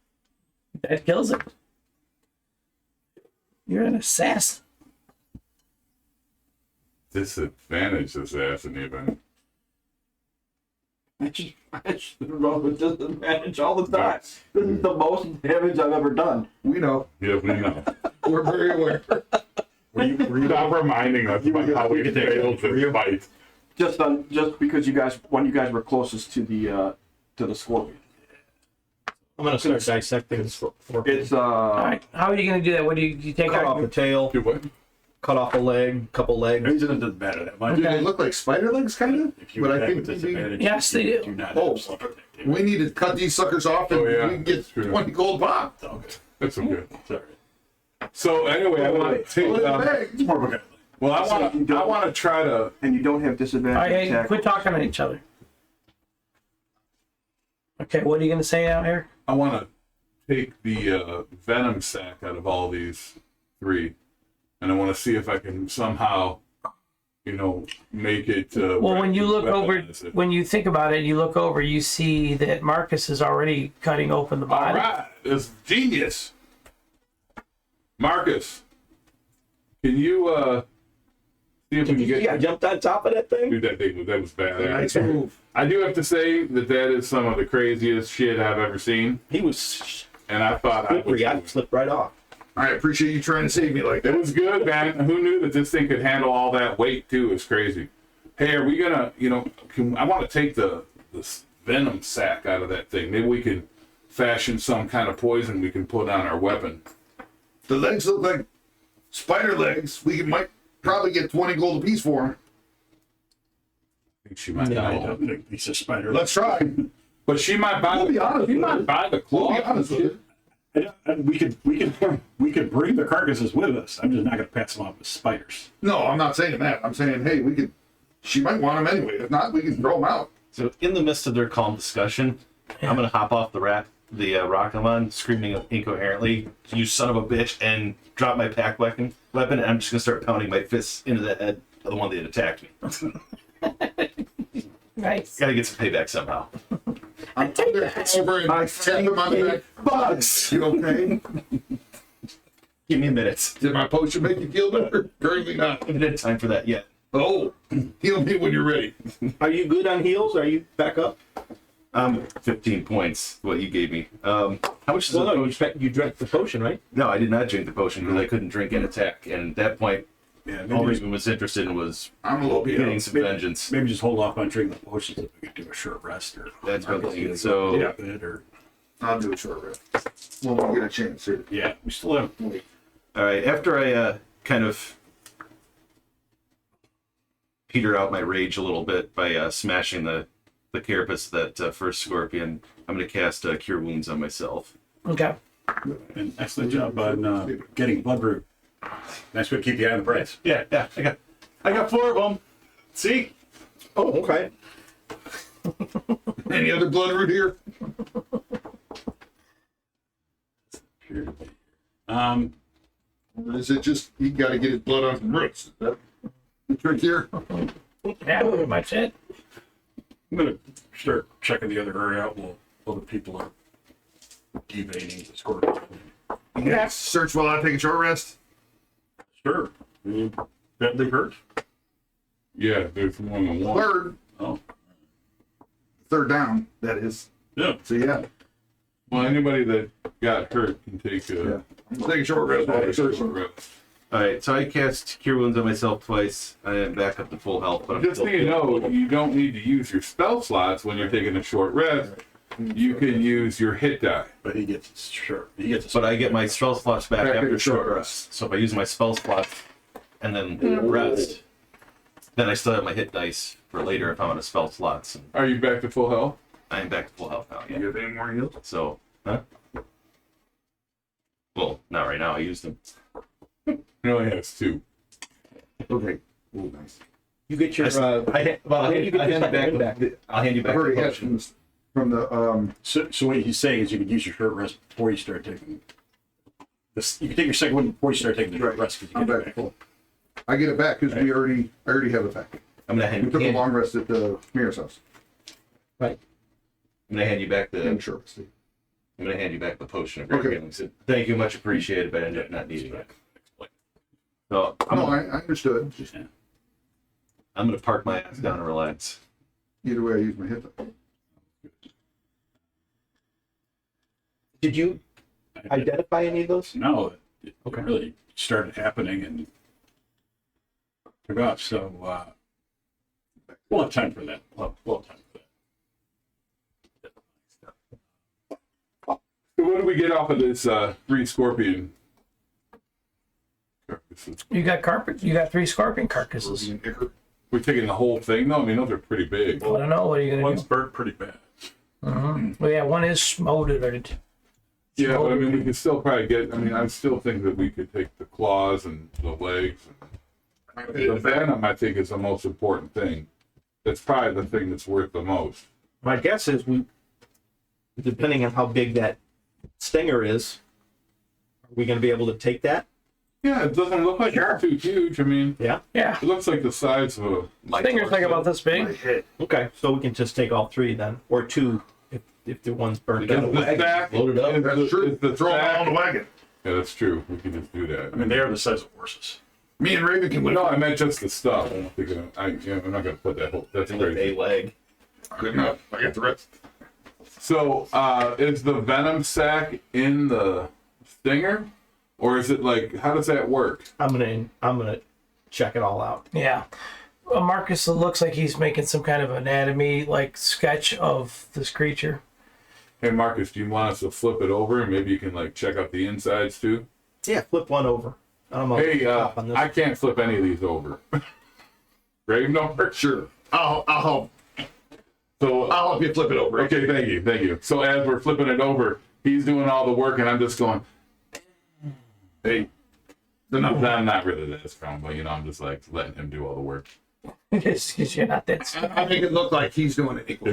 That kills it. You're an assassin. Disadvantage assassin, even. I just roll with disadvantage all the time. This is the most damage I've ever done. We know. Yeah, we know. We're very aware. Stop reminding us about how we failed this fight. Just because when you guys were closest to the scorpion. I'm gonna start dissecting this. It's All right. How are you going to do that? What do you take Cut out? off a tail, Do what? cut off a leg, couple legs. The reason it doesn't matter that much. Do they look like spider legs, kind of? If you But I attack think with maybe disadvantage, Yes, they do. do not Oh. have sleep attack. we need to cut these suckers off and Oh, yeah, we can get that's true. 20 gold pop. Okay. That's okay. Sorry. So anyway, I want to take. It's more of a guy. Well, I want to try to. and you don't have All disadvantage. right, hey, attack. quit talking to each other. Okay, what are you going to say now, Eric? I want to take the venom sac out of all these three, and I want to see if I can somehow, make it. Well, when you look over, weaponize it. when you think about it, you look over, you see that Marcus is already cutting open the All body. right, it's genius. Marcus, can you see if we can get I jumped on top of that thing. Dude, that was bad. Nice move. I do have to say that is some of the craziest shit I've ever seen, He was and I thought slippery. I slipped right off. I appreciate you trying to save me like it that. was good, man. Who knew that this thing could handle all that weight too? It's crazy. Hey, are we gonna, I want to take this venom sac out of that thing. Maybe we can fashion some kind of poison we can put on our weapon. The legs look like spider legs. We might probably get 20 gold apiece for them. I think she might No. I know. don't think he's a spider. Let's try. But she might buy. We'll be honest She with might you. buy the We'll cloth. be honest with you. And we could bring the carcasses with us. I'm just not going to pass them off as spiders. No, I'm not saying that. I'm saying, hey, we could. She might want them anyway. If not, we can throw them out. So in the midst of their calm discussion, I'm gonna hop off the rock I'm on, screaming incoherently, "You son of a bitch!" and drop my pack weapon, and I'm just gonna start pounding my fists into the head of the one that attacked me. Nice. Gotta get some payback somehow. I'm gonna come over and tap him on the back. Bugs! You okay? Give me a minute. Did my potion make you feel better? Currently not. I haven't had time for that yet. Oh, heal me when you're ready. Are you good on heals? Are you back up? 15 points. What you gave me. How much is Well, the no, potion? you drank the potion, right? No, I did not drink the potion because I couldn't drink and attack. And at that point, Yeah, All maybe, Raven was interested in was I'm a little bit. getting some vengeance. maybe just hold off on drinking the potions if we could do a short rest. Or That's what I'm Marcus thinking. could So- go with it, or I'll do a short rest. When we get a chance here. yeah, we still have. All right. After I kind of petered out my rage a little bit by smashing the carapace of that first scorpion, I'm going to cast Cure Wounds on myself. Okay. An excellent job on getting blood root. Nice way to keep the eye on the prize. Yeah. I got 4 of them. See? Oh, okay. Any other blood root here? Or is it just you got to get his blood on some roots? Is that the trick here? Yeah, pretty much it. I'm gonna start checking the other area out while other people are evading the scorpion. Yes. Search while I take a short rest. Sure. You badly hurt? Yeah, there's more than one. Third. Oh, Third down. That is. yeah. So yeah. Well, anybody that got hurt can take a Take a short rest. While I search. rest. All right. So I cast Cure Wounds on myself twice. I am back up to full health. But I'm Just so still you know, you don't need to use your spell slots when you're taking a short rest. You can use your hit die. But he gets sure. He gets. But I get my spell slots back Back after to short short rest. So if I use my spell slots and then rest, then I still have my hit dice for later if I'm on a spell slots. And Are you back to full health? I am back to full health now. You Yeah. have any more heals? So, huh? Well, not right now. I used them. It only has 2. Okay. Oh, nice. You get your. I'll hand you back. I'll hand you back I've already the had potion. from the So what he's saying is you could use your short rest before you start taking this. You can take your second one before you start taking the short Right. rest. 'Cause you I'm get it back full. I get it back because I already have it back. I'm gonna hand We took a you. long rest at the mayor's house. I'm gonna hand you back the. And sure. I'm gonna hand you back the potion of great Okay. healing. So, thank you, much appreciated, but I ended up not needing it. So No, I understood. Just I'm gonna park my ass down and relax. either way, I use my hit die. Did you identify any of those? No, it Okay. really started happening and took off. So we'll have time for that. We'll have time for that. So what do we get off of this 3 scorpion carcasses? You got carpet. You got 3 scorpion carcasses. Being icker. We're taking the whole thing though? I mean, those are pretty big. I don't know. What are you gonna One's do? burnt pretty bad. Well, yeah, one is smoldering. Yeah, but I mean, we could still probably get, I mean, I still think that we could take the claws and the legs. The venom, I think, is the most important thing. That's probably the thing that's worth the most. My guess is depending on how big that stinger is, are we going to be able to take that? Yeah, it doesn't look like it's too huge. I mean, Yeah. Yeah, it looks like the size of a... stinger's like about this My big. head. Okay, so we can just take all 3 then, or 2 if the one's burnt out. The stack Load it up. is That's true. is the Throw them all stack- on the wagon. Yeah, that's true. We can just do that. I mean, they are the size of horses. Me and Raven can No, I meant just the stuff. I don't think I'm not going to put that whole... That's Lift crazy. a leg. Good enough. I got the rest. So, is the venom sac in the stinger, or is it like? How does that work? I'm gonna check it all out. Yeah. Marcus looks like he's making some kind of anatomy like sketch of this creature. Hey, Marcus, do you want us to flip it over and maybe you can like check out the insides too? Yeah, flip one over. I'm Hey, top on this. I can't flip any of these over. Grave number? Sure. I'll help. So, I'll help you flip it over. okay, thank you. So as we're flipping it over, he's doing all the work, and I'm just going. Hey, I'm not really that strong, but I'm just like letting him do all the work. Just because you're not that strong. I make it look like he's doing it equal.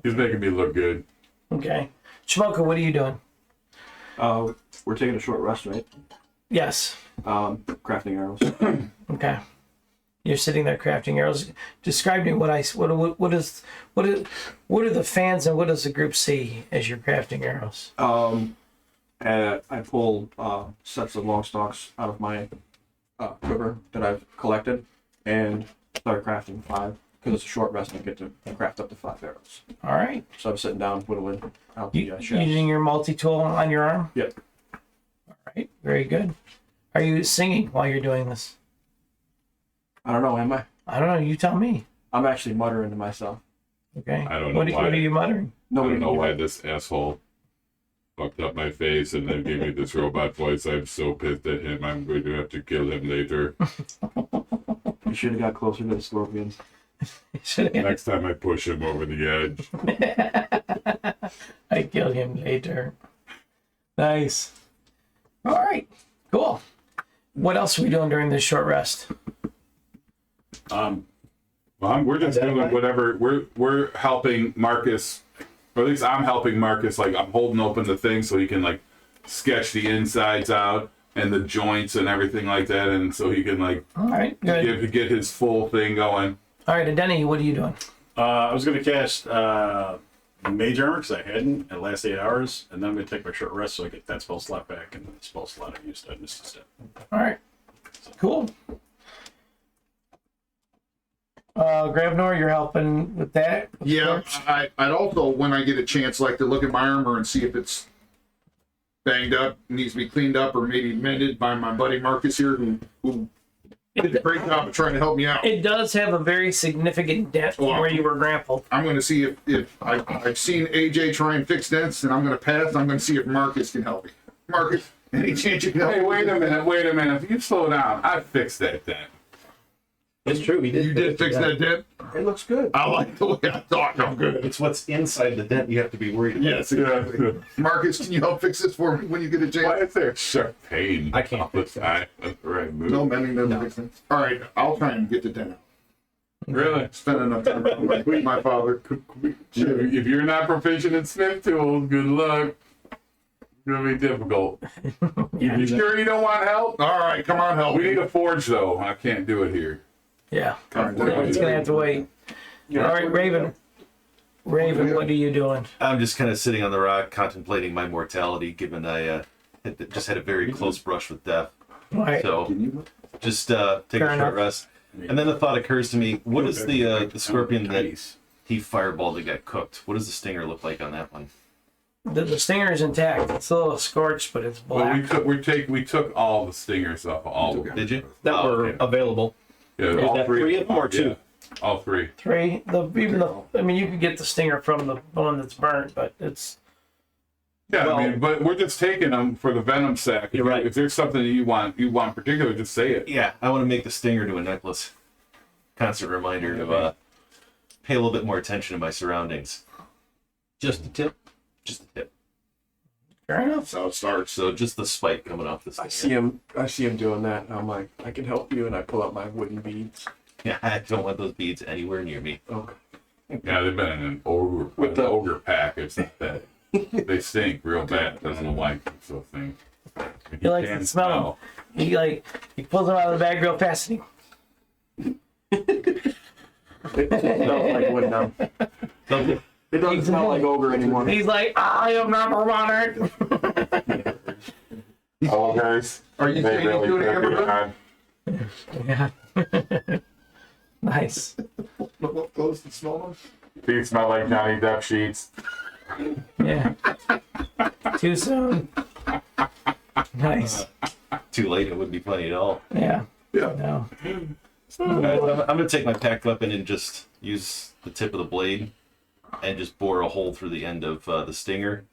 He's making me look good. Okay. Shmoka, what are you doing? We're taking a short rest, right? Yes. Crafting arrows. Okay. You're sitting there crafting arrows. Describe to me what are the fans and what does the group see as you're crafting arrows? I pull sets of long stalks out of my quiver that I've collected and start crafting 5. Because it's a short rest, I get to craft up to 5 arrows. All right. So I'm sitting down, whittling out You, the shafts. using your multi-tool on your arm? Yep. All right. Very good. Are you singing while you're doing this? I don't know, am I? I don't know. You tell me. I'm actually muttering to myself. Okay. I don't know What why. are you muttering? I Nobody don't know knows why what. this asshole fucked up my face and then gave me this robot voice. I'm so pissed at him. I'm going to have to kill him later. You should have got closer to the scorpions. Next time I push him over the edge. I kill him later. Nice. All right. Cool. What else are we doing during this short rest? Well, we're just doing Identify? whatever. We're helping Marcus, or at least I'm helping Marcus. Like I'm holding open the thing so he can like sketch the insides out and the joints and everything like that, and so he can like All right. Good. get his full thing going. All right. And Denny, what are you doing? I was going to cast Mage Armor because I hadn't in the last 8 hours, and then I'm going to take my short rest so I get that spell slot back and the spell slot I used. I missed a step. All right. Cool. Gravnor, you're helping with that? Yeah, I'd also, when I get a chance, like to look at my armor and see if it's banged up, needs to be cleaned up, or maybe mended by my buddy Marcus here, who did a great job of trying to help me out. It does have a very significant dent from where you were grappled. I'm going to see if I've seen AJ try and fix dents, and I'm going to pass. I'm going to see if Marcus can help me. Marcus, any chance you can help Hey, me? wait a minute. If you slow down, I fixed that then. It's true. We did. You did fix that dent? It looks good. I like the way I thought. I'm good. It's what's inside the dent you have to be worried about. Yes, exactly. Marcus, can you help fix this for me when you get a Why chance? is there sharp pain? I can't all the fix that. time? That's the right move. No, mending doesn't fix sense. All right, I'll try and get the dent out. Really? Spend enough time with my father. If you're not proficient in smith tools, good luck. It's gonna be difficult. You sure you don't want help? All right, come on, help We need me. a forge though. I can't do it here. Yeah. All right, It's going to have to wait. All right, Raven. Raven, what are you doing? I'm just kind of sitting on the rock contemplating my mortality, given I just had a very close brush with death. All right. So just take Fair a short enough. rest. And then the thought occurs to me, what is the scorpion that he fireballed that got cooked? What does the stinger look like on that one? The stinger is intact. It's a little scorched, but it's Well, black. we took all the stingers off. All of them. Did you? That Oh, were okay. available. Yeah, Is all that three of them or two? Yeah, all three. Three. I mean, you could get the stinger from the one that's burnt, but it's. Yeah, Well- I mean, but we're just taking them for the venom sac. You're right. If there's something that you want particular, just say it. Yeah, I want to make the stinger to a necklace. Constant reminder to pay a little bit more attention to my surroundings. Just a tip. Just a tip. Fair enough. That's how it starts. So just the spike coming off the stinger. I see him doing that, and I'm like, I can help you, and I pull out my wooden beads. Yeah, I don't want those beads anywhere near me. Okay. Yeah, they've been in an ogre pack. It's not that they stink real bad. I don't know why people think. He likes to smell them. He pulls them out of the bag real fast. And It smells like wood now. It doesn't smell like ogre anymore. he's like, I am number one. Oh, guys. Are you saying he's doing hamburger? Yeah. Nice. Look up close and smell them. These smell like Johnny Depp sheets. Yeah. Too soon. Nice. Too late, it wouldn't be funny at all. Yeah. Yeah. No. Alright, I'm going to take my packed weapon and just use the tip of the blade and just bore a hole through the end of the stinger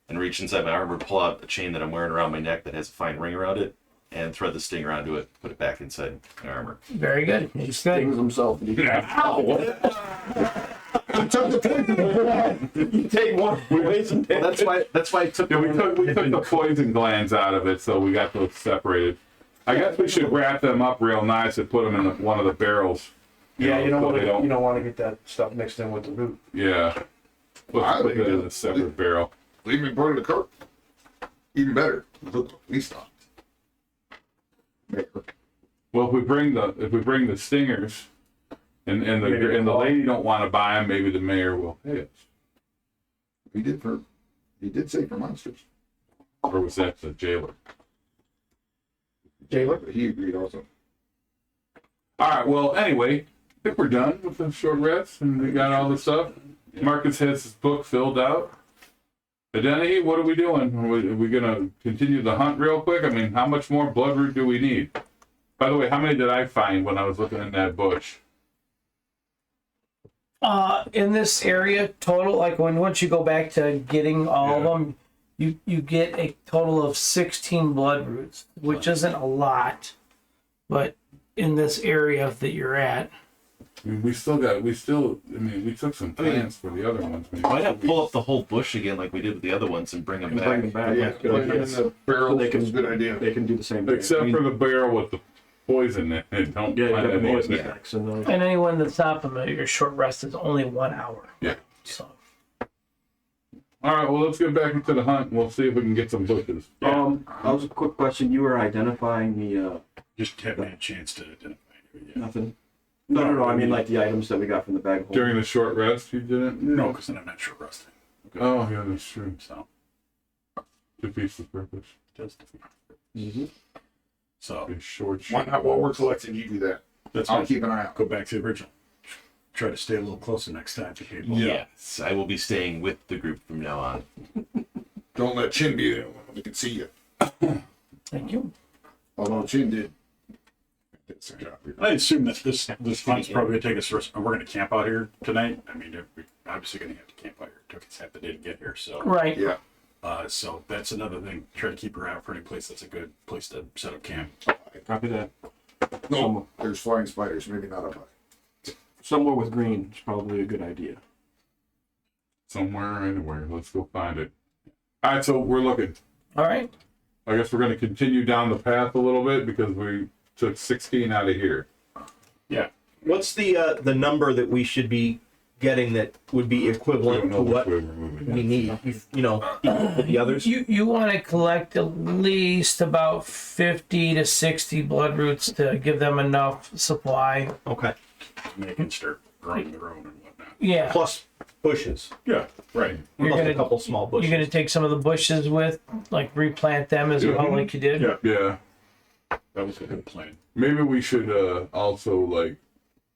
and reach inside my armor, pull out a chain that I'm wearing around my neck that has a fine ring around it, and thread the stinger onto it, put it back inside my armor. Very good. He's Stings good. himself. And he You take one. Waste and Well, that's why I took Yeah, we took the poison glands out of it, so we got those separated. I guess we should wrap them up real nice and put them in one of the barrels. Yeah, you don't so want they to. You don't want to get that stuff mixed in with the root. Yeah. Put it in a separate barrel. Leave me part of the cart. Even better. Look, we stopped. Well, if we bring the stingers, and the lady don't want to buy them, maybe the mayor will pay us. He did say for monsters. Or was that the jailer? Jailer? He agreed also. All right. Well, anyway, I think we're done with the short rest, and we got all the stuff. Marcus has his book filled out. Identity, what are we doing? Are we gonna continue the hunt real quick? I mean, how much more bloodroot do we need? By the way, how many did I find when I was looking in that bush? In this area total, like once you go back to getting all of Yeah. them, you get a total of 16 blood roots, which isn't a lot, but in this area that you're at. I mean, we took some plants for the other ones. Maybe. Why not pull up the whole bush again like we did with the other ones and bring them back? Bring them back. Yeah, Good put them idea. in the barrel. They can- That's a good idea. They can do the same thing. Except for the barrel with the poison in it. Don't Yeah, you plant got the any poison in there. snacks and those. And anyone that's not familiar, your short rest is only 1 hour. Yeah. So All right, well, let's get back into the hunt. We'll see if we can get some bushes. Yeah. That was a quick question. You were identifying the Just haven't had a chance to identify it yet. nothing. No. I mean, like the items that we got from the bag. Hold. During the short rest, you didn't? No, because then I'm not sure rusting. Oh, yeah, that's true. So, Defeats the purpose. just Mm-hmm. so A short Why not? While we're collecting, you do that. that's I'll fine. keep an eye out. Go back to the original. Try to stay a little closer next time to people. Yes, I will be staying with the group from now on. Don't let Chin be there when we can see you. thank you. Although Chin did. I assume that this hunt's probably gonna take us. We're gonna camp out here tonight. I mean, we're obviously gonna have to camp out here. It took us half the day to get here, so Right. Yeah. so that's another thing. Try to keep around for any place that's a good place to set up camp. Copy that. No, there's flying spiders. Maybe not up high. Somewhere with green is probably a good idea. somewhere, anywhere. Let's go find it. All right, so we're looking. All right. I guess we're going to continue down the path a little bit because we took 16 out of here. Yeah. What's the number that we should be getting that would be We don't equivalent know to which what way we're moving. we need? You know, equal to the others. You want to collect at least about 50 to 60 blood roots to give them enough supply. Okay. They can start growing their own and whatnot. Yeah. Plus bushes. Yeah. Right. You're Plus gonna- a couple small bushes. You're going to take some of the bushes with, like replant them as well, like you did. Yeah. Yeah. That was a good plan. Maybe we should also like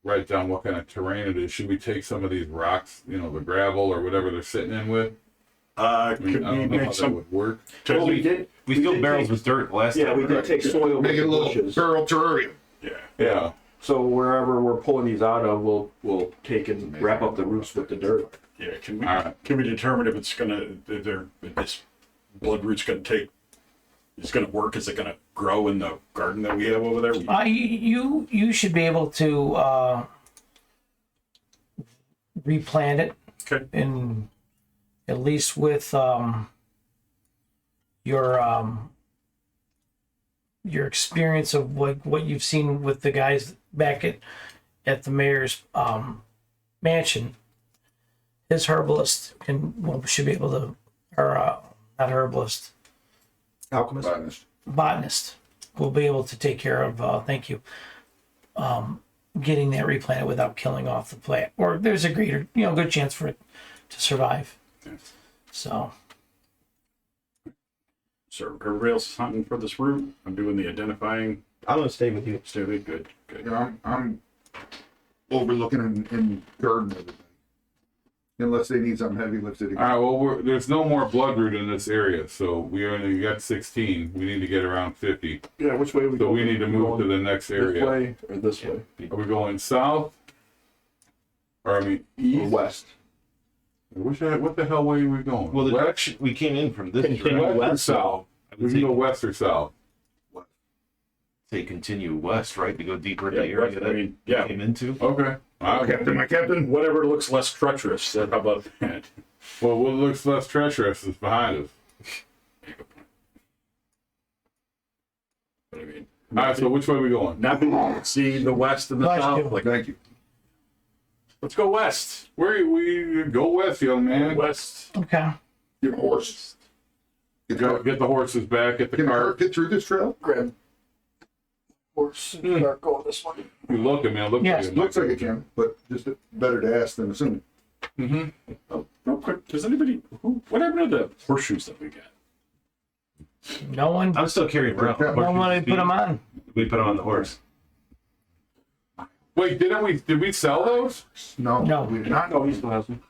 write down what kind of terrain it is. Should we take some of these rocks, you know, the gravel or whatever they're sitting in with? I Could mean, I we don't know how make that some? would work. Well, we did. We filled barrels with dirt last Yeah, time. we did take soil Make with it a the little bushes. barrel terrarium. Yeah. Yeah. So wherever we're pulling these out of, we'll take and wrap up the roots with the dirt. Yeah. All right. Can we determine if it's gonna if this blood root's gonna take? It's gonna work. Is it gonna grow in the garden that we have over there? You should be able to replant it Okay. in at least with your experience of what you've seen with the guys back at the mayor's mansion. His herbalist should be able to, or not herbalist, Alchemist. botanist will be able to take care of. Thank you. Getting that replanted without killing off the plant, or there's a greater, good chance for it to survive. Yes. So So everybody else is hunting for this root. I'm doing the identifying. I'm gonna stay with you. Stay with good. Good. You know, I'm overlooking and guarding everything. Unless they need something heavy lifted again. All right. Well, there's no more bloodroot in this area, so we only got 16. We need to get around 50. Yeah, which way are we So going? we need to move to the next This area. way or this way? Are we going south? Or I mean Or east? west? What the hell way are we going? Well, the West, direction we came in from this Continue direction, west or south? I We would can say, go west or south. say continue west, right, to go deeper into Yeah, the area west, that I mean, we yeah. came into. Okay. All right. Captain, my captain. Whatever looks less treacherous. How about that? Well, what looks less treacherous is behind us. But I mean, All right. So which way are we going? not see the west and the West, south. yeah. Like, Thank you. let's go west. We go west, young man. West. okay. Your horse. Get Get the horses back at the Can the cart. cart get through this trail? Grab horse and start going this way. You look, I mean, it looks Yes. like Looks like it can, but just better to ask than assuming. Mm-hmm. Oh, real quick, does anybody what happened to the horseshoes that we got? No one, I'm still carrying around. No no one put them on. We put them on the horse. Wait, did we sell those? No, No. we did not. No, he still has them.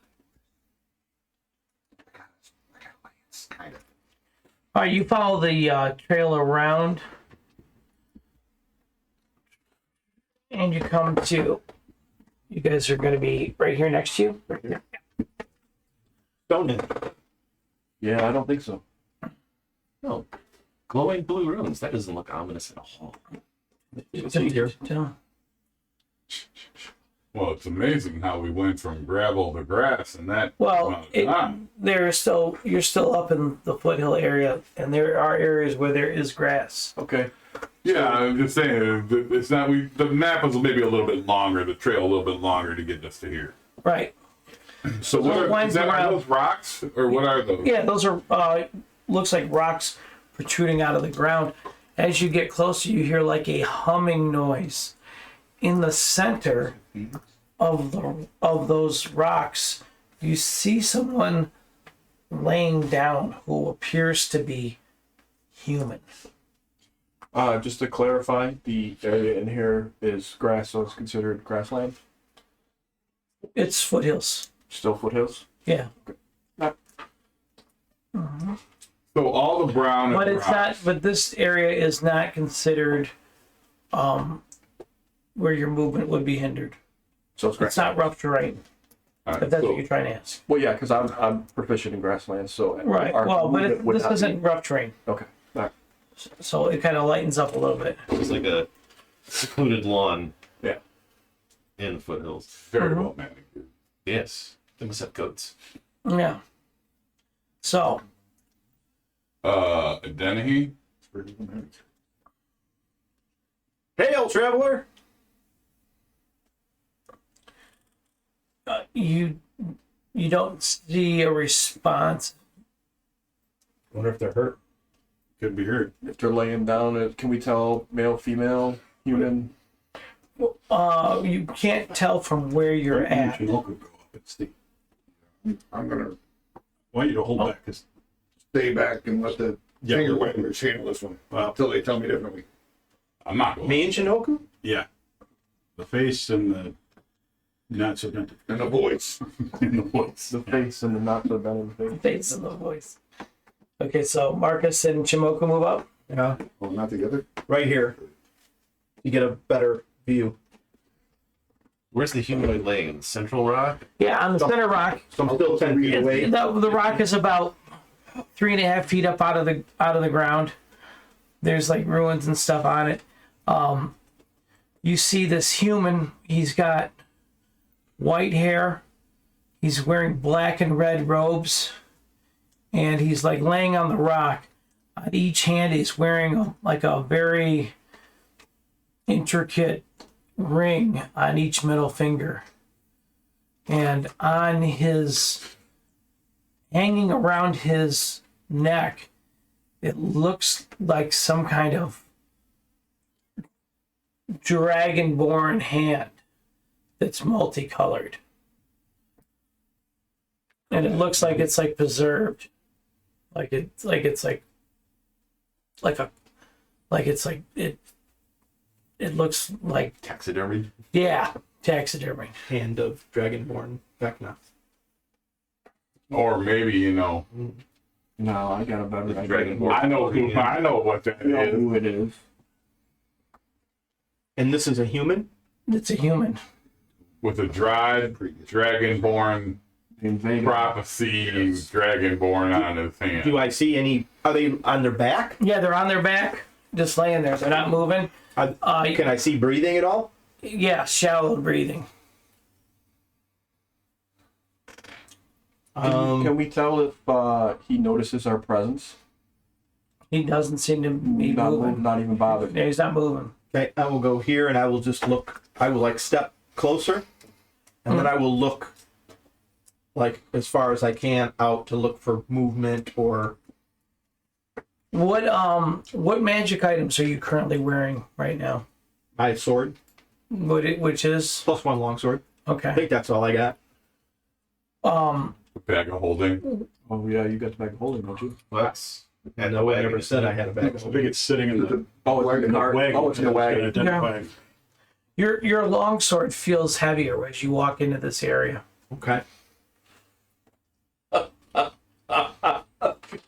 Kind of. All right, you follow the trail around. and you come to, you guys are going to be right here next to you. Right there. Stone. Yeah, I don't think so. No. Glowing blue runes. That doesn't look ominous at all. It's in here. Well, it's amazing how we went from gravel to grass and that. Well, you're still up in the foothill area, and there are areas where there is grass. Okay. Yeah, I'm just saying, it's not, the map was maybe a little bit longer, the trail a little bit longer to get us to here. Right. So So it winds are around. those rocks, or what are those? Yeah, those are looks like rocks protruding out of the ground. As you get closer, you hear like a humming noise. In the center of those rocks, you see someone laying down who appears to be human. Just to clarify, the area in here is grass, so it's considered grassland. It's foothills. Still foothills. Yeah, So all the brown but and it's not. But this area is not considered where your movement would be hindered. So it's It's grassland. not rough terrain. If that's what you're trying to ask. Well, yeah, because I'm proficient in grassland, so Right. our Well, but movement would this not isn't rough terrain, be- okay. All right. so it kind of lightens up a little bit. It's like a secluded lawn Yeah. in the foothills. very well manicured. Yes. They must have goats. Yeah. So Dennehy? Hail, traveler! you don't see a response. Wonder if they're hurt. Could be hurt. If they're laying down, can we tell male, female, human? You can't tell from where you're at. Go up and see. I'm gonna I want you to hold back, because stay back and let the finger wagglers handle this one until they tell me differently. I'm not going. Me and Shinoku? yeah, the face and the not so good And the voice. in the voice. The face and the not so venom face. Face in the voice. Okay, so Marcus and Chimoku move up. Yeah. Oh, not together? Right here. You get a better view. Where's the humanoid laying? In the central rock? Yeah, on the center rock. So I'm still 10 feet away. The rock is about 3.5 feet up out of the ground. There's like ruins and stuff on it. You see this human. He's got white hair. He's wearing black and red robes, and he's like laying on the rock. On each hand, he's wearing like a very intricate ring on each middle finger, and on his hanging around his neck, it looks like some kind of dragonborn hand that's multicolored, and it looks like it's like preserved, it looks like, Taxidermy? yeah, taxidermy. Hand of Dragonborn Vecna. Or maybe, No, I got a better The idea. dragonborn. I know what that I know is. who it is. And this is a human? It's a human. With a dried dragonborn Invaded. prophecy dragonborn on his hand. Do I see any? Are they on their back? Yeah, they're on their back, just laying there. They're not moving. Can I see breathing at all? Yeah, shallow breathing. Can we tell if he notices our presence? He doesn't seem to be moving. Not even bothered. Yeah, he's not moving. Okay, I will go here and I will just look. I will like step closer, and then I will look like as far as I can out to look for movement or. What magic items are you currently wearing right now? My sword, Which is +1 longsword. I okay. think that's all I got. Bag of holding. Oh yeah, you got the bag of holding, don't you? Well, that's. And no one ever said I had a bag of I think holding. it's sitting in the Oh, it's in the cart. wagon. Oh, it's in the wagon. Identify. Your longsword feels heavier as you walk into this area. Okay.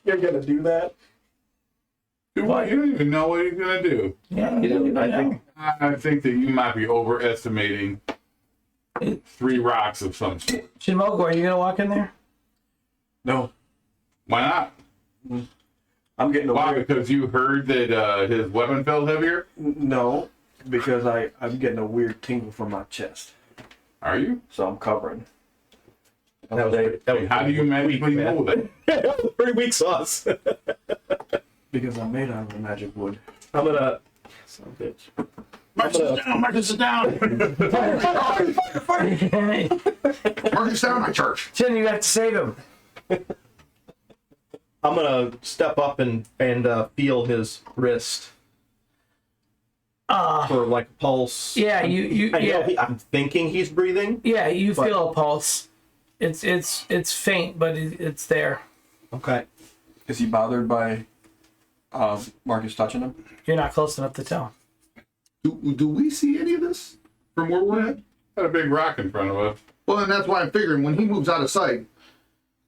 You're gonna do that? You don't even know what he's gonna do. Yeah, you don't even know. I think that you might be overestimating 3 rocks of some sort. Shinmoku, are you gonna walk in there? No, Why not? I'm getting a Why? weird. Because you heard that his weapon felt heavier? No, because I'm getting a weird tingle from my chest, Are you? so I'm covering. How do you magically know that? That was a pretty weak sauce. Because I'm made out of magic wood. I'm gonna. Son of a bitch. Marcus, sit down. Marcus down, my church. Chin, you have to save him. I'm gonna step up and feel his wrist for like a pulse. Yeah, you I know yeah. I'm thinking he's breathing. Yeah, you But- feel a pulse. It's faint, but it's there. Okay. Is he bothered by Marcus touching him? You're not close enough to tell. Do we see any of this from where we're at? Got a big rock in front of us. Well, and that's why I'm figuring when he moves out of sight,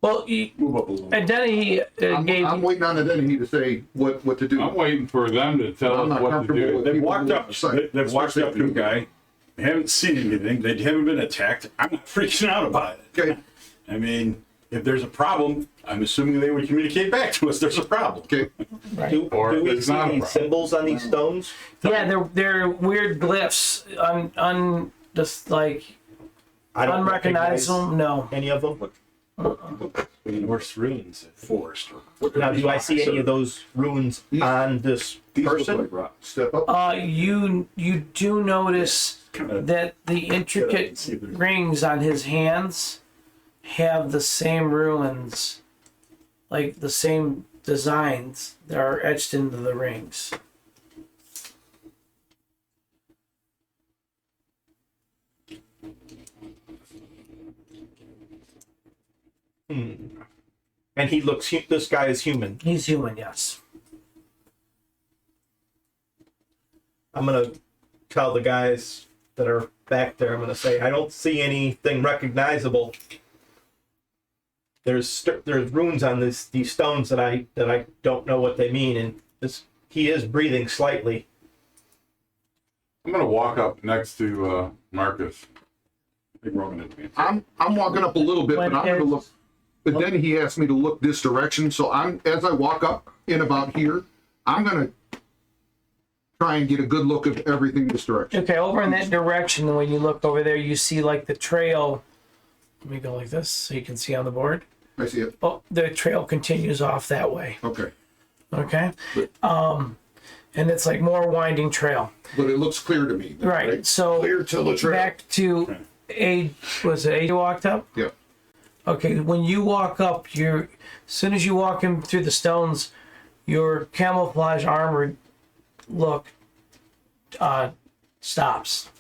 Well, Move up a little. and Denny gave I'm waiting on Identity to say what to do. I'm waiting for them to tell I'm us not what to comfortable do. with- They've walked up. They've walked up to a guy. They haven't seen anything. They haven't been attacked. I'm not freaking out about it. Okay, I mean, if there's a problem, I'm assuming they would communicate back to us. There's a problem. okay. Do, Or do we it's see not a any problem. symbols on these stones? yeah, they're weird glyphs, just like I don't unrecognizable. No, recognize any of them. Norse runes, forest. Now, do I see any of those runes on this These look person? like rocks. Step up. you do notice that the intricate rings on his hands have the same ruins, like the same designs that are etched into the rings. And he looks. This guy is human. He's human, yes. I'm gonna tell the guys that are back there. I'm gonna say I don't see anything recognizable. There's runes on these stones that I don't know what they mean, and this he is breathing slightly. I'm gonna walk up next to Marcus. I think we're all gonna advance. I'm walking up a little bit, but When I'm gonna is- look. But then he asked me to look this direction, so as I walk up in about here, I'm gonna try and get a good look of everything this direction. Okay, over in that direction, when you look over there, you see like the trail. Let me go like this so you can see on the board. I see it. Oh, the trail continues off that way. Okay, Okay. And it's like more winding trail. but it looks clear to me. Right. So Clear to the trail. back to was it A walked up? Yeah. Okay, when you walk up, as soon as you walk in through the stones, your camouflage armor look stops.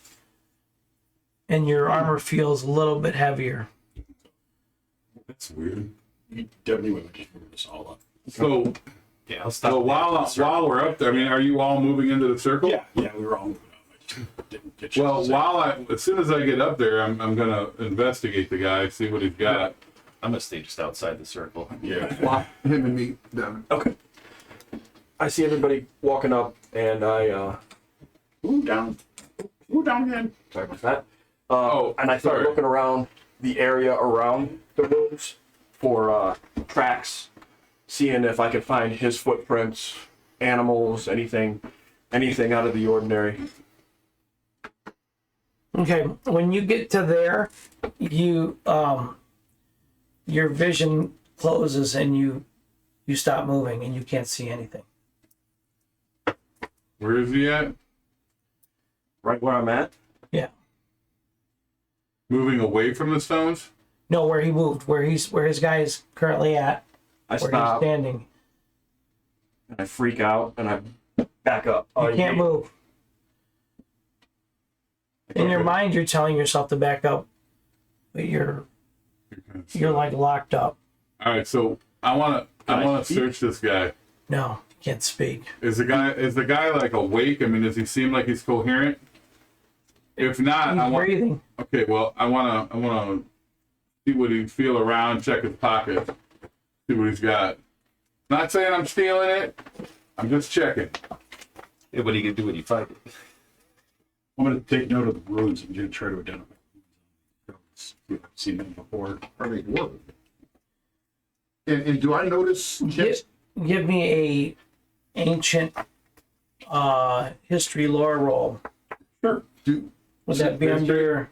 And your armor feels a little bit heavier. That's weird. You definitely would have just moved us all up. So, Yeah, I'll stop. so while we're up there, I mean, are you all moving into the circle? Yeah, we were all moving up. I just didn't get you. Well, as soon as I get up there, I'm gonna investigate the guy, see what he's got. I'm gonna stay just outside the circle. yeah. Well, him and me, Devin. Okay. I see everybody walking up, and I Move down. Move down again. sorry about that. Oh, And I start sorry. looking around the area around the rooms for tracks, seeing if I can find his footprints, animals, anything out of the ordinary. Okay, when you get to there, you your vision closes and you stop moving and you can't see anything. Where is he at? Right where I'm at. Yeah. Moving away from the stones? No, where he moved, where his guy is currently at, I where he's stop standing. and I freak out and I back up. You can't move. In your mind, you're telling yourself to back up, but you're like locked up. All right, so I wanna search this guy. No, you can't speak. Is the guy like awake? I mean, does he seem like he's coherent? If not, He's breathing. Okay, well, I wanna see what he feel around, check his pocket, see what he's got. Not saying I'm stealing it. I'm just checking. Yeah, what are you gonna do when you find it? I'm going to take note of the runes. I'm going to try to identify. I've seen them before. Are they dwarven? And do I notice? Give me a ancient history lore roll. Sure. Would that be under your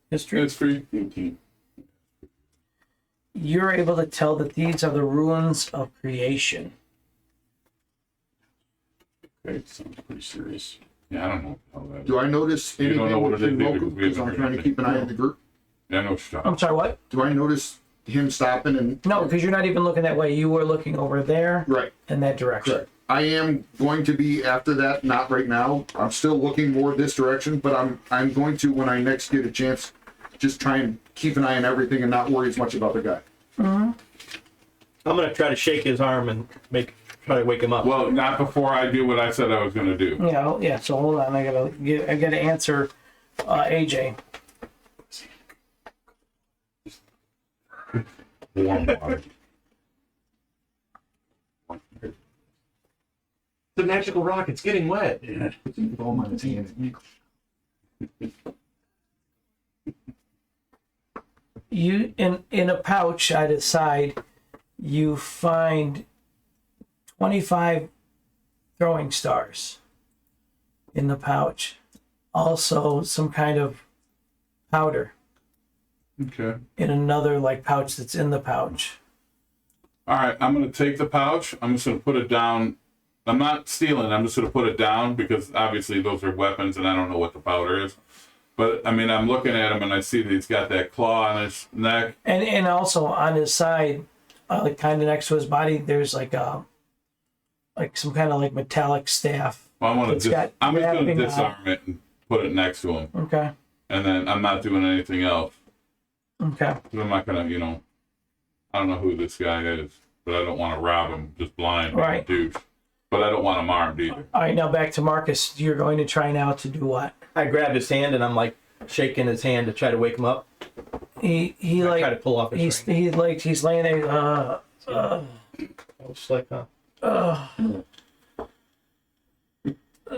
history? It's free. 18. You're able to tell that these are the ruins of creation. Okay, sounds pretty serious. Yeah, I don't know how that. Do I notice You don't know anything what with it is him either, local? because we Because haven't I'm heard trying to anything. keep an eye on the group. Yeah, I know what you're talking I'm sorry, what? Do I notice him stopping and? No, because you're not even looking that way. You were looking over there Right. in that direction. Correct. I am going to be after that, not right now. I'm still looking more this direction, but I'm going to, when I next get a chance, just try and keep an eye on everything and not worry as much about the guy. I'm gonna try to shake his arm and try to wake him up. Well, not before I do what I said I was going to do. Yeah. So hold on. I gotta answer AJ. Warm water. The magical rock, it's getting wet. Yeah. Ball on his hands. You in a pouch at his side, you find 25 throwing stars in the pouch. Also, some kind of powder Okay. in another like pouch that's in the pouch. All right, I'm going to take the pouch. I'm just going to put it down. I'm not stealing. I'm just going to put it down because obviously those are weapons and I don't know what the powder is. But I mean, I'm looking at him and I see that he's got that claw on his neck. And also on his side, like kind of next to his body, there's like some kind of like metallic staff. Well, I'm just going to wrapping disarm it and put it next to him. Okay. And then I'm not doing anything else. Okay. 'Cause I'm not going to, I don't know who this guy is, but I don't want to rob him just blind. being a Right. Douche. But I don't want him armed either. All right. Now back to Marcus. You're going to try now to do what? I grab his hand and I'm like shaking his hand to try to wake him up. He I like try to pull off his ring. he's laying there. Just like,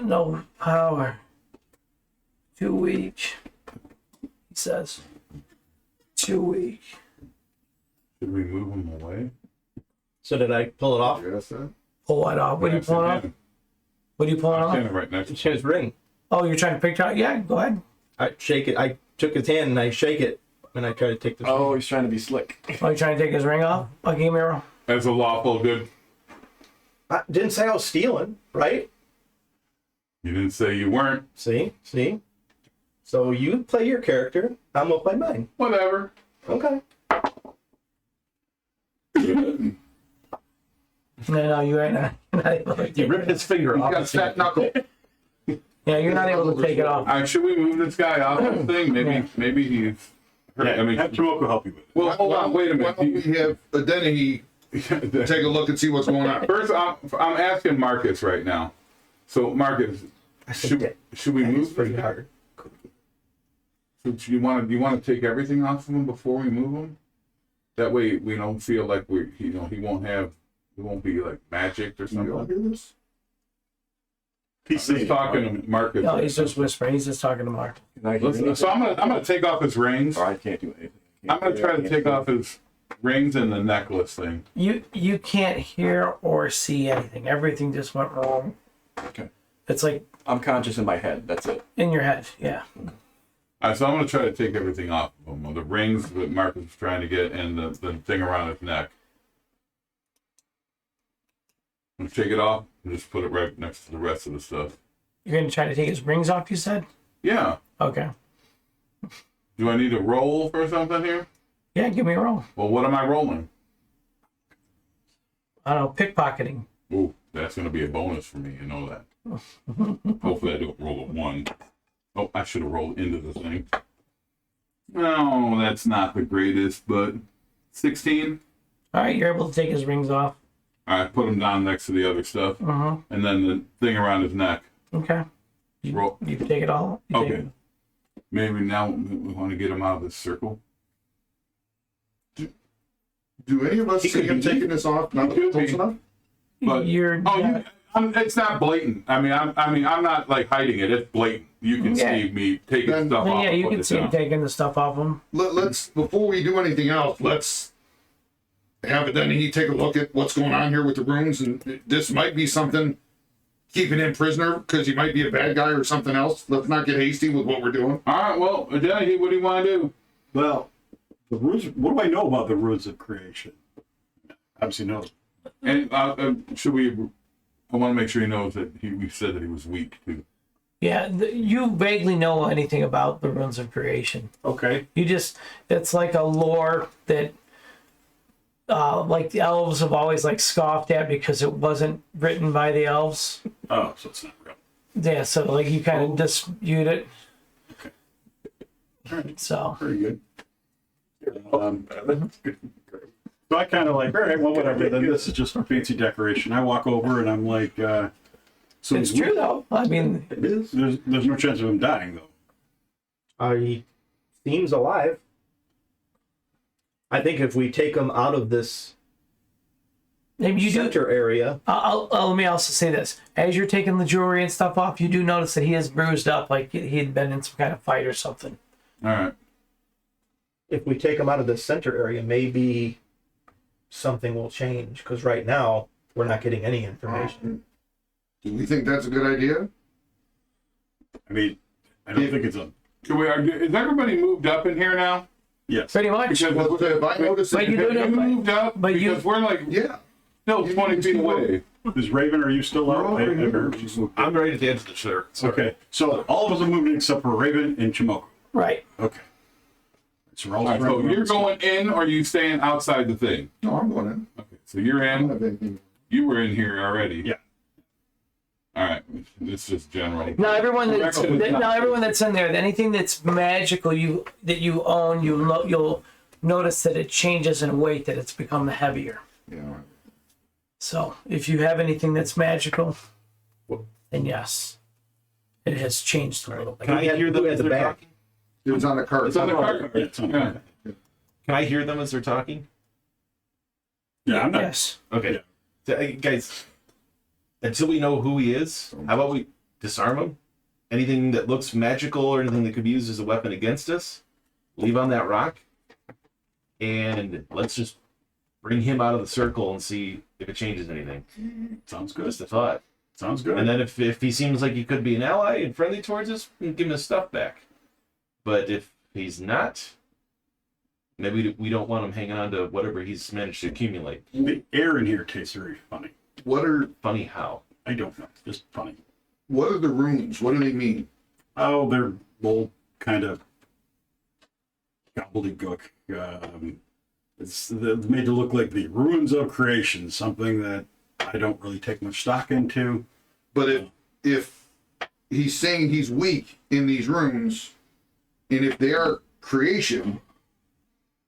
No power. Too weak. He says. Too weak. Should we move him away? So did I pull it off? Yes, sir. Pull what off? What are you pulling off? What are you pulling I'm off? standing right next to It's him. his ring. Oh, you're trying to picture out? Yeah, go ahead. I shake it. I took his hand and I shake it, and I try to take the. Oh, he's trying to be slick. Oh, you trying to take his ring off? Oh, give me a roll. As a lawful good. I didn't say I was stealing, right? You didn't say you weren't. See. So you play your character. I'm gonna play mine. Whatever. Okay. No, you ain't not able to He take ripped it. his finger He's off. got his fat knuckle. Yeah, you're not able to take it off. Should we move this guy off the thing? Maybe he's. Yeah, I mean, have Tomoko help you with it. well, hold on. Wait a Why don't we minute. have Denny take a look and see what's going on? First, I'm asking Marcus right now. So, Marcus, should we It's move pretty this guy? hard. So do you want to take everything off of him before we move him? That way we don't feel like he won't be like magic or You all something. hear this? He's I'm just talking to Marcus. No, he's just whispering. He's just talking to Mark. Can I hear Listen, anything? so I'm gonna take off his rings. Oh, I can't do anything. I'm gonna try to take off his rings and the necklace thing. You can't hear or see anything. Everything just went wrong. Okay. It's like I'm conscious in my head. That's it. in your head. Yeah. All right, so I'm gonna try to take everything off of him. The rings that Marcus was trying to get, and the thing around his neck. I'm gonna take it off and just put it right next to the rest of the stuff. You're going to try to take his rings off, you said? Yeah. Okay. Do I need to roll for something here? Yeah, give me a roll. Well, what am I rolling? I don't know, pickpocketing. Ooh, that's gonna be a bonus for me. You know that. Hopefully, I don't roll a 1. Oh, I should have rolled into the thing. No, that's not the greatest, but 16. All right, you're able to take his rings off. All right, put him down next to the other stuff, Uh-huh. and then the thing around his neck. Okay. Roll. You can take it all. You take Okay. it. Maybe now we want to get him out of this circle. Do any of us He see could him be- taking this off? Not He could close be. enough? But You're oh, not- It's not blatant. I mean, I'm not like hiding it. It's blatant. You can Yeah. see me taking Then- stuff off. Yeah, and you putting can it see him down. taking the stuff off him. Let's before we do anything else, let's have it then he take a look at what's going on here with the rooms, and this might be something keeping him prisoner because he might be a bad guy or something else. Let's not get hasty with what we're doing. All right. Well, Danny, what do you want to do? Well, the rules. What do I know about the rules of creation? Obviously, no. And should we? I want to make sure he knows that we said that he was weak too. Yeah, you vaguely know anything about the runes of creation. Okay. You just, it's like a lore that, like the elves have always like scoffed at because it wasn't written by the elves. Oh, so it's not real. Yeah, so like you kind of dispute it. Okay. All right. So Very good. So I kind of like, all right, well, whatever. Then this is just fancy decoration. I walk over and I'm like, so it's he's true though. I mean, It is. There's no chance of him dying though. He seems alive. I think if we take him out of this maybe you do. center area, Let me also say this: as you're taking the jewelry and stuff off, you do notice that he is bruised up, like he had been in some kind of fight or something. All right. if we take him out of this center area, maybe something will change. Because right now, we're not getting any information. Do we think that's a good idea? I mean, I don't think it's a Can we argue? Is everybody moved up in here now? yes. Pretty much. Because Well, if I notice But you that, do you know- moved up but you- because we're like yeah. still 20 feet away. Is Raven? Are you still out? No, I Raven. heard she's moved. I'm right at the edge of the shirt. Okay, so all of us are moving except for Raven and Chimoko. Right. Okay. So we're all All right, so you're going in, or are you staying outside the thing? No, I'm going in. Okay, so you're I don't in. have anything. You were in here already. Yeah. All right. This is general. Now everyone that's Correct, it's not- now everyone that's in there, anything that's magical that you own, you'll notice that it changes in weight, that it's become heavier. Yeah. So if you have anything that's magical, then yes, it has changed a little bit. Can I hear them as the they're back. talking? It was on the card. It's on the card. Yeah, it's on the Yeah. card. Can I hear them as they're talking? Yeah, I'm not. Yes. Okay. So, guys, until we know who he is, how about we disarm him? Anything that looks magical or anything that could be used as a weapon against us, leave on that rock, and let's just bring him out of the circle and see if it changes anything. Sounds good. Just a thought. Sounds good. And then if he seems like he could be an ally and friendly towards us, we can give him his stuff back. But if he's not, maybe we don't want him hanging on to whatever he's managed to accumulate. The air in here tastes very funny. What are Funny how. I don't know. Just funny. the runes? What do they mean? Oh, they're old kind of gobbledygook. They're made to look like the ruins of creation, something that I don't really take much stock into. But if he's saying he's weak in these runes, and if they are creation,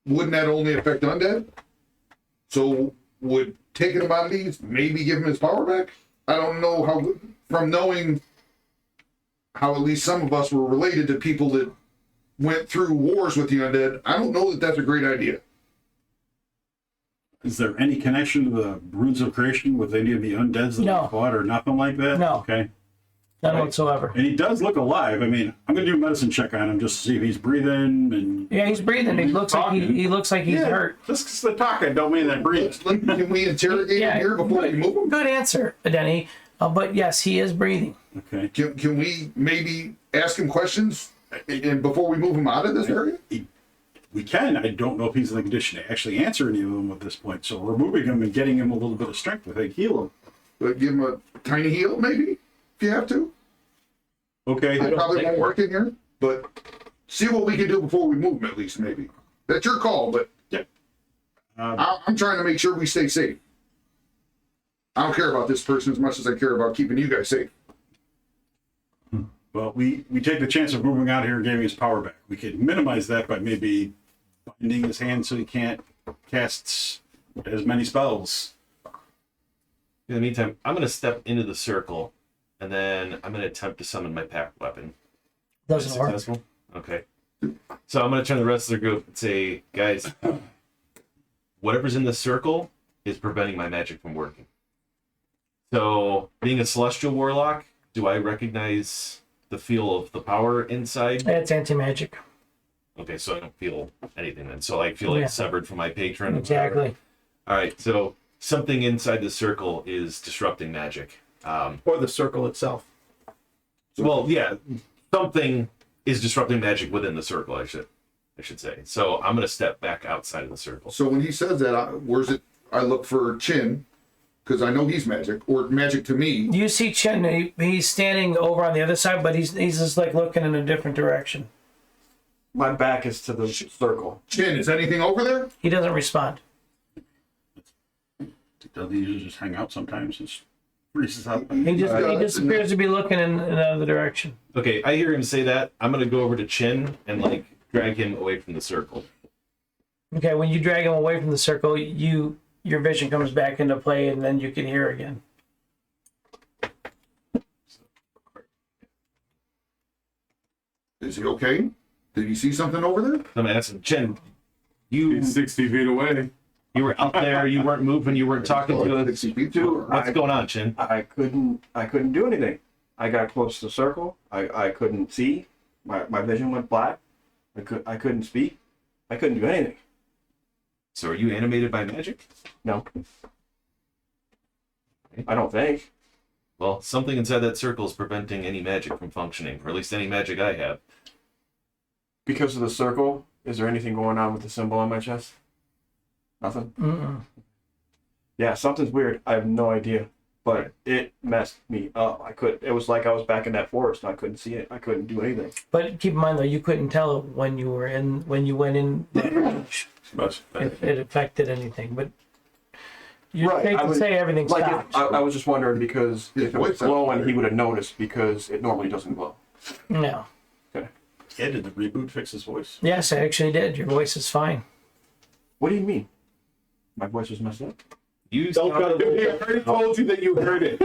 wouldn't that only affect undead? So would taking him out of these maybe give him his power back? I don't know how, from knowing how at least some of us were related to people that went through wars with the undead, I don't know that that's a great idea. Is there any connection to the ruins of creation with any of the undeads that No. we fought or nothing like that? No. Okay. None whatsoever. And he does look alive. I mean, I'm gonna do a medicine check on him just to see if he's breathing and. Yeah, he's breathing. He looks like he looks like he's hurt. Just because they're talking don't mean they're breathing. Can we interrogate him here before we move him? Good answer, Denny. But yes, he is breathing. Okay. Can we maybe ask him questions and before we move him out of this area? We can. I don't know if he's in the condition to actually answer any of them at this point. So removing him and getting him a little bit of strength, I think, heal him. But give him a tiny heal, maybe, if you have to. Okay. I probably won't work in here, but see what we can do before we move him, at least, maybe. That's your call, but Yeah. I'm trying to make sure we stay safe. I don't care about this person as much as I care about keeping you guys safe. Well, we take the chance of moving out here and giving his power back. We could minimize that by maybe binding his hand so he can't cast as many spells. In the meantime, I'm going to step into the circle, and then I'm going to attempt to summon my packed weapon. Doesn't work. Successful? Okay. So I'm going to turn the rest of the group and say, guys, whatever's in the circle is preventing my magic from working. So, being a celestial warlock, do I recognize the feel of the power inside? That's anti-magic. Okay, so I don't feel anything then. So I feel like Yeah. severed from my patron. Exactly. All right, so something inside the circle is disrupting magic. Or the circle itself. Well, yeah, something is disrupting magic within the circle. I should say. So I'm gonna step back outside of the circle. So when he says that, where's it? I look for Chin, because I know he's magic, or magic to me. You see Chin, he's standing over on the other side, but he's just like looking in a different direction. My back is to the circle. Chin, is anything over there? He doesn't respond. Doesn't he usually just hang out sometimes and freezes out? He just appears to be looking in another direction. Okay, I hear him say that. I'm gonna go over to Chin and like drag him away from the circle. Okay, when you drag him away from the circle, your vision comes back into play, and then you can hear again. Is he okay? Did you see something over there? I'm gonna ask him, Chin, you He's 60 feet away. were out there, you weren't moving, you weren't talking to us. 60 feet. Dude, What's going on, Chin? I couldn't do anything. I got close to the circle. I couldn't see. My vision went black. I couldn't speak. I couldn't do anything. So are you animated by magic? No. I don't think. Well, something inside that circle is preventing any magic from functioning, or at least any magic I have. Because of the circle, is there anything going on with the symbol on my chest? Nothing? Mm-mm. Yeah, something's weird. I have no idea. But it messed me up. It was like I was back in that forest and I couldn't see it. I couldn't do anything. But keep in mind, though, you couldn't tell when you went in if it affected anything. But you're Right, safe I to would- say everything Like stops. I was just wondering because His if it was voice sounds glowing, better. he would have noticed because it normally doesn't glow. No. Yeah, did the reboot fix his voice? Yes, I actually did. Your voice is fine. What do you mean? My voice was messed up? You Don't try to Dude, I already told you that you heard it.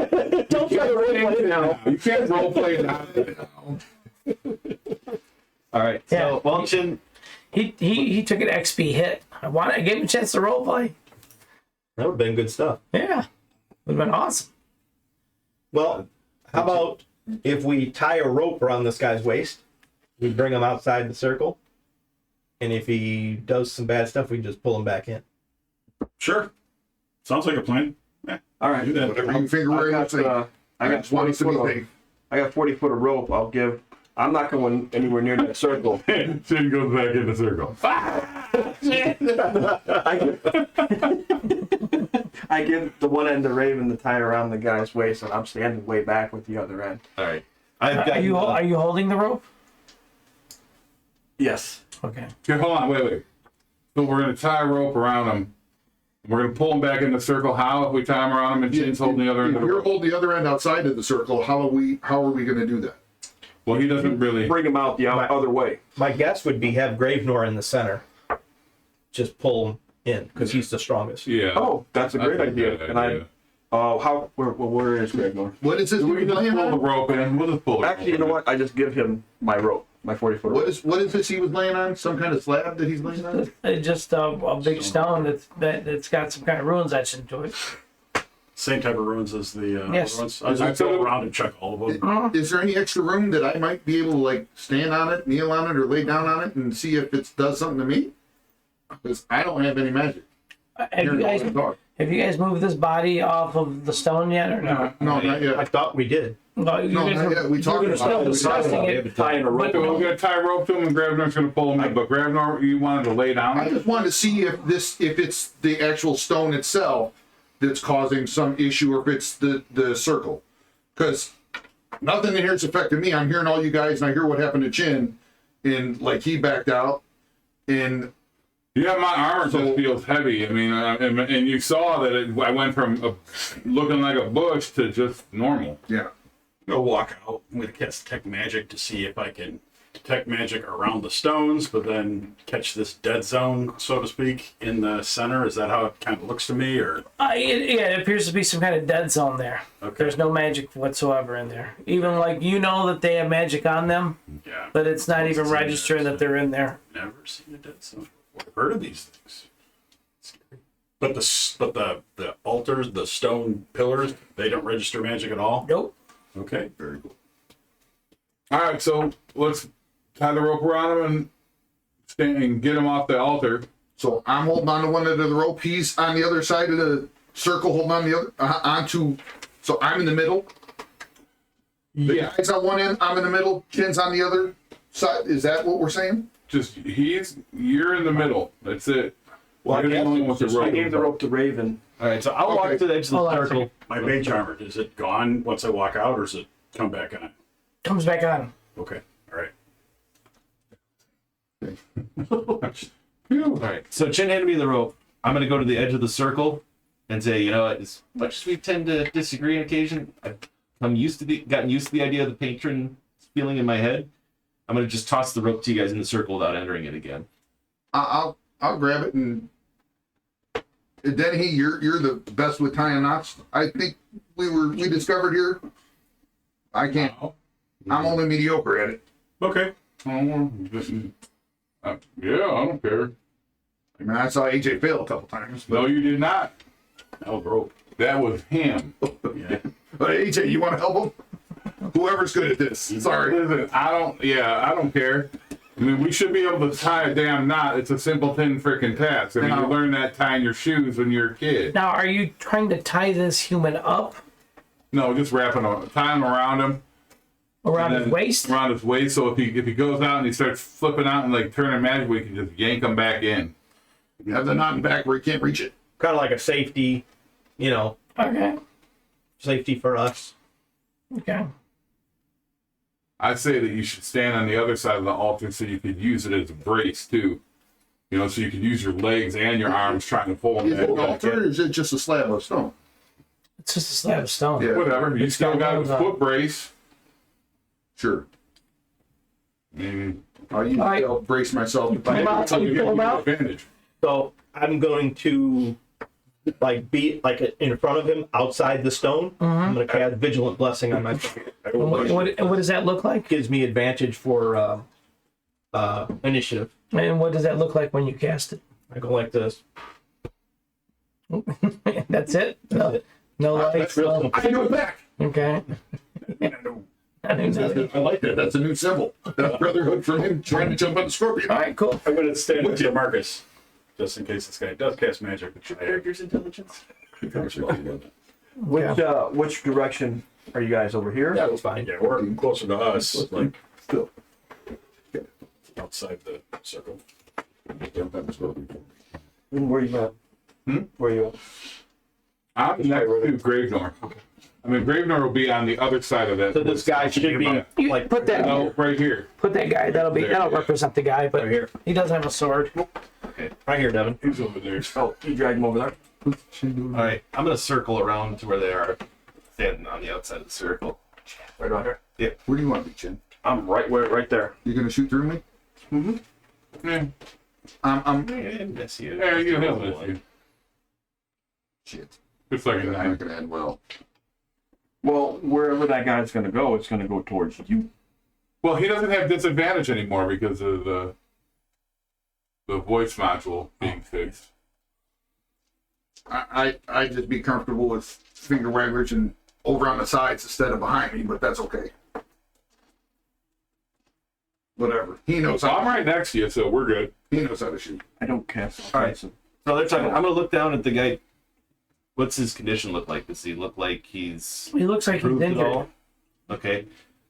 Don't try to roleplay it now. You can't roleplay it now. All right. Yeah. So, well, Chin, He took an XP hit. I gave him a chance to roleplay. That would have been good stuff. Yeah. Would have been awesome. Well, how about if we tie a rope around this guy's waist, we bring him outside the circle, and if he does some bad stuff, we just pull him back in. Sure. Sounds like a plan. Yeah, All right. do that. Whatever you figure I out. got, I got just want 40 us to be foot of, safe. I got 40 foot of rope. I'm not going anywhere near that circle. Chin goes back in the circle. I give the one end to Raven to tie around the guy's waist, and I'm standing way back with the other end. all right. I've got Are you holding the rope? Yes. Okay. Okay, hold on, wait. So we're gonna tie a rope around him. We're gonna pull him back in the circle. How? If we tie him around him and Chin's holding the other end If of the you're rope? holding the other end outside of the circle, how are we going to do that? Well, he doesn't really. Bring him out the other way. My guess would be have Gravenor in the center. Just pull him in, because he's the strongest. Yeah. Oh, that's a great That's a idea. good And idea. where is Gregor? What is this? We can just laying pull the on? rope in. We'll just pull it. Actually, you know what? I just give him my rope, my 40 foot rope. What is this he was laying on? Some kind of slab that he's laying on? Just a big stone that's got some kind of runes etched into it. Same type of ruins as the Yes. other ones. I was going to go around and check all of them. Is there any extra room that I might be able to like stand on it, kneel on it, or lay down on it and see if it does something to me? Because I don't have any magic. Have you guys moved this body off of the stone yet, or no? No, not I yet. thought we did. No, you No, guys not are, yet. We talked you're about still it. discussing it. Tying a rope. So we're gonna tie a rope to him and Gravenor's gonna pull him in. But Gravenor, you wanted to lay down? I just wanted to see if it's the actual stone itself that's causing some issue, or if it's the circle. Because nothing in here is affecting me. I'm hearing all you guys, and I hear what happened to Chin, and like he backed out, and Yeah, my armor So- just feels heavy. I mean, and you saw that I went from looking like a bush to just normal. yeah. I'm going to walk out. I'm going to cast Detect Magic to see if I can detect magic around the stones, but then catch this dead zone, so to speak, in the center. Is that how it kind of looks to me? Or It appears to be some kind of dead zone there. Okay. There's no magic whatsoever in there. Even like that they have magic on them, yeah, but it's not even registering that they're in there. never seen a dead zone before. I've heard of these things. But the altars, the stone pillars, they don't register magic at all? Nope. Okay, very cool. All right, so let's tie the rope around him and stand and get him off the altar. So I'm holding on to one end of the rope. He's on the other side of the circle, holding on the other onto. So I'm in the middle. The Yeah, guy's on one end. I'm in the middle. Chin's on the other side. Is that what we're saying? just you're in the middle. That's it. Well, You're the only one with the rope. I gave the rope to Raven. All right, so I'll walk to the edge of Hold the on a circle. My mage armor, is it gone once I walk out, or does it come back on? Comes back on. Okay, all right. All right, so Chin handed me the rope. I'm going to go to the edge of the circle and say, you know, as much as we tend to disagree on occasion, I've gotten used to the idea of the patron feeling in my head. I'm going to just toss the rope to you guys in the circle without entering it again. I'll grab it and Denny, you're the best with tying knots. I think we discovered here. I can't. I'm only mediocre at it. Okay. Yeah, I don't care. I mean, I saw AJ fail a couple times. No, you did not. Oh, rope. That was him. Yeah. But AJ, you want to help him? Whoever's good at this. Sorry. Listen, I don't care. I mean, we should be able to tie a damn knot. It's a simple, thin freaking task. I mean, you learn that tying your shoes when you're a kid. Now, are you trying to tie this human up No, just tying him around him. around and his then waist? Around his waist. So if he goes out and he starts flipping out and like turning magic, we can just yank him back in. You have the knot in back where you can't reach it. Kind of like a safety, Okay. safety for us. Okay. I'd say that you should stand on the other side of the altar so you could use it as a brace too. So you could use your legs and your arms trying to pull him Is it an back altar or in. is it just a slab of stone? It's just a slab of stone. Yeah. Whatever. You It's still got got a wheels on. foot brace. Sure. Mm. I'll use Alright. I'll brace myself. You pull him out, you pull him out. Advantage. So I'm going to be in front of him outside the stone. I'm going to cast Vigilant Blessing on my. And what does that look like? Gives me advantage for initiative. And what does that look like when you cast it? I go like this. That's it? No, no lights? That's real No. simple. I go back. Okay. I knew nothing. I like that. That's a new symbol. That's Brotherhood from him trying to jump on the scorpion. All right, cool. I'm going to stand with you, Marcus, just in case this guy does cast magic. What's your character's intelligence? Which direction are you guys over here? That was fine. Yeah, we're closer to us, like still outside the circle. Where you at? Where you at? I'm next to Gravenor. I mean, Gravenor will be on the other side of that. So this guy should be You like put that. No, right here. Put that guy. That'll represent the guy, but right here. he does have a sword. Right here, Devin. He's over there. Oh, you drag him over there. All right, I'm going to circle around to where they are, standing on the outside of the circle. Right on here. Where do you want to be, Chin? I'm right there. You gonna shoot through me? Yeah, I'm I miss you. yeah, you know this. shit. It's like I'm a not gonna end well. Well, wherever that guy's gonna go, it's gonna go towards you. Well, he doesn't have disadvantage anymore because of the voice module being fixed. I just be comfortable with finger wagglers and over on the sides instead of behind me, but that's okay. Whatever. He knows So how. I'm right next to you, so we're good. He knows how to shoot. I don't cast. All right. So they're talking. I'm going to look down at the guy. What's his condition look like? Does he look like he's He looks like he's improved at injured. all? Okay.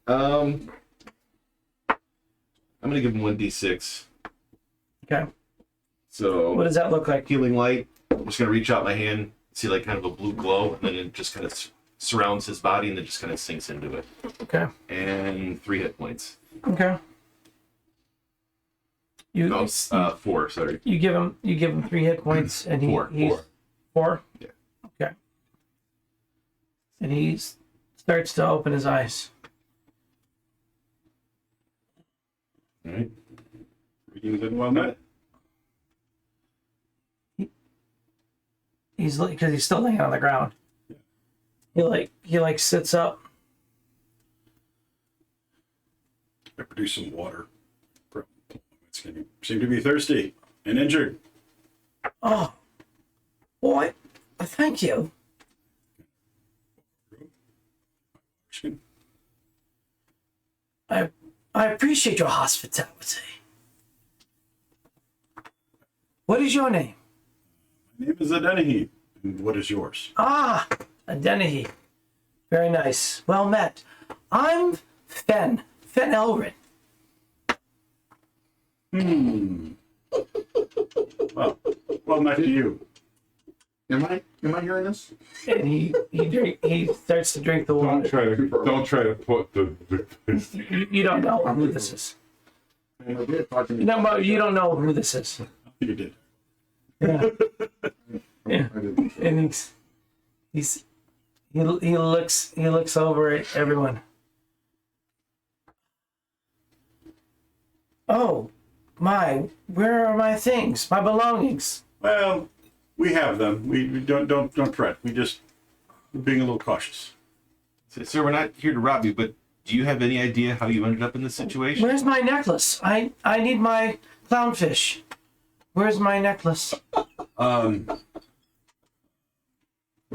I'm going to give him 1d6. Okay. So What does that look like? healing light. I'm just going to reach out my hand, see like kind of a blue glow, and then it just kind of surrounds his body and then just kind of sinks into it. Okay. And 3 hit points. Okay. You No, 4. Sorry. you give him 3 hit points and he's 4. 4? Yeah. Okay. And he starts to open his eyes. All right. Reading good well met. He's like, because he's still laying on the ground. He sits up. I produce some water. It's going to seem to be thirsty and injured. Oh, Boy, thank you. I appreciate your hospitality. What is your name? My name is Adenahi. And what is yours? Ah, Adenahi. Very nice. Well met. I'm Fen Elrin. Well, nice to you. Am I hearing this? And he starts to drink the water. Don't try to put the You don't know who this is. No, but you don't know who this is. You did. Yeah. Yeah. I didn't. And he looks over at everyone. Oh, where are my things? My belongings? Well, we have them. We don't fret. We're being a little cautious. Sir, we're not here to rob you, but do you have any idea how you ended up in this situation? Where's my necklace? I need my clownfish. Where's my necklace? Where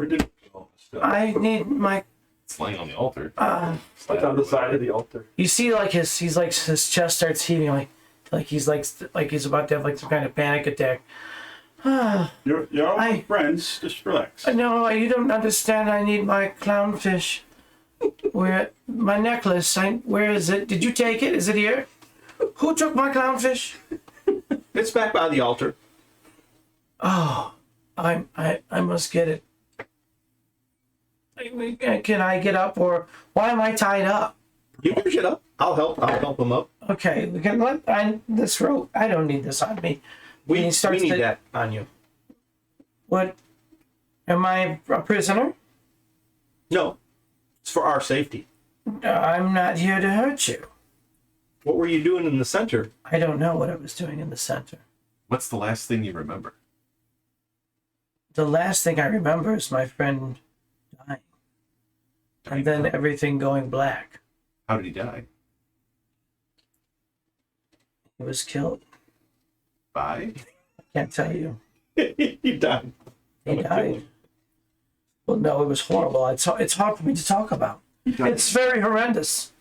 did all this stuff? I need my. It's laying on the altar. It's on the side of the altar. You see, like his chest starts heaving, like he's about to have like some kind of panic attack. You're all friends. Just relax. No, you don't understand. I need my clownfish. Where my necklace? Where is it? Did you take it? Is it here? Who took my clownfish? It's back by the altar. Oh, I must get it. Can I get up, or why am I tied up? You can get up. I'll help him up. Okay, we can let this rope. I don't need this on me. We And he starts need to- that on you. What? Am I a prisoner? No, it's for our safety. I'm not here to hurt you. What were you doing in the center? I don't know what I was doing in the center. What's the last thing you remember? The last thing I remember is my friend dying. And then everything going black. How did he die? He was killed. By? Can't tell you. You died. He died. Well, no, it was horrible. It's hard for me to talk about. It's very horrendous.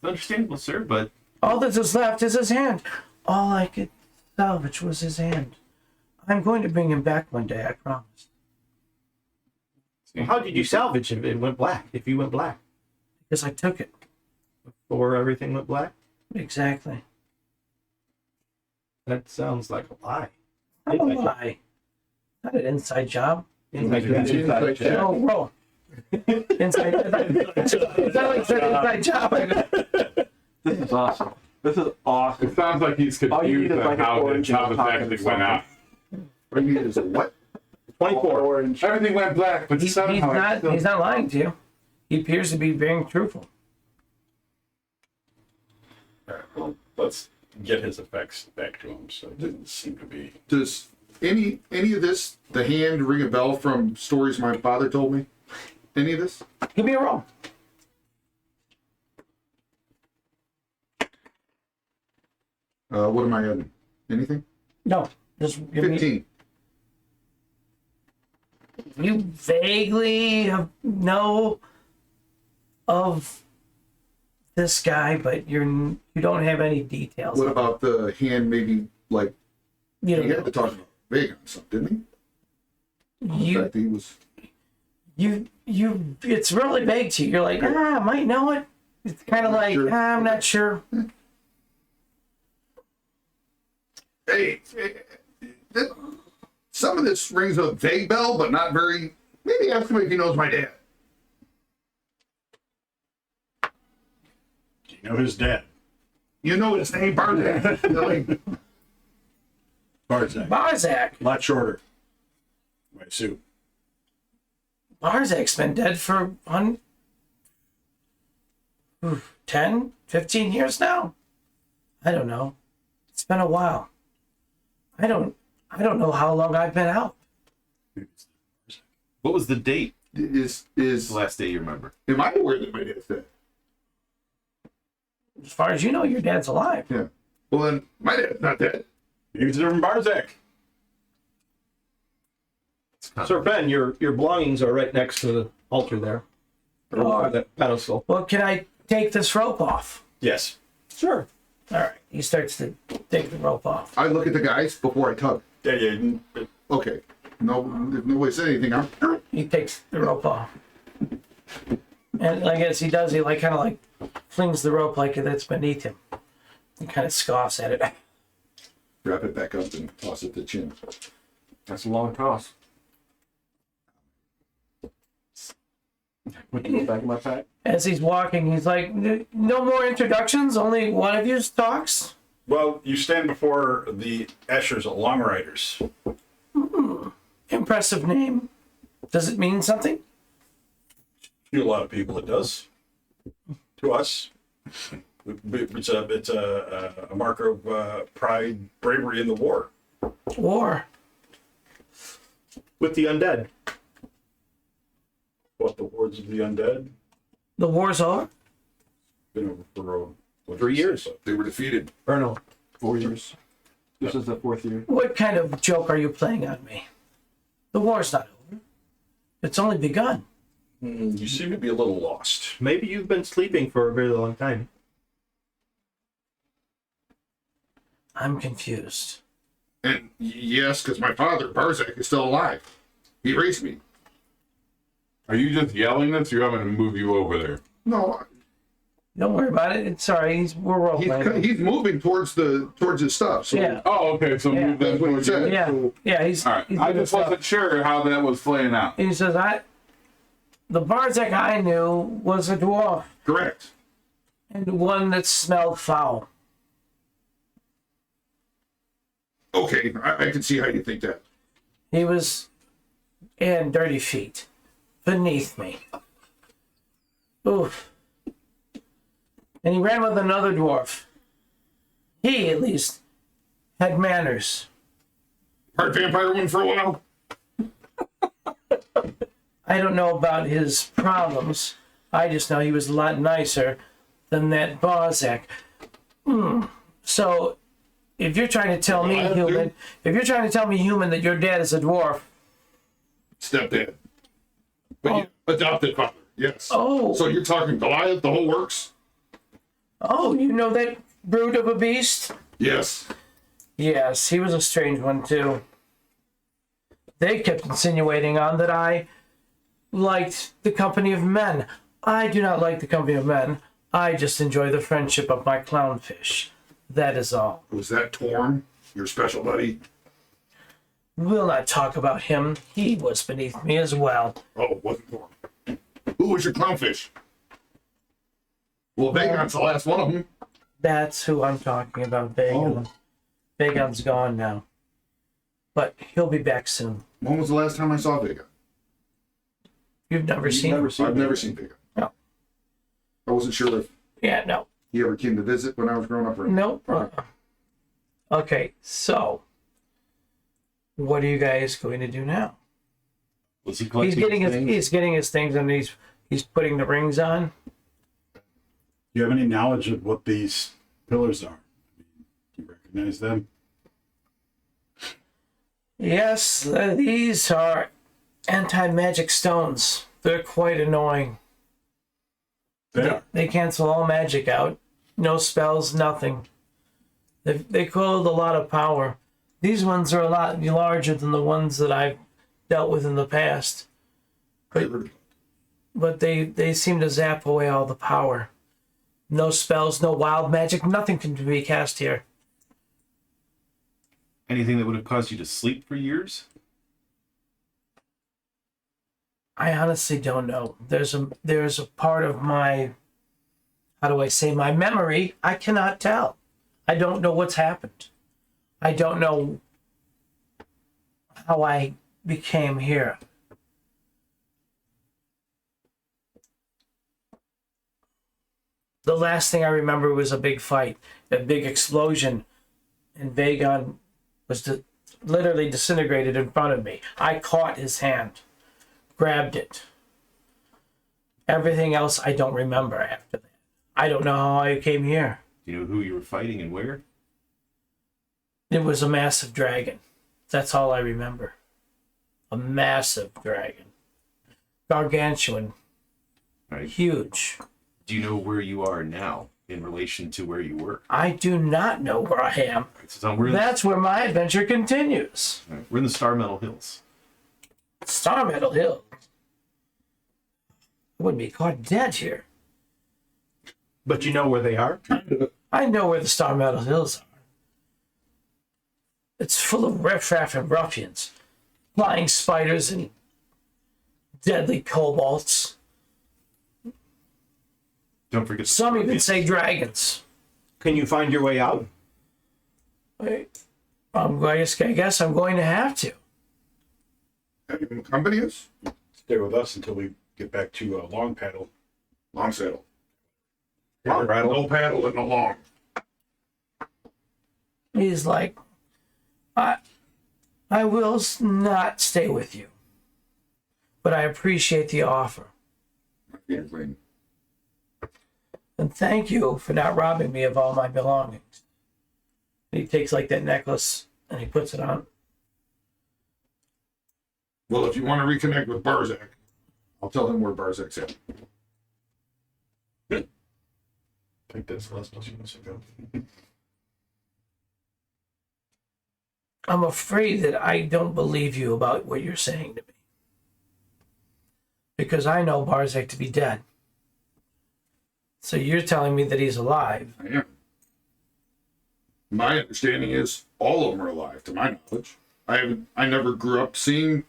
Understandable, sir, but All that is left is his hand. All I could salvage was his hand. I'm going to bring him back one day, I promise. How did you salvage if it went black? If you went black Because I took it. before everything went black? Exactly. That sounds like a lie. Not a lie. Not an inside job. Inside check. Oh, roll. Inside. Is that like an inside job? This is awesome. This is awesome. It sounds like he's All you need confused is on like an how orange this in the pocket actually or went out. What do you mean, is it what? 24. Orange. Everything went black, but He's somehow not lying to you. He appears to be being truthful. All right, well, let's get his effects back to him. So it didn't seem to be. Does any of this, the hand, ring a bell from stories my father told me? Any of this? Give me a roll. What am I adding? Anything? No, just give me. 15. You vaguely know of this guy, but you don't have any details. What about the hand? Maybe like You he don't had to talk about Vegas, didn't he? know. In fact, he was. You. It's really vague to you. You're like, I might know it. It's kind of like, sure. I'm not sure. Hey, some of this rings a vague bell, but not very. Maybe ask him if he knows my dad. Do you know his dad? You know his name, Barzak. Like, Barzak. Barzak. A lot shorter. I assume. Barzak's been dead for 10, 15 years now. I don't know. It's been a while. I don't know how long I've been out. What was the date? is The last day you remember? am I aware that my dad's dead? As far as you know, your dad's alive. Yeah. Well, then my dad's not dead. Maybe it's a different Barzak. Sir Ben, your belongings are right next to the altar there. Or the pedestal. Well, can I take this rope off? Yes. Sure. All right. He starts to take the rope off. I look at the guys before I tug. Yeah. Okay. No, if nobody said anything, I'm. He takes the rope off. And I guess he does, he like kind of like flings the rope like that's beneath him. He kind of scoffs at it. Wrap it back up and toss it to Chin. That's a long toss. Put it back in my pack. As he's walking, he's like, no more introductions, only one of you talks. Well, you stand before the Ashers Long Riders. Impressive name. Does it mean something? To a lot of people, it does. To us, it's a marker of pride, bravery in the war. War. With the undead. What, the hordes of the undead? The war's over? Been over for 3 years. They were defeated. Or no. 4 years. This is the 4th year. What kind of joke are you playing on me? The war's not over. It's only begun. You seem to be a little lost. Maybe you've been sleeping for a very long time. I'm confused. And yes, because my father, Barzak, is still alive. He raised me. Are you just yelling this? Or you want me to move you over there? No, Don't worry about it. It's sorry. We're role playing. he's moving towards his stuff. So Yeah. Oh, okay. So Yeah. move that That's what he towards said. you. Yeah. So- Yeah. He's. All right. he's I doing just stuff. wasn't sure how that was playing out. He says, the Barzak I knew was a dwarf correct. and one that smelled foul. Okay, I can see how you think that. He was, and dirty feet, beneath me. Oof. And he ran with another dwarf. He, at least, had manners. Part vampire one for a while. I don't know about his problems. I just know he was a lot nicer than that Barzak. So, if you're trying to tell me, human, that your dad is a dwarf. Stepdad. But yeah, adopted father. Yes. Oh. So you're talking Goliath, the whole works? Oh, you know that brute of a beast? Yes. Yes, he was a strange one, too. They kept insinuating on that I liked the company of men. I do not like the company of men. I just enjoy the friendship of my clownfish. That is all. Was that Torm, your special buddy? We'll not talk about him. He was beneath me as well. Oh, it wasn't Torm. Who was your clownfish? Well, Vagon's the last one of them. That's who I'm talking about, Vagon. Vagon's gone now. But he'll be back soon. When was the last time I saw Vagon? You've never seen him? I've never seen Vagon. No. I wasn't sure if Yeah, no. he ever came to visit when I was growing up. Or... Nope. Okay, so what are you guys going to do now? Was he He's collecting getting his things? he's getting his things and he's putting the rings on. Do you have any knowledge of what these pillars are? Do you recognize them? Yes, these are anti-magic stones. They're quite annoying. They are. They cancel all magic out. No spells, nothing. They hold a lot of power. These ones are a lot larger than the ones that I've dealt with in the past. But they seem to zap away all the power. No spells, no wild magic, nothing can be cast here. Anything that would have caused you to sleep for years? I honestly don't know. There's a part of my, how do I say, my memory I cannot tell. I don't know what's happened. I don't know how I became here. The last thing I remember was a big fight, a big explosion, and Vagon was literally disintegrated in front of me. I caught his hand, grabbed it. Everything else I don't remember after that. I don't know how I came here. Do you know who you were fighting and where? It was a massive dragon. That's all I remember. a massive dragon. Gargantuan. Right. Huge. Do you know where you are now in relation to where you were? I do not know where I am. So we're That's where my adventure continues. we're in the Star Metal Hills. Star Metal Hill. I wouldn't be caught dead here. But you know where they are? I know where the Star Metal Hills are. It's full of riffraff and ruffians, flying spiders and deadly kobolds. Don't forget. the Some even scorpions. say dragons. Can you find your way out? I guess I'm going to have to. Anyone accompany us? Stay with us until we get back to long paddle. Long saddle. Long rattle. No paddle and no long. He's like, I will not stay with you, but I appreciate the offer. Peter Lane. And thank you for not robbing me of all my belongings. And he takes like that necklace and he puts it on. Well, if you want to reconnect with Barzak, I'll tell him where Barzak's at. I think that's less than 2 minutes ago. I'm afraid that I don't believe you about what you're saying to me. Because I know Barzak to be dead. So you're telling me that he's alive. I am. My understanding is all of them are alive, to my knowledge. I never grew up seeing,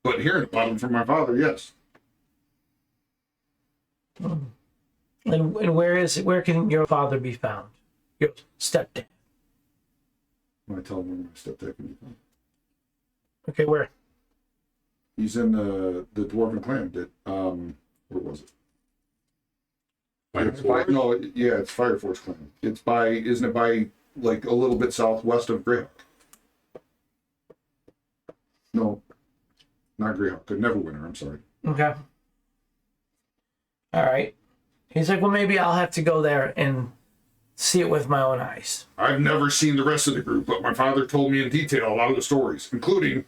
but hearing about them from my father, yes. And where is it? Where can your father be found? Your stepdad. I tell him where my stepdad can be found. Okay, where? He's in the Dwarven clan. Where was it? No, yeah, it's Fire Force clan. It's by, isn't it by, like, a little bit southwest of Greyhawk? No, not Greyhawk. Neverwinter, I'm sorry. Okay. All right. He's like, well, maybe I'll have to go there and see it with my own eyes. I've never seen the rest of the group, but my father told me in detail a lot of the stories, including,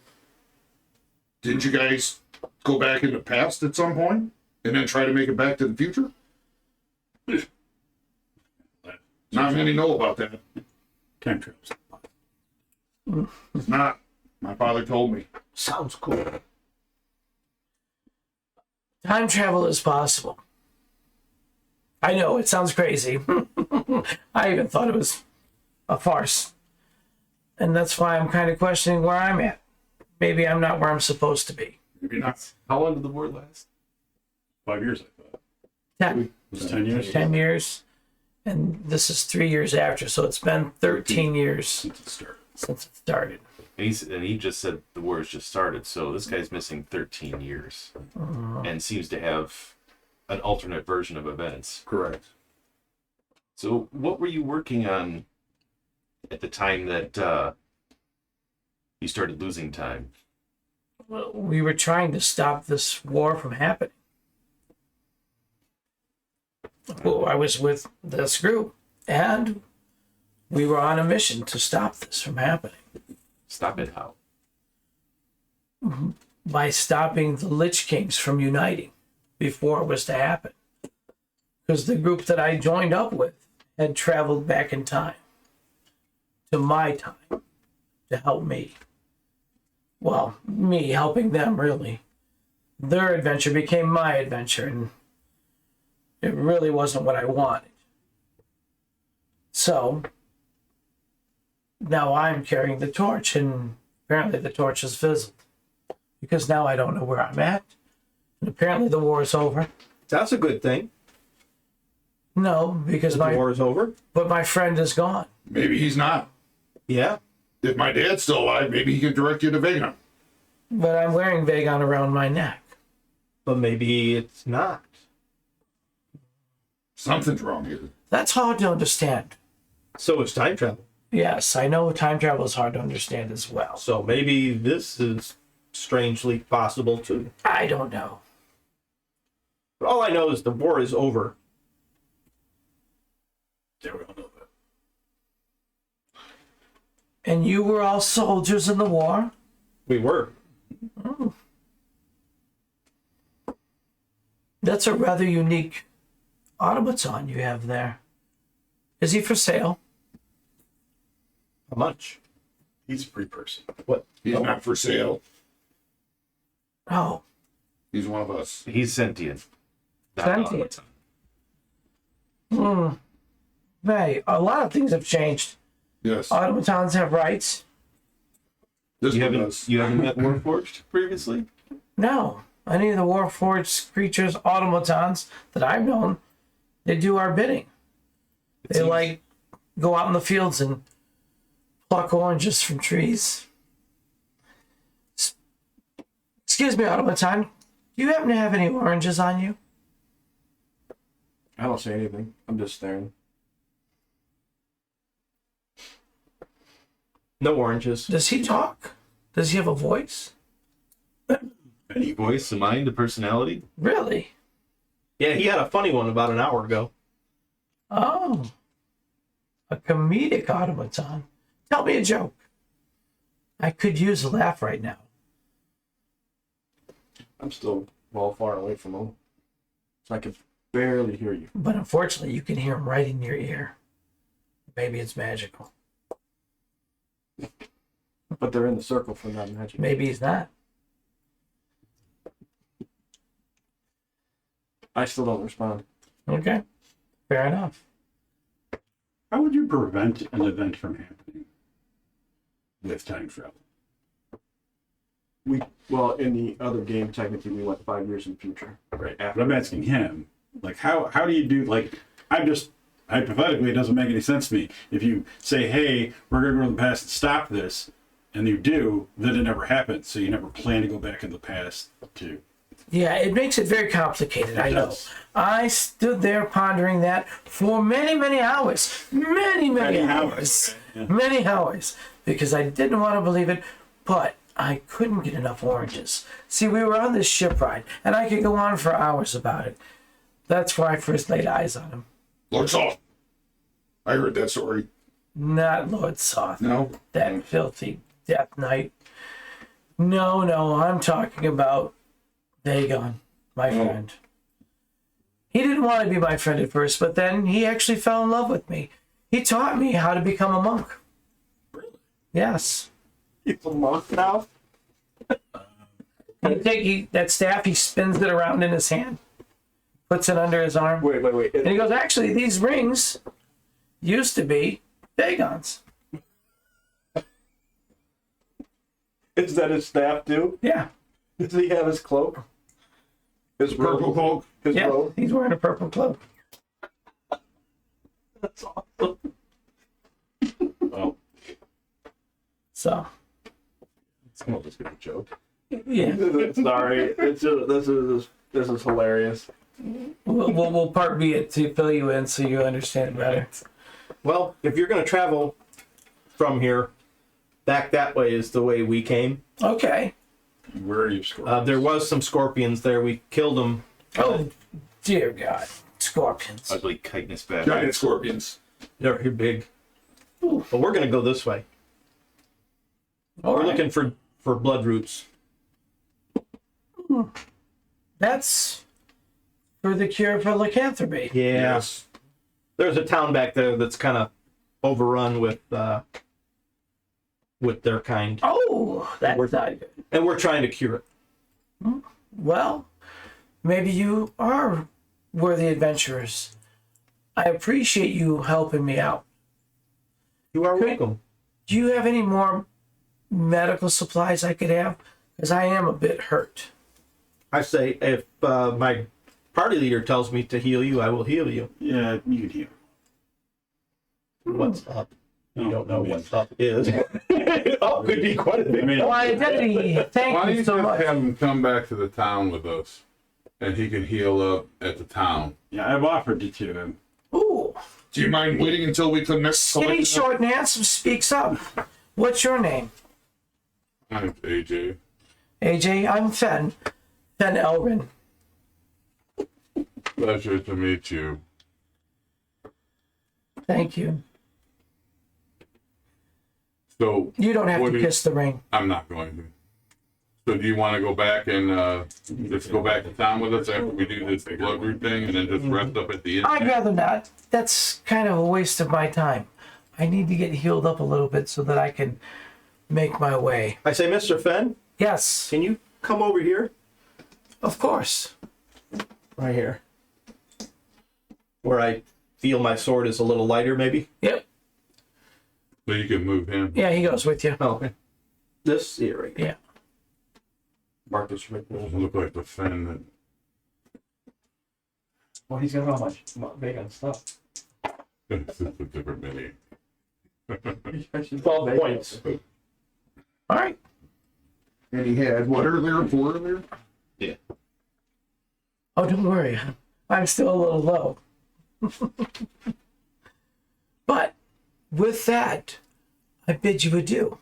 didn't you guys go back in the past at some point and then try to make it back to the future? Not many know about that. Time travels. It's not. My father told me. Sounds cool. Time travel is possible. I know, it sounds crazy. I even thought it was a farce. And that's why I'm kind of questioning where I'm at. Maybe I'm not where I'm supposed to be. Maybe not. How long did the war last? 5 years, I thought. 10. It was 10 years 10 years. And this is 3 years after, so it's been 13 years since it started. since it started. And he just said the war has just started, so this guy's missing 13 years and seems to have an alternate version of events. Correct. So what were you working on at the time that you started losing time? Well, we were trying to stop this war from happening. Well, I was with this group, and we were on a mission to stop this from happening. Stop it how? By stopping the Lich Kings from uniting before it was to happen. Because the group that I joined up with had traveled back in time to my time to help me. Well, me helping them, really. Their adventure became my adventure, and it really wasn't what I wanted. So, now I'm carrying the torch, and apparently the torch is fizzled. Because now I don't know where I'm at. And apparently the war is over. That's a good thing. No, because The war is over. but my friend is gone. Maybe he's not. Yeah. If my dad's still alive, maybe he can direct you to Vega. But I'm wearing Vagon around my neck. But maybe it's not. Something's wrong here. That's hard to understand. So it's time travel. Yes, I know time travel is hard to understand as well. So maybe this is strangely possible too. I don't know. But all I know is the war is over. Yeah, we all know that. And you were all soldiers in the war? We were. That's a rather unique automaton you have there. Is he for sale? How much? He's a free person. What? He's not for sale. Oh, He's one of us. He's sentient. Not Sentient. automaton. hey, a lot of things have changed. Yes. Automatons have rights. This You one haven't does. you haven't met Warforged previously? No, any of the Warforged creatures, automatons that I've known, they do our bidding. They seems- like go out in the fields and pluck oranges from trees. Excuse me, automaton. Do you happen to have any oranges on you? I don't say anything. I'm just staring. No oranges. Does he talk? Does he have a voice? Any voice, a mind, a personality? Really? Yeah, he had a funny one about an hour ago. Oh, a comedic automaton. Tell me a joke. I could use a laugh right now. I'm still well far away from him, so I can barely hear you. But unfortunately, you can hear him right in your ear. Maybe it's magical. But they're in the circle for that magic. Maybe he's not. I still don't respond. Okay. Fair enough. How would you prevent an event from happening with time travel? Well, in the other game, technically, we went 5 years in the future. Right But after. I'm asking him, like, how do you do, like, I'm just, hypothetically, it doesn't make any sense to me. If you say, hey, we're going to go to the past and stop this, and you do, then it never happens. So you never plan to go back in the past to. Yeah, it makes it very complicated, I know. does. I stood there pondering that for many, many hours. Many, many hours. Yeah. Many hours. Because I didn't want to believe it, but I couldn't get enough oranges. See, we were on this ship ride, and I could go on for hours about it. That's where I first laid eyes on him. Lord Soft. I heard that story. Not Lord Soth. No? That filthy Death Knight. No, I'm talking about Dagon, my friend. He didn't want to be my friend at first, but then he actually fell in love with me. He taught me how to become a monk. Yes. He's a monk now? That staff, he spins it around in his hand, puts it under his arm, Wait. and he goes, actually, these rings used to be Dagon's. Is that his staff, too? Yeah. Does he have his cloak? His Purple cloak. His Yeah, robe? he's wearing a purple cloak. That's awesome. Well, So, It's not just a joke. yeah. Sorry. This is hilarious. We'll part B it to fill you in so you understand it better. Well, if you're going to travel from here, back that way is the way we came. Okay. where are you scoring? There was some scorpions there. We killed them. Oh, dear God. Scorpions. Ugly chitinous bad. Giant scorpions. They're big. But we're going to go this way. All We're right. looking for blood roots. That's for the cure for lycanthropy. Yeah. Yes. There's a town back there that's kind of overrun with their kind. Oh, that's not good. And we're trying to cure it. Well, maybe you are worthy adventurers. I appreciate you helping me out. You are Great. welcome. Do you have any more medical supplies I could have? Because I am a bit hurt. I say, if my party leader tells me to heal you, I will heal you. Yeah, you can heal. What's up? You No, don't know I mean- what up is. Up could be quite a big. I mean, My identity, Why thank don't you you so just much. have him come back to the town with us, and he can heal up at the town? yeah, I've offered it to him. Ooh, Do you mind waiting until we connect? skinny, short, and handsome speaks up. What's your name? I'm AJ. AJ, I'm Fen. Fen Elrin. Pleasure to meet you. Thank you. So You don't have What to do you- kiss the ring. I'm not going to. So do you want to go back and just go back to town with us after we do this blood root thing and then just rest up at the end? I'd rather not. That's kind of a waste of my time. I need to get healed up a little bit so that I can make my way. I say, Mr. Fenn, Yes, can you come over here? of course. Right here. Where I feel my sword is a little lighter, maybe? Yep. So you can move him. Yeah, he goes with you. Oh, okay. This here, right? Yeah. Marcus right there. Doesn't look like the Fenn that. Well, he's got how much big on stuff. This is a different mini. 12 points. All right. And he had what earlier? 4 earlier? Oh, don't worry. I'm still a little low. But with that, I bid you adieu.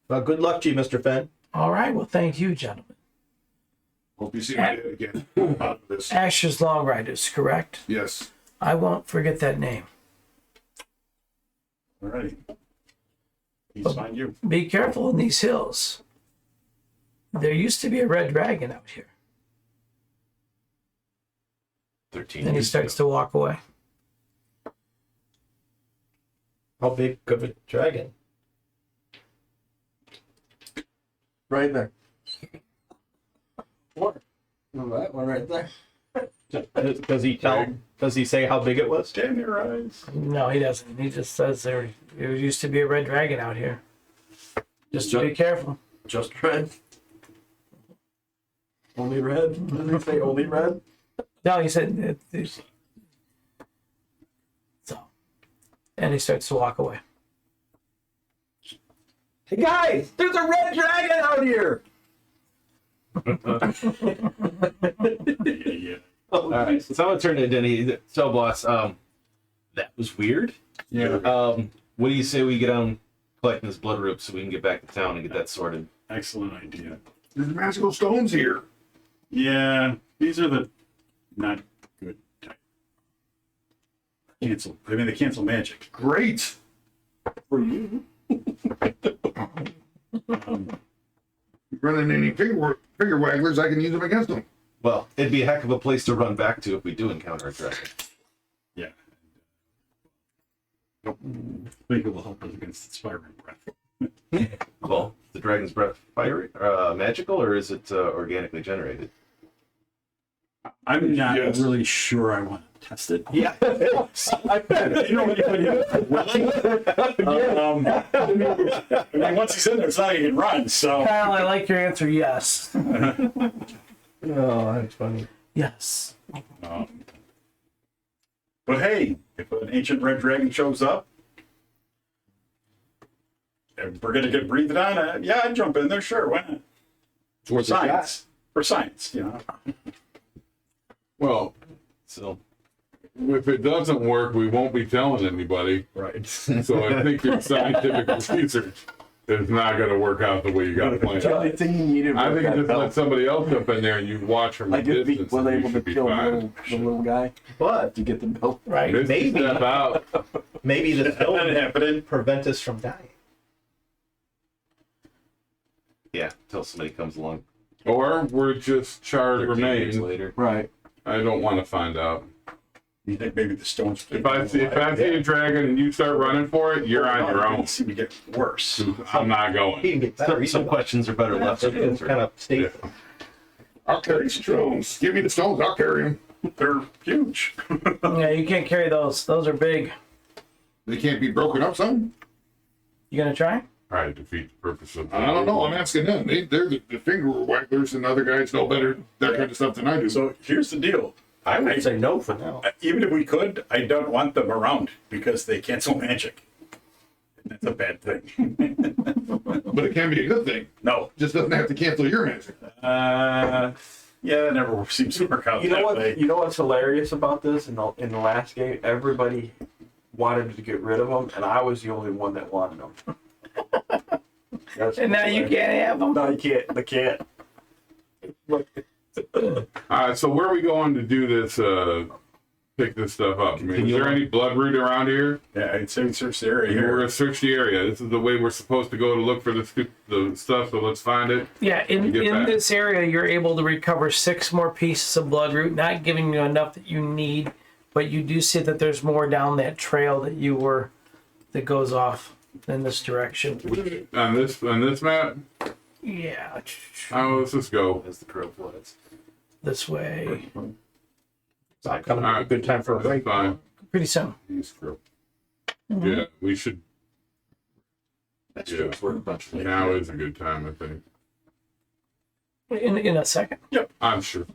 Well, good luck to you, Mr. Fenn. All right. Well, thank you, gentlemen. Hope you see my dad again. Out of this. Asher's Long Riders, correct? Yes. I won't forget that name. All right. He's fine. You. Be careful in these hills. There used to be a red dragon out here. 13 Then he years starts ago. to walk away. How big of a dragon? Right there. What? That one right there. Does he tell? Does he say how big it was? Damn your eyes. No, he doesn't. He just says there used to be a red dragon out here. Just be careful. Just red. Only red? Did they say only red? No, he said. So, and he starts to walk away. Hey guys, there's a red dragon out here. Yeah. All right, so I'm gonna turn to Denny. So, boss, that was weird. Yeah. What do you say we get on collecting this blood root so we can get back to town and get that sorted? Excellent idea. There's magical stones here. Yeah, these are the not good type. Cancel. I mean, they cancel magic. Great. For you. Running any finger wagglers, I can use them against them. Well, it'd be a heck of a place to run back to if we do encounter a dragon. Yeah. I think it will help us against its fiery breath. Well, the dragon's breath fiery, magical, or is it organically generated? I'm not Yes. really sure I want to test it. Yeah. I bet. You know what I mean, once he's in there, it's not he can run. So Kyle, I like your answer. Yes. Oh, that's funny. Yes. but hey, if an ancient red dragon shows up, and we're gonna get breathed on. Yeah, I'd jump in there. Sure, why not? For science. For science, you know. Well, So, if it doesn't work, we won't be telling anybody. Right. So I think your scientific research is not going to work out the way you got it planned. The only thing you needed I was think that just let belt. somebody else jump in there and you watch from a Like if he distance. was and you able to should be kill fine. the little guy But to get the belt. Right. Just Maybe. step out. maybe the That film happening. prevent us from dying. yeah, until somebody comes along Or we're just charred 13 years remains. later. Right. I don't want to find out. You think maybe the stones? If I see a dragon and you start running for it, you're on your own. It seemed to get worse. I'm not He going. can get better. Some questions are better left unanswered. kind of state. I'll carry stones. Give me the stones. I'll carry them. They're huge. Yeah, you can't carry those. Those are big. They can't be broken up. Some. You gonna try? Try to defeat the purpose of. I don't know. I'm asking them. They're the finger wagglers, and other guys know better that kind of stuff than I do. So here's the deal. I would say no for now. Even if we could, I don't want them around because they cancel magic. That's a bad thing. But it can be a good thing. No. Just doesn't have to cancel your magic. Yeah, that never seems to work out You know that what? way. You know what's hilarious about this? In the last game, everybody wanted to get rid of them, and I was the only one that wanted them. That's And now you hilarious. can't have them. No, you can't. They can't. All right, so where are we going to do this pick this stuff up. I mean, is Continue there on. any bloodroot around here? Yeah, I'd say search the area We're here. gonna search the area. This is the way we're supposed to go to look for the stuff. So let's find it. Yeah, in Get back. this area, you're able to recover 6 more pieces of bloodroot, not giving you enough that you need, but you do see that there's more down that trail that goes off in this direction. On this map. Yeah, Oh, let's just go. As the crow flies. this way. It's not kind of a good time for a That's break. fine. Pretty soon. Yeah, we should. That's Yeah. true. We're a bunch of Now is a good time, I think. In a second. I'm sure.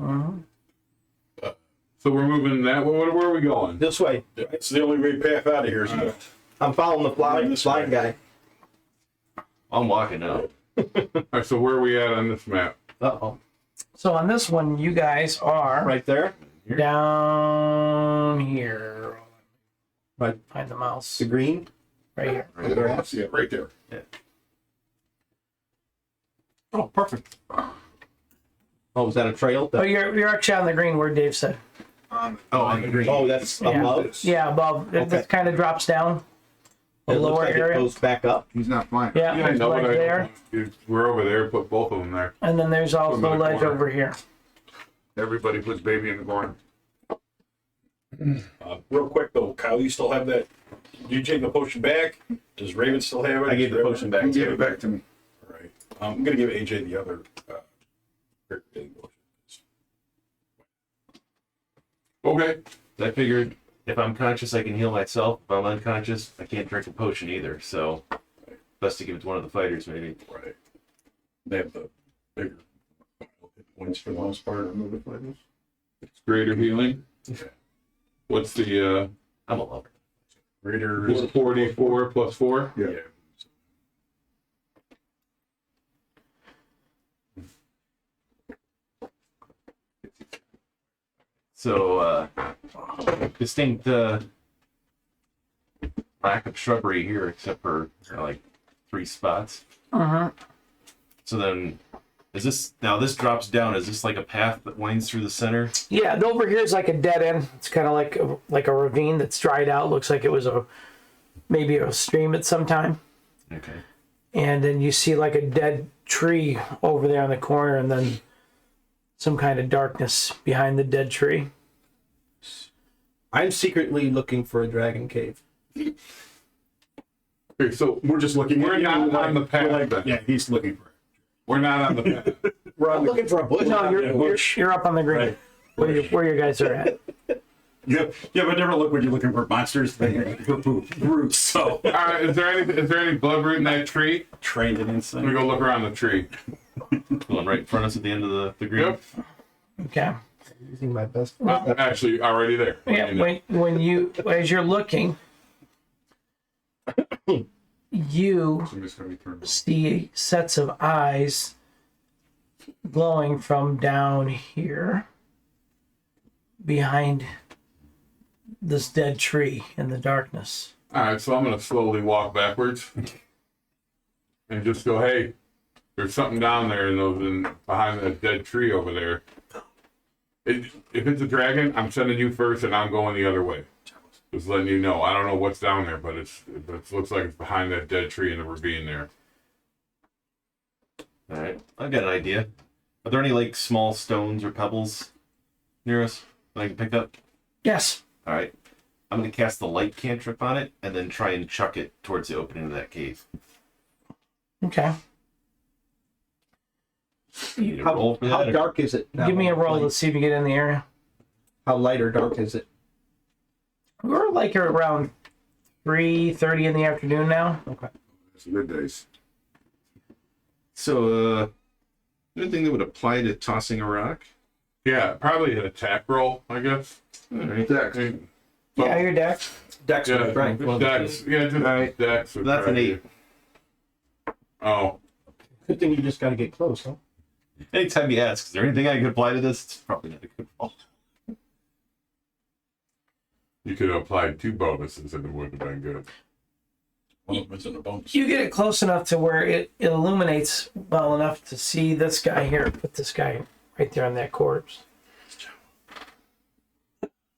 So we're moving that. Where are we going? This way. It's the only way path out of here. So I'm following the blind guy. I'm walking out. All right, so where are we at on this map? Uh-oh. So on this one, you guys are Right there. down here. Right. Find the mouse. The green. Right here. right there. I see it right there. Oh, perfect. Oh, was that a trail? Oh, you're actually on the green where Dave said. Oh, on the green. Oh, that's Yeah. above. Yeah, above. It Okay. kind of drops down. The It looks lower like area. it goes back up. He's not flying. Yeah, I there's know, ledge but there. We're over there. Put both of them there. And then there's also Put 'em in the ledge corner. over here. Everybody puts baby in the corner. Real quick though, Kyle, you still have that? You take the potion back? Does Raven still have it? I gave the potion back. He gave it back to me. All right. I'm gonna give AJ the other. Okay. I figured if I'm conscious, I can heal myself. If I'm unconscious, I can't drink a potion either. So, best to give it to one of the fighters, maybe. Right. They have the bigger hit points for the most part. It's greater healing. Okay. What's the I'm a lover. Greater is 44 plus 4? yeah. So, distinct lack of shrubbery here, except for like 3 spots. So then, is this now? This drops down. Is this like a path that winds through the center? Yeah, and over here is like a dead end. It's kind of like a ravine that's dried out. Looks like it was maybe a stream at some time. Okay. And then you see like a dead tree over there in the corner, and then some kind of darkness behind the dead tree. I'm secretly looking for a dragon cave. Okay, so We're just looking. We're not on the path, we're like- then. yeah, he's looking for it. we're not on the path. We're on I'm the. looking for a bush. No, you're up on the green Right. where you guys are at. You have a different look when you're looking for monsters than you're looking for roots. So All right, is there any bloodroot in that tree? trained in Let me instinct. go look around the tree. Going right in front of us at the end of the green. Yep. Okay. Using my best. Actually, already there. Yeah, when you as you're looking, you Somebody's gonna be turned on. see sets of eyes glowing from down here behind this dead tree in the darkness. All right, so I'm gonna slowly walk backwards and just go, hey, there's something down there behind that dead tree over there. If it's a dragon, I'm sending you first, and I'm going the other way. Just letting you know. I don't know what's down there, but it looks like it's behind that dead tree in the ravine there. All right. I've got an idea. Are there any like small stones or pebbles near us that I can pick up? Yes. All right. I'm gonna cast the light cantrip on it and then try and chuck it towards the opening of that cave. Okay. Need a roll for that, How or- dark is it now? Give me a roll. Like, Let's see if you get in the area. how light or dark is it? We're like around 3:30 in the afternoon now. Okay. It's middays. So, anything that would apply to tossing a rock? Yeah, probably an attack roll, I guess. All right. Dex. Yeah, your deck. Dex, Yeah, right? Dex. Yeah, just Alright. Dex. would That's an probably 8. be- Oh, Good thing you just got to get close, huh? Anytime you ask, is there anything I could apply to this? It's probably not a good roll. you could have applied 2 bonuses and it would have been good. One of them is in the bonus. You get it close enough to where it illuminates well enough to see this guy here. Put this guy right there on that corpse.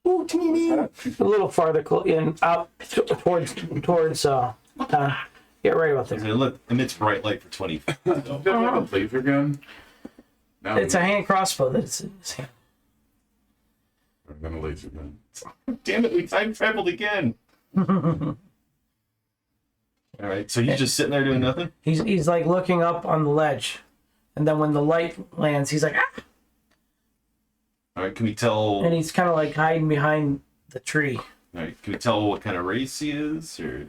Ooh, teeny. A little farther in, up towards. Get right about there. Look, emits bright light for 20 feet. Is that like a laser gun? No, It's a hand crossbow that's in his hand. I'm gonna laser gun. Damn it, we time traveled again. All right, so you're just sitting there doing nothing? He's like looking up on the ledge, and then when the light lands, he's like, ah! All right, can we tell? And he's kind of like hiding behind the tree. All right, can we tell what kind of race he is, or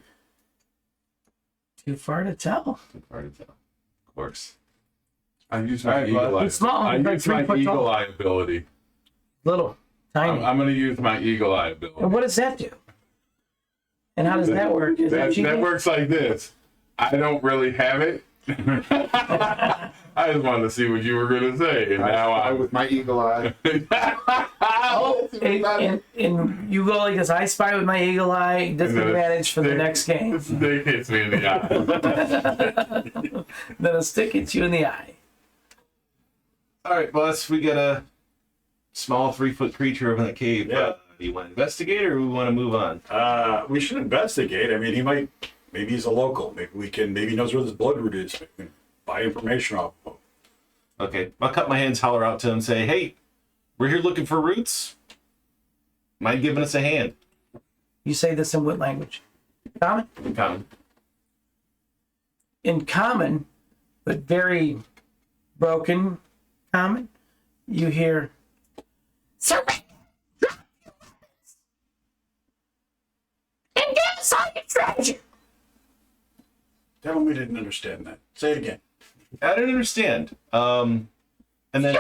Too far to tell. too far to tell? Of course. I use my eagle eye. He's small. I He's like use 3 my foot eagle tall. eye ability. Little, tiny. I'm gonna use my eagle eye ability. And what does that do? And how does that work? Is that That cheating? works like this. I don't really have it. I just wanted to see what you were gonna say, and now I I'm with my eagle eye. Oh, and you go like this. I spy with my eagle eye. Disadvantage for the next game. The snake hits me in the eye. Then a stick hits you in the eye. All right, boss, we got a small 3-foot creature over in the cave. Yeah. Do you want to investigate, or we want to move on? We should investigate. I mean, maybe he's a local. Maybe he knows where this bloodroot is. We can buy information off of him. Okay, I'll cut my hands, holler out to him, say, hey, we're here looking for roots. Mind giving us a hand? You say this in what language? Common? Common. In common, but very broken common, you hear, surrender and give us all your treasure. Tell him we didn't understand that. Say it again. I didn't understand. And then...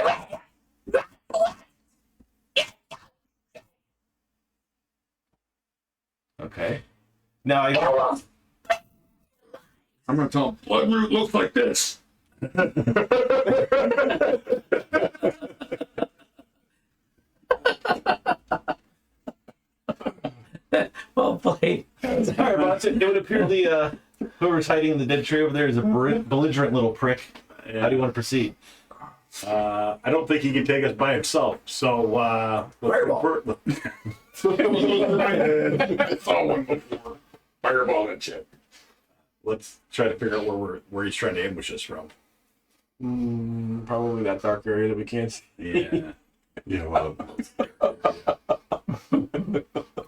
Okay. Now I... I'm gonna tell him bloodroot looks like this. Well played. Sorry, boss. It would appear whoever's hiding in the dead tree over there is a belligerent little prick. How do you want to proceed? I don't think he can take us by himself. So, Fireball. I saw one before. Fireball and shit. let's try to figure out where he's trying to ambush us from. Probably that dark area that we can't see. Yeah. Yeah, well,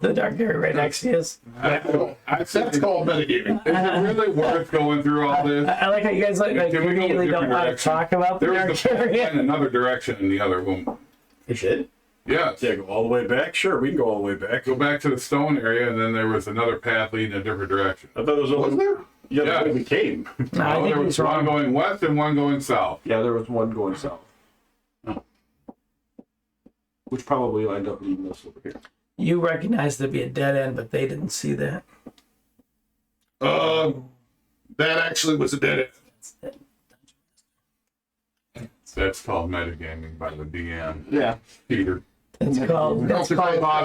The dark area right next to us. That's called metagaming. is it really worth going through all this? I like how you guys like Can we go a really don't different want to direction? talk about the There was dark the area. in another direction in the other room. It did? Yes. Yeah, go all the way back? Sure, we can go all the way back. Go back to the stone area, and then there was another path leading in a different direction. I thought it was Was there? Yeah, Yeah. the way we came. No, I Well, think there he's was one wrong. going west and one going south. Yeah, there was one going south. Oh. Which probably lined up leading us over here. You recognized there'd be a dead end, but they didn't see that. That actually was a dead end. That's called metagaming by the DM. Yeah. Peter. It's called It's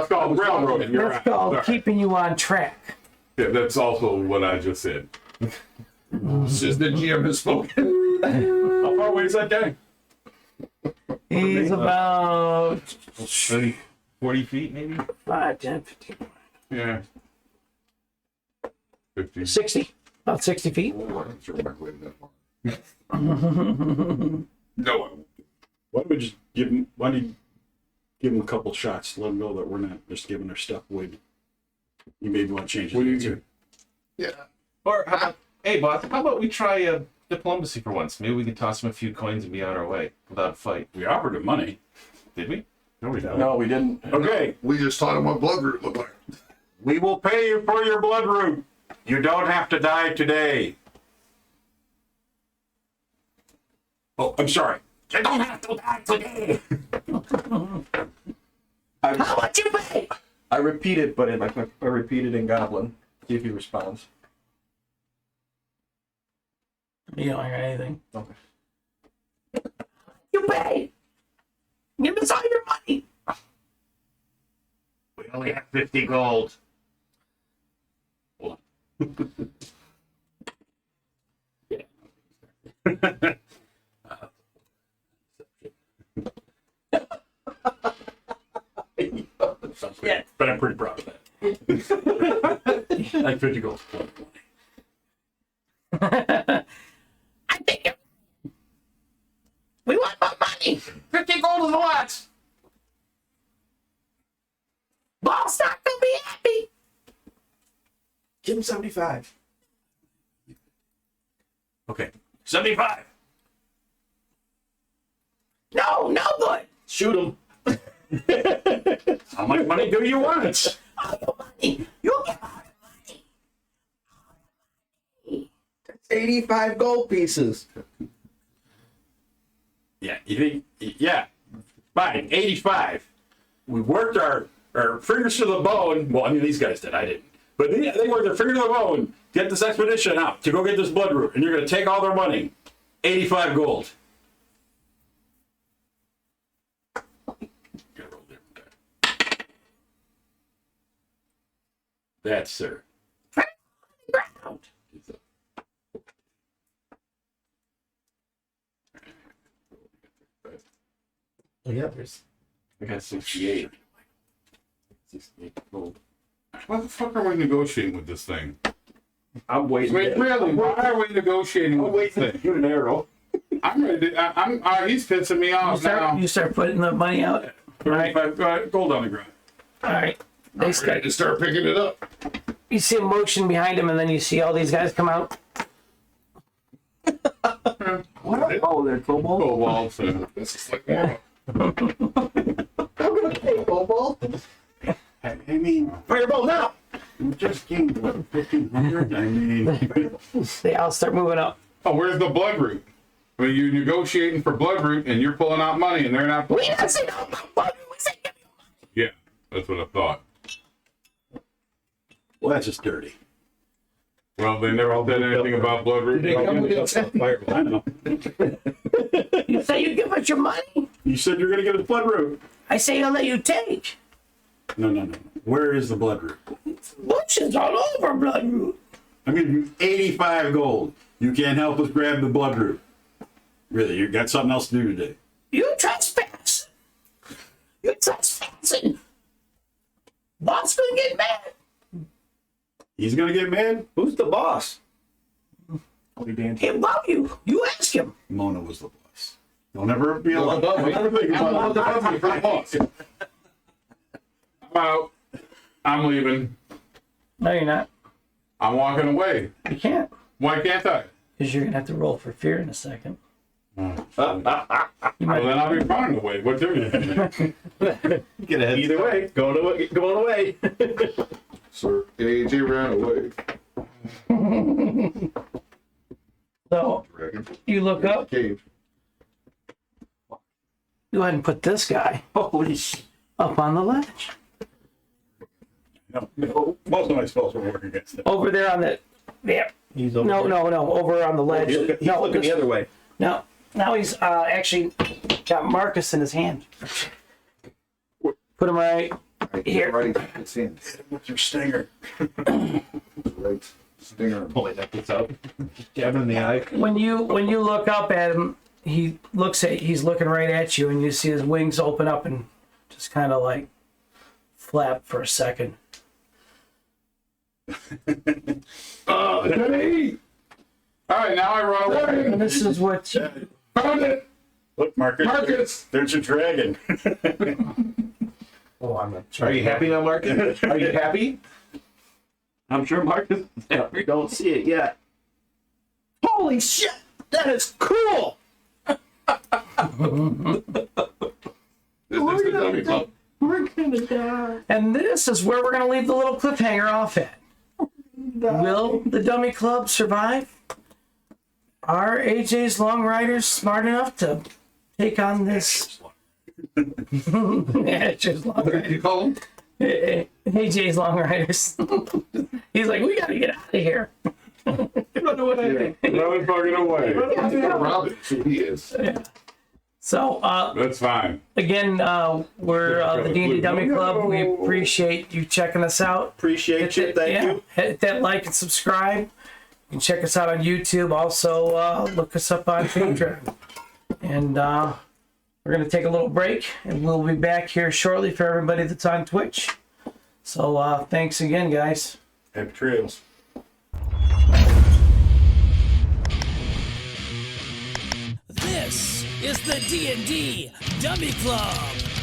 called railroading. You're that's right. called Sorry. keeping you on track. Yeah, that's also what I just said. Says the GM has spoken. How far away is that guy? He's about 30, 40 feet, maybe? 5, 10, 15, Yeah. 50. 60. About 60 feet. Oh, I'm not sure if I waited that far. No, I won't. Why don't we just give him? Why don't you give him a couple shots to let him know that we're not just giving our stuff away? You maybe want to change his What do you answer. do? Yeah. Or, how about, hey, boss, how about we try diplomacy for once? Maybe we can toss him a few coins and be on our way without a fight. We offered him money. Did we? No, we don't. No, we didn't. Okay, We just taught him what bloodroot looked like. we will pay you for your bloodroot. You don't have to die today. Oh, I'm sorry. You don't have to die today. How much you pay? I repeat it, but I repeat it in Goblin. See if he responds. You don't hear anything. Okay. You pay. Give us all your money. We only have 50 gold. Yeah. pretty proud of that. Like 50 gold. I think we want more money. 50 gold is a lot. Boss not gonna be happy. Give him 75. Okay, 75. No, no good. Shoot him. How much money do you want? All your money. You get all the money. That's 85 gold pieces. Yeah, you think? Yeah, fine. 85. We worked our fingers to the bone. Well, I mean, these guys did. I didn't. But they worked their finger to the bone to get this expedition out to go get this blood root, and you're going to take all their money. 85 gold. That's sir. Ground. Oh, yeah, there's. I got 68. 68 gold. What the fuck are we negotiating with this thing? I'm waiting. Wait, really? Why are we negotiating with this thing? Shoot an arrow. I'm ready to, he's pissing me off now. You start putting the money out. All right. 35 gold on the ground. All right. They Ready start. to start picking it up. You see a motion behind him, and then you see all these guys come out. What? Oh, they're kobold. Oh, well, so. This is like more. Hey, Bobo. I mean, Fireball now! we just gained, what, 1,500? I mean, They all start moving up. Oh, where's the blood root? I mean, you're negotiating for blood root and you're pulling out money and they're not We pulling didn't say no money. We said give me money. Yeah, that's what I thought. well, that's just dirty. Well, they never said anything about blood root. They come with intent. I know. You say you give us your money. You said you're going to get a blood root. I say I'll let you take. No. Where is the blood root? Bushes all over blood root. I mean, 85 gold. You can't help us grab the blood root. Really, you got something else to do today. You trespass. You trespassing. Boss gonna get mad. He's going to get mad? Who's the boss? He love you. You ask him. Mona was the boss. Don't ever be alone. above me. Don't ever think about it. Above me for the boss. I'm out. I'm leaving. No, you're not. I'm walking away. You can't. Why can't I? Because you're gonna have to roll for fear in a second. Well, then I'll be running away. What difference? Get ahead. Either way, going away. Sir, AJ ran away. So Dragon. you look up. Cave. Go ahead and put this guy Holy shit. up on the ledge. No, most of my spells will work against it. Over there on the. Yeah. He's over No, there. no. Over on the ledge. He's looking, no, the other way. No. Now he's actually got Marcus in his hand. Put him right here. Right. It's in. What's your stinger? Right. Stinger. Pulling that this out. Jab him in the eye. When you look up at him, he's looking right at you, and you see his wings open up and just kind of like flap for a second. Hey! All right, now I run away. And this is what you, Found it. Look, Marcus. Marcus! There's a dragon. Oh, I'm not Are you happy now, Marcus? Are you happy? I'm sure Marcus. Yeah. We don't see it yet. holy shit, that is cool. This is the dummy club. We're gonna die. And this is where we're gonna leave the little cliffhanger off at. Will the Dummy Club survive? Are AJ's Long Riders smart enough to take on this? AJ's Long Riders. You call him? AJ's Long Riders. He's like, we gotta get out of here. Run fucking away. Robin. So he is. So, That's fine. again, we're the D&D Dummy Club. We appreciate you checking us out. Appreciate you. Thank you. Hit that like and subscribe. You can check us out on YouTube. Also, look us up on Patreon. And we're going to take a little break, and we'll be back here shortly for everybody that's on Twitch. So thanks again, guys. Happy trails. This is the D&D Dummy Club.